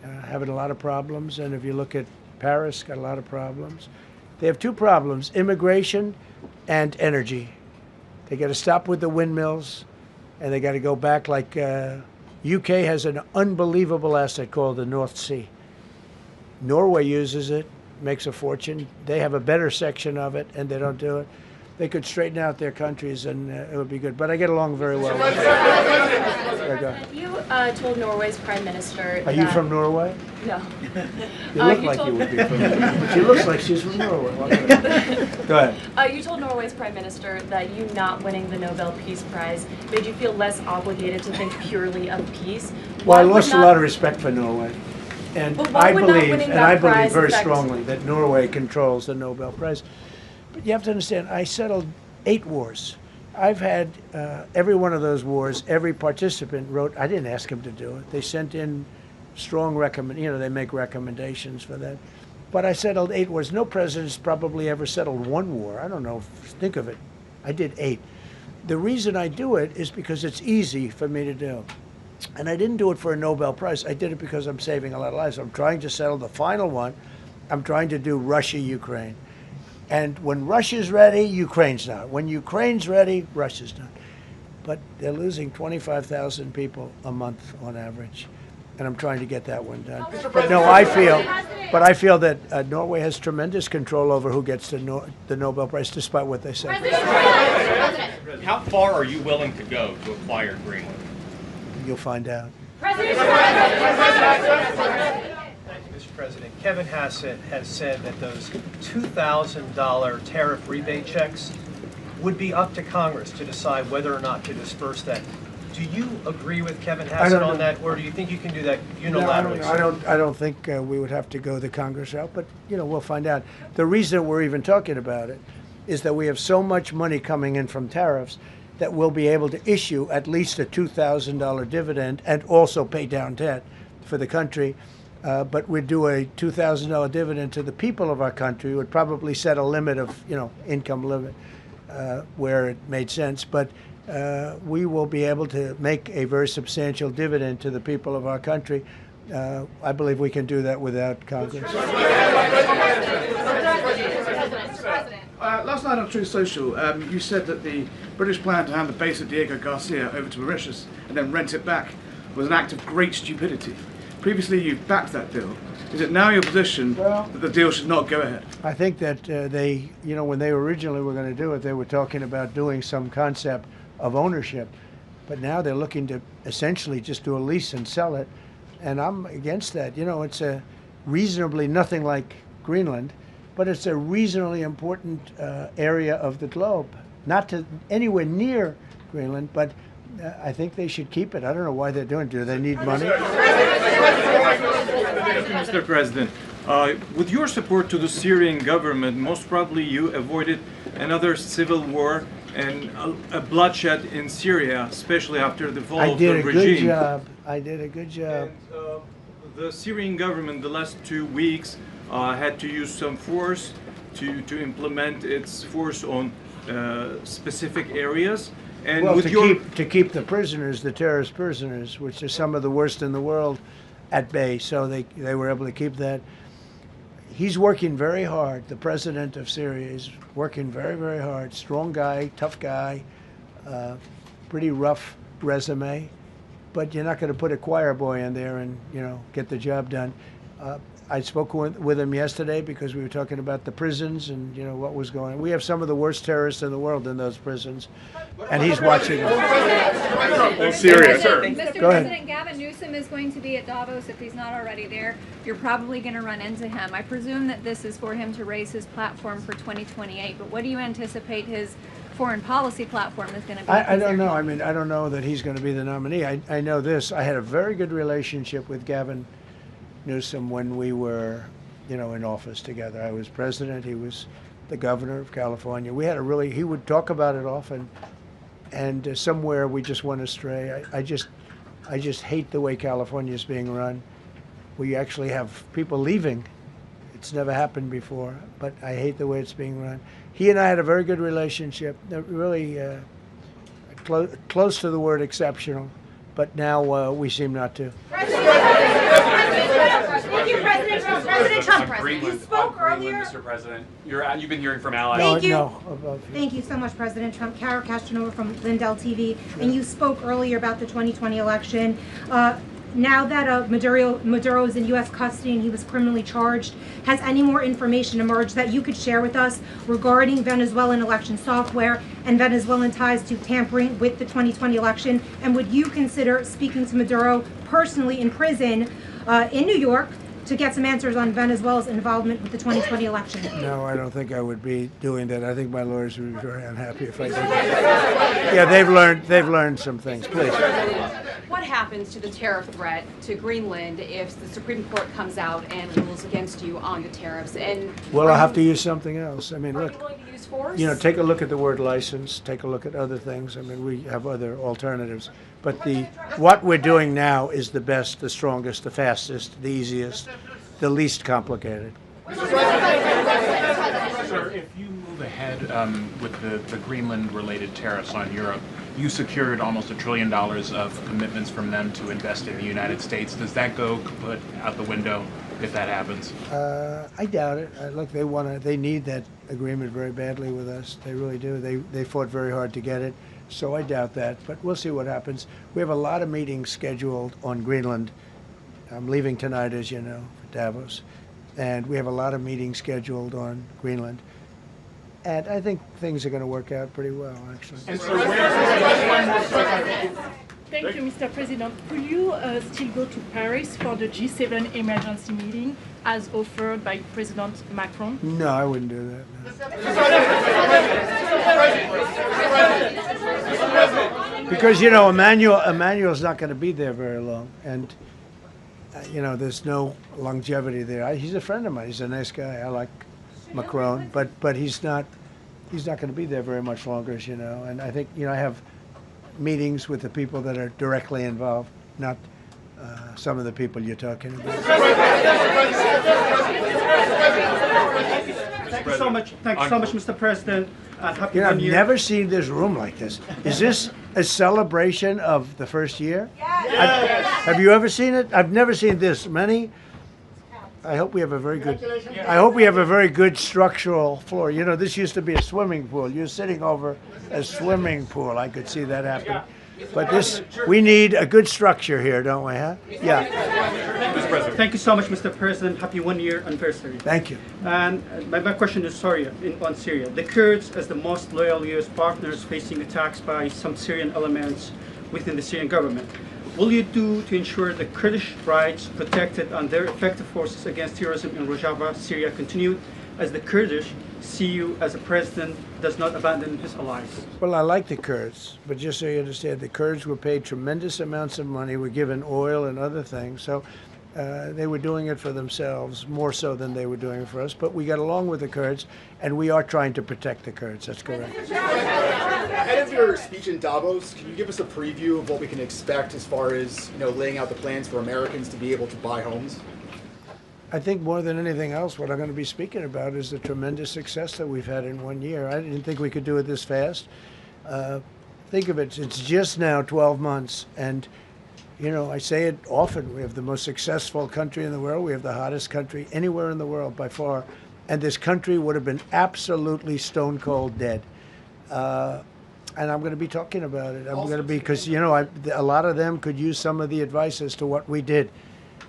having a lot of problems. And if you look at Paris, got a lot of problems. They have two problems, immigration and energy. They got to stop with the windmills, and they got to go back like UK has an unbelievable asset called the North Sea. Norway uses it, makes a fortune. They have a better section of it, and they don't do it. They could straighten out their countries, and it would be good. But I get along very well with them. You told Norway's prime minister. Are you from Norway? No. You look like you would be from Norway. But she looks like she's from Norway. Go ahead. You told Norway's prime minister that you not winning the Nobel Peace Prize made you feel less obligated to think purely of peace. Well, I lost a lot of respect for Norway. And I believe very strongly that Norway controls the Nobel Prize. But you have to understand, I settled 8 wars. I've had every one of those wars, every participant wrote, I didn't ask them to do it. They sent in strong they make recommendations for that. But I settled 8 wars. No president's probably ever settled 1 war. I don't know, think of it. I did 8. The reason I do it is because it's easy for me to do. And I didn't do it for a Nobel Prize. I did it because I'm saving a lot of lives. I'm trying to settle the final one. I'm trying to do Russia-Ukraine. And when Russia's ready, Ukraine's not. When Ukraine's ready, Russia's not. But they're losing 25,000 people a month on average. And I'm trying to get that one done. But no, I feel that Norway has tremendous control over who gets the Nobel Prize, despite what they say. How far are you willing to go to acquire Greenland? You'll find out. Mr. President, Kevin Hassett has said that those $2,000 tariff rebate checks would be up to Congress to decide whether or not to disperse that. Do you agree with Kevin Hassett on that, or do you think you can do that unilaterally? No, I don't think we would have to go the Congress route, but we'll find out. The reason we're even talking about it is that we have so much money coming in from tariffs that we'll be able to issue at least a $2,000 dividend and also pay down debt for the country. But we'd do a $2,000 dividend to the people of our country. We would probably set a limit of, income limit where it made sense. But we will be able to make a very substantial dividend to the people of our country. I believe we can do that without Congress. Last night on Truth Social, you said that the British plan to hand the base at Diego Garcia over to Mauritius and then rent it back was an act of great stupidity. Previously, you've backed that deal. Is it now your position that the deal should not go ahead? I think that they, when they originally were going to do it, they were talking about doing some concept of ownership. But now they're looking to essentially just do a lease and sell it. And I'm against that. reasonably nothing like Greenland, but it's a reasonably important area of the globe. Not to anywhere near Greenland, but I think they should keep it. I don't know why they're doing it. Do they need money? Mr. President, with your support to the Syrian government, most probably you avoided another civil war and a bloodshed in Syria, especially after the fall of the regime. I did a good job. I did a good job. And, the Syrian government, the last 2 weeks, had to use some force to implement its force on specific areas. And well, with to keep the prisoners, the terrorist prisoners, which are some of the worst in the world, at bay. So they were able to keep that. He's working very hard. The president of Syria is working very, very hard. Strong guy, tough guy, pretty rough resume. But you're not going to put a choir boy in there and, you know, get the job done. I spoke with him yesterday because we were talking about the prisons and, you know, what was going on. We have some of the worst terrorists in the world in those prisons, and he's watching them. Syria, sir. Mr. President, Gavin Newsom is going to be at Davos if he's not already there. You're probably going to run into him. I presume that this is for him to raise his platform for 2028, but what do you anticipate his foreign policy platform is going to be? I don't know. I mean, I don't know that he's going to be the nominee. I know this. I had a very good relationship with Gavin Newsom when we were, you know, in office together. I was president. He was the governor of California. We had a really, he would talk about it often, and somewhere we just went astray. I just hate the way California is being run. We actually have people leaving. It's never happened before, but I hate the way it's being run. He and I had a very good relationship, really close to the word exceptional, but now we seem not to. Thank you, President Trump. President Trump, you spoke earlier. Mr. President, you've been hearing from allies. Thank you. Thank you so much, President Trump. Kara Castanova from Lindell TV. Sure. And you spoke earlier about the 2020 election. Now that Maduro is in U.S. custody and he was criminally charged, has any more information emerged that you could share with us regarding Venezuelan election software and Venezuelan ties to tampering with the 2020 election? And would you consider speaking to Maduro personally in prison in New York to get some answers on Venezuela's involvement with the 2020 election? No, I don't think I would be doing that. I think my lawyers would be very unhappy if I did that. Yeah, they've learned some things. Please. What happens to the tariff threat to Greenland if the Supreme Court comes out and rules against you on the tariffs? And well, I'll have to use something else. I mean, look, are you going to use force? You know, take a look at the word license. Take a look at other things. I mean, we have other alternatives. But what we're doing now is the best, the strongest, the fastest, the easiest, the least complicated. Sir, if you move ahead with the Greenland-related tariffs on Europe, you secured almost $1 trillion of commitments from them to invest in the United States. Does that go kaput out the window if that happens? I doubt it. Look, they need that agreement very badly with us. They really do. They fought very hard to get it. So I doubt that, but we'll see what happens. We have a lot of meetings scheduled on Greenland. I'm leaving tonight, as you know, for Davos. And we have a lot of meetings scheduled on Greenland. And I think things are going to work out pretty well, actually. Thank you, Mr. President. Will you still go to Paris for the G7 emergency meeting as offered by President Macron? No, I wouldn't do that. No. Because, you know, Emmanuel's not going to be there very long. And, you know, there's no longevity there. He's a friend of mine. He's a nice guy. I like Macron. But he's not going to be there very much longer, as you know. And I think, you know, I have meetings with the people that are directly involved, not some of the people you're talking about. Thank you so much. Thank you so much, Mr. President. Happy You know, I've New Year. never seen this room like this. Is this a celebration of the first year? Yes. Have you ever seen it? I've never seen this many. I hope we have a very good. I hope we have a very good structural floor. You know, this used to be a swimming pool. You're sitting over a swimming pool. I could see that happen. But we need a good structure here, don't we? Huh? Yeah. Thank you so much, Mr. President. Happy 1 year anniversary. Thank you. And my question is on Syria. The Kurds, as the most loyal U.S. partners, facing attacks by some Syrian elements within the Syrian government. will you do to ensure the Kurdish rights protected and their effective forces against terrorism in Rojava, Syria continue, as the Kurdish see you as a president does not abandon his allies? Well, I like the Kurds, but just so you understand, the Kurds were paid tremendous amounts of money, were given oil and other things, so they were doing it for themselves, more so than they were doing it for us, but we got along with the Kurds, and we are trying to protect the Kurds, that's correct. Ahead of your speech in Davos, can you give us a preview of what we can expect as far as, laying out the plans for Americans to be able to buy homes? I think more than anything else, what I'm going to be speaking about is the tremendous success that we've had in 1 year. I didn't think we could do it this fast. Think of it, it's just now 12 months, and I say it often, we have the most successful country in the world, we have the hottest country anywhere in the world by far, and this country would have been absolutely stone cold dead. And I'm going to be talking about it. I'm going to be, because, a lot of them could use some of the advice as to what we did.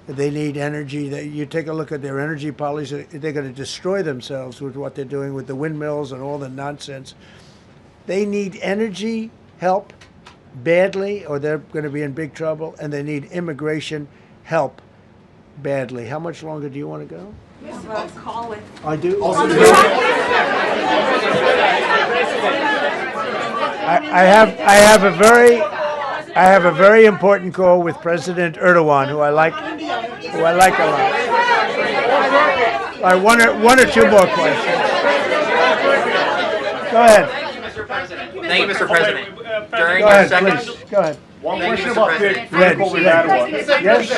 They need energy. You take a look at their energy policy, they're going to destroy themselves with what they're doing with the windmills and all the nonsense. They need energy help badly, or they're going to be in big trouble, and they need immigration help badly. How much longer do you want to go? Let's call it. I do. I have a very important call with President Erdogan, who I like a lot. All right, one or two more questions. Go ahead. Thank you, Mr. President. During Go your ahead, second, please. Go ahead. One question about the critical we had one. Yes.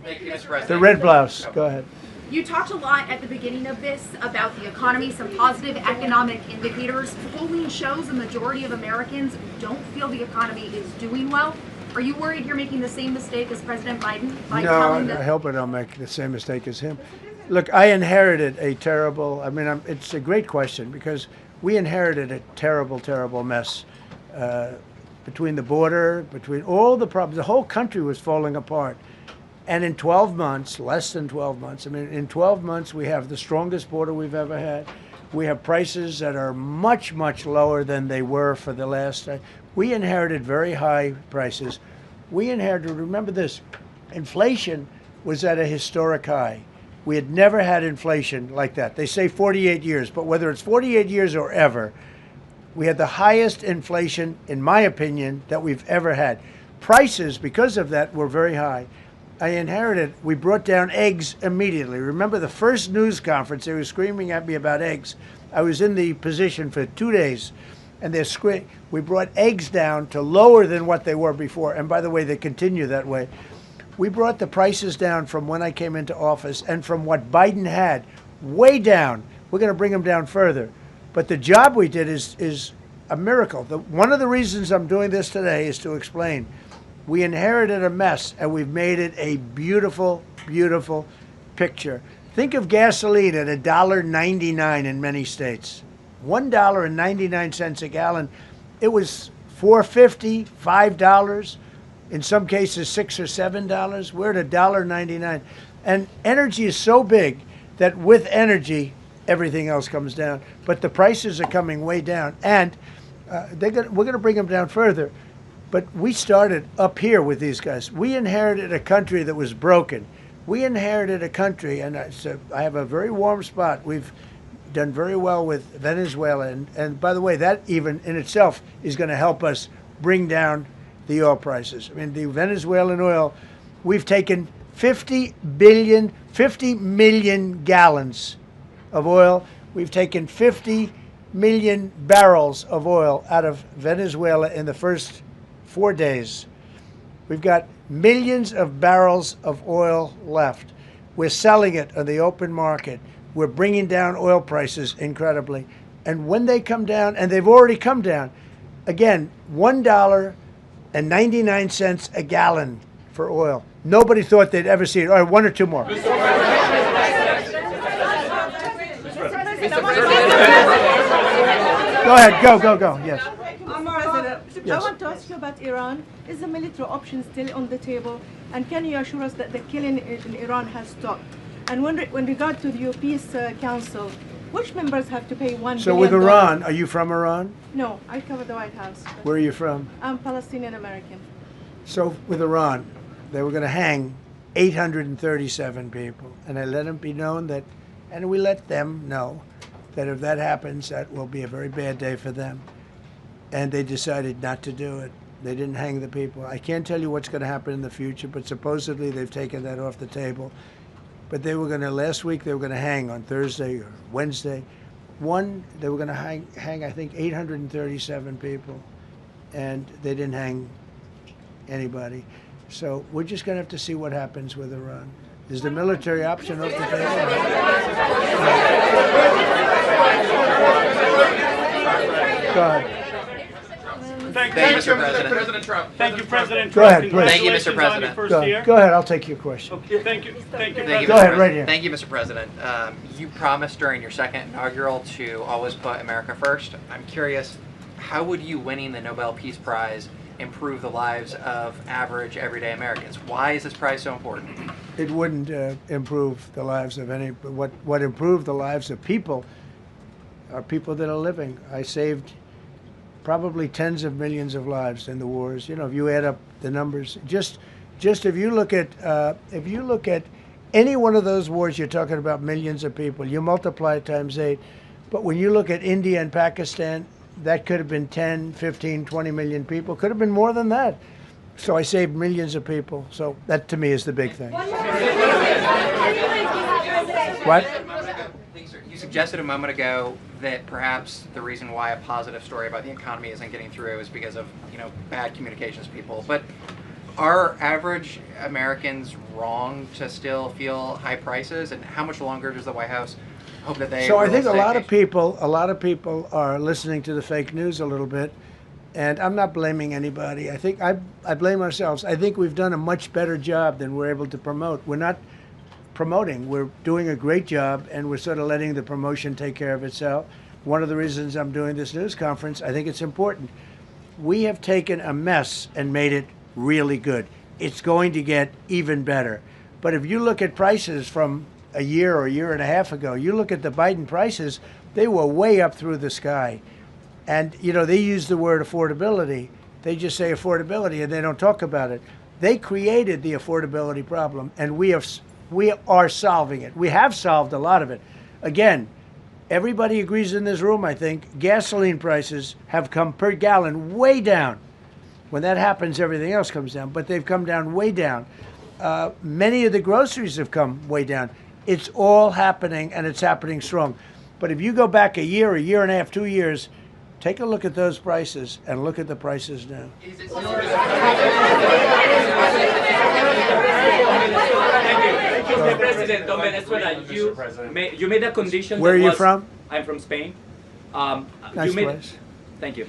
Thank you, Mr. President. The red blouse. Go ahead. You talked a lot at the beginning of this about the economy, some positive economic indicators. Polling shows a majority of Americans don't feel the economy is doing well. Are you worried you're making the same mistake as President Biden? No, I hope I don't make the same mistake as him. Look, I inherited a terrible, it's a great question, because we inherited a terrible, terrible mess between the border, between all the problems. The whole country was falling apart. And in 12 months, less than 12 months, in 12 months, we have the strongest border we've ever had. We have prices that are much, much lower than they were for the last. We inherited very high prices. We inherited, remember this, inflation was at a historic high. We had never had inflation like that. They say 48 years, but whether it's 48 years or ever, we had the highest inflation, in my opinion, that we've ever had. Prices, because of that, were very high. I inherited, we brought down eggs immediately. Remember the first news conference, they were screaming at me about eggs. I was in the position for 2 days, and we brought eggs down to lower than what they were before. And by the way, they continue that way. We brought the prices down from when I came into office and from what Biden had, way down. We're going to bring them down further. But the job we did is a miracle. One of the reasons I'm doing this today is to explain. We inherited a mess, and we've made it a beautiful, beautiful picture. Think of gasoline at $1.99 in many states. $1.99 a gallon. It was $4.50, $5, in some cases $6 or $7. We're at $1.99. And energy is so big that with energy, everything else comes down. But the prices are coming way down, and we're going to bring them down further. But we started up here with these guys. We inherited a country that was broken. We inherited a country, and I have a very warm spot. We've done very well with Venezuela. And by the way, that even in itself is going to help us bring down the oil prices. The Venezuelan oil, we've taken 50 million gallons of oil. We've taken 50 million barrels of oil out of Venezuela in the first 4 days. We've got millions of barrels of oil left. We're selling it on the open market. We're bringing down oil prices incredibly. And when they come down, and they've already come down, again, $1.99 a gallon for oil. Nobody thought they'd ever see it. All right, one or two more. Go ahead, go, yes. I want to ask you about Iran. Is the military option still on the table? And can you assure us that the killing in Iran has stopped? And when regard to the Peace Council, which members have to pay $1 billion? So with Iran, are you from Iran? No, I cover the White House. Where are you from? I'm Palestinian American. So with Iran, they were going to hang 837 people, and I let them be known that, and we let them know that if that happens, that will be a very bad day for them. And they decided not to do it. They didn't hang the people. I can't tell you what's going to happen in the future, but supposedly they've taken that off the table. But they were going to, last week, they were going to hang on Thursday or Wednesday. They were going to hang, I think, 837 people, and they didn't hang anybody. So we're just going to have to see what happens with Iran. Is the military option off the table? Go ahead. Thank you, Mr. President. President Trump. Thank you, President Go ahead, please. Thank you, Mr. President. Go ahead, I'll take your question. Okay, thank you. Thank you. Thank you, Go Mr. ahead, President. right here. Thank you, Mr. President. You promised during your second inaugural to always put America first. I'm curious, how would you winning the Nobel Peace Prize improve the lives of average, everyday Americans? Why is this prize so important? It wouldn't improve the lives of any. What improved the lives of people are people that are living. I saved probably tens of millions of lives in the wars. You know, if you add up the numbers, just if you look at any one of those wars, you're talking about millions of people. You multiply it times 8. But when you look at India and Pakistan, that could have been 10, 15, 20 million people. Could have been more than that. So I saved millions of people. So that, to me, is the big thing. What? You suggested a moment ago that perhaps the reason why a positive story about the economy isn't getting through is because of, bad communications people. But are average Americans wrong to still feel high prices? And how much longer does the White House hope that they? So I think a lot of people are listening to the fake news a little bit, and I'm not blaming anybody. I think I blame ourselves. I think we've done a much better job than we're able to promote. We're not promoting. We're doing a great job, and we're sort of letting the promotion take care of itself. One of the reasons I'm doing this news conference, I think it's important. We have taken a mess and made it really good. It's going to get even better. But if you look at prices from a year or a year and a half ago, you look at the Biden prices, they were way up through the sky. And, they use the word affordability. They just say affordability and they don't talk about it. They created the affordability problem, and we are solving it. We have solved a lot of it. Again, everybody agrees in this room, I think, gasoline prices have come per gallon way down. When that happens, everything else comes down, but they've come down way down. Many of the groceries have come way down. It's all happening, and it's happening strong. But if you go back a year and a half, 2 years, take a look at those prices and look at the prices now. Thank you, Mr. President of Venezuela. You made a condition. Where are you from? I'm from Spain. Nice place. Thank you.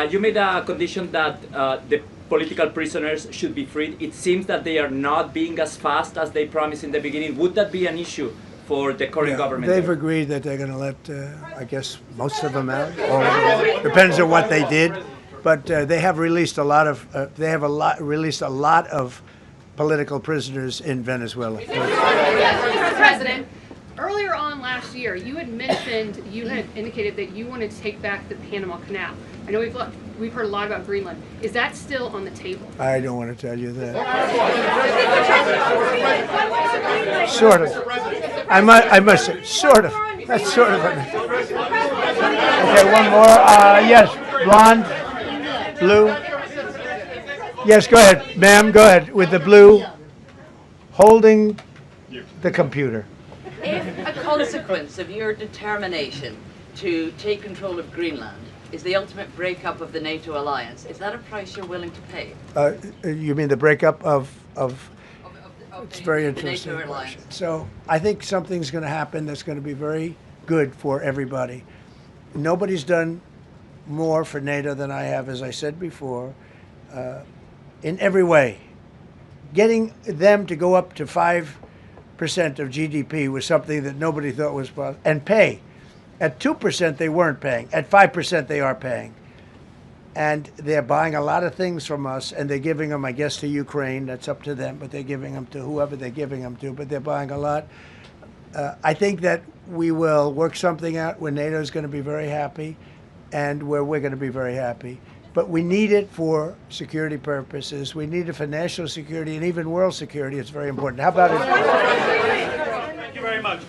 You made a condition that the political prisoners should be freed. It seems that they are not being as fast as they promised in the beginning. Would that be an issue for the current government? They've agreed that they're going to let, I guess, most of them out. Or depends on what they did, but they have released a lot of. Released a lot of political prisoners in Venezuela. Mr. President, earlier on last year, you had indicated that you wanted to take back the Panama Canal. I know we've heard a lot about Greenland. Is that still on the table? I don't want to tell you that. Sort of. I must say, sort of. That's sort of it. Okay, one more. Yes, blonde, blue. Yes, go ahead, ma'am. Go ahead with the blue, holding the computer. If a consequence of your determination to take control of Greenland is the ultimate breakup of the NATO alliance, is that a price you're willing to pay? You mean the breakup of it's very interesting. NATO alliance. So I think something's going to happen that's going to be very good for everybody. Nobody's done more for NATO than I have, as I said before, in every way. Getting them to go up to 5% of GDP was something that nobody thought was possible, and pay. At 2%, they weren't paying. At 5%, they are paying. And they're buying a lot of things from us, and they're giving them, I guess, to Ukraine. That's up to them, but they're giving them to whoever they're giving them to, but they're buying a lot. I think that we will work something out where NATO is going to be very happy and where we're going to be very happy. But we need it for security purposes. We need it for national security and even world security. It's very important. How about it? Thank you very much.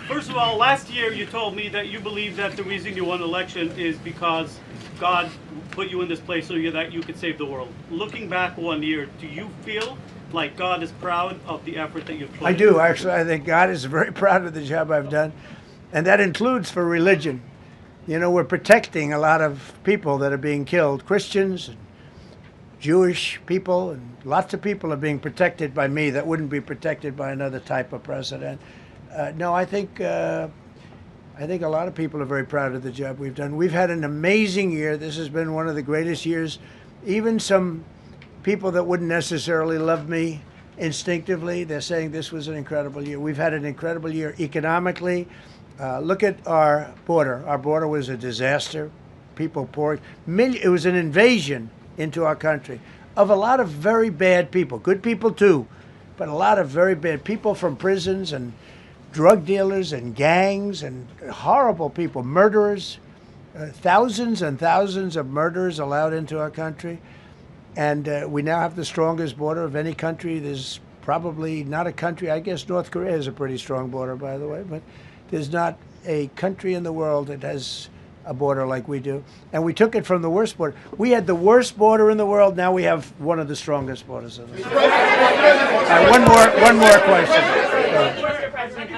First of all, last year you told me that you believe that the reason you won the election is because God put you in this place so that you could save the world. Looking back 1 year, do you feel like God is proud of the effort that you've put in? I do, actually. I think God is very proud of the job I've done. And that includes for religion. You know, we're protecting a lot of people that are being killed. Christians, and Jewish people, and lots of people are being protected by me that wouldn't be protected by another type of president. No, I think a lot of people are very proud of the job we've done. We've had an amazing year. This has been one of the greatest years. Even some people that wouldn't necessarily love me instinctively, they're saying this was an incredible year. We've had an incredible year economically. Look at our border. Our border was a disaster. People poured. It was an invasion into our country of a lot of very bad people. Good people too, but a lot of very bad people from prisons and drug dealers and gangs and horrible people, murderers, thousands and thousands of murderers allowed into our country. And we now have the strongest border of any country. There's probably not a country, I guess North Korea has a pretty strong border, by the way, but there's not a country in the world that has a border like we do. And we took it from the worst border. We had the worst border in the world. Now we have one of the strongest borders in the world. One more question. Mr. President,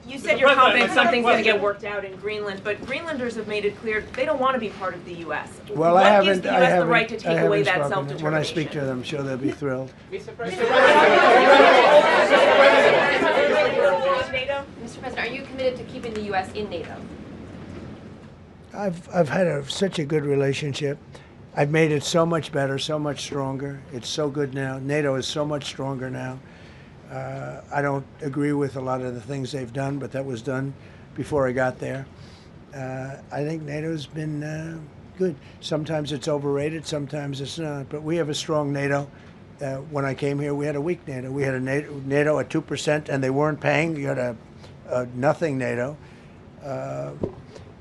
you said you're confident something's going to get worked out in Greenland, but Greenlanders have made it clear they don't want to be part of the U.S. Well, what gives the U.S. the right to take away that self-determination? When I speak to them, I'm sure they'll be thrilled. Mr. President, are you committed to keeping the U.S. in NATO? I've had such a good relationship. I've made it so much better, so much stronger. It's so good now. NATO is so much stronger now. I don't agree with a lot of the things they've done, but that was done before I got there. I think NATO's been good. Sometimes it's overrated, sometimes it's not. But we have a strong NATO. When I came here, we had a weak NATO. We had a NATO at 2%, and they weren't paying. You had a nothing NATO.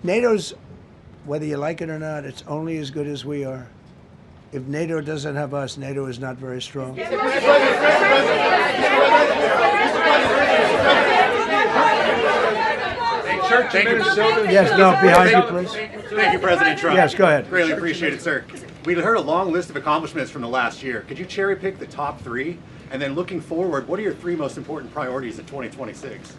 NATO's, whether you like it or not, it's only as good as we are. If NATO doesn't have us, NATO is not very strong. Thank you. Yes, no, behind you, please. Thank you, President Trump. Yes, go ahead. Greatly appreciate it, sir. We heard a long list of accomplishments from the last year. Could you cherry pick the top 3? And then looking forward, what are your 3 most important priorities in 2026?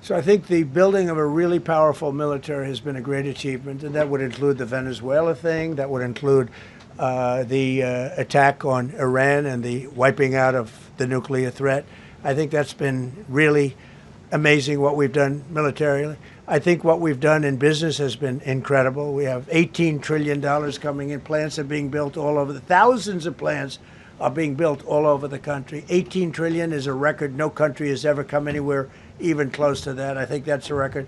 So I think the building of a really powerful military has been a great achievement, and that would include the Venezuela thing, that would include the attack on Iran and the wiping out of the nuclear threat. I think that's been really amazing what we've done militarily. I think what we've done in business has been incredible. We have $18 trillion coming in. Plants are being built all over. Thousands of plants are being built all over the country. 18 trillion is a record. No country has ever come anywhere even close to that. I think that's a record.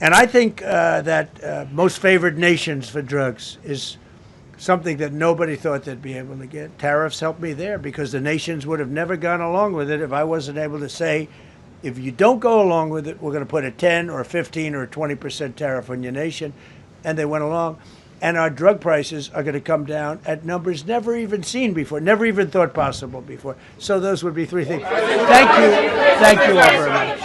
And I think that most favored nations for drugs is something that nobody thought they'd be able to get. Tariffs helped me there because the nations would have never gone along with it if I wasn't able to say, if you don't go along with it, we're going to put a 10 or a 15 or a 20% tariff on your nation. And they went along. And our drug prices are going to come down at numbers never even seen before, never even thought possible before. So those would be 3 things. Thank you. Thank you all very much.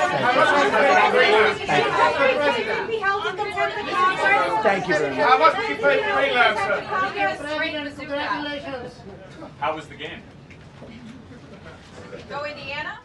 Thank you very much. How much did you pay for Greenland, sir? Congratulations. How was the game? Go Indiana.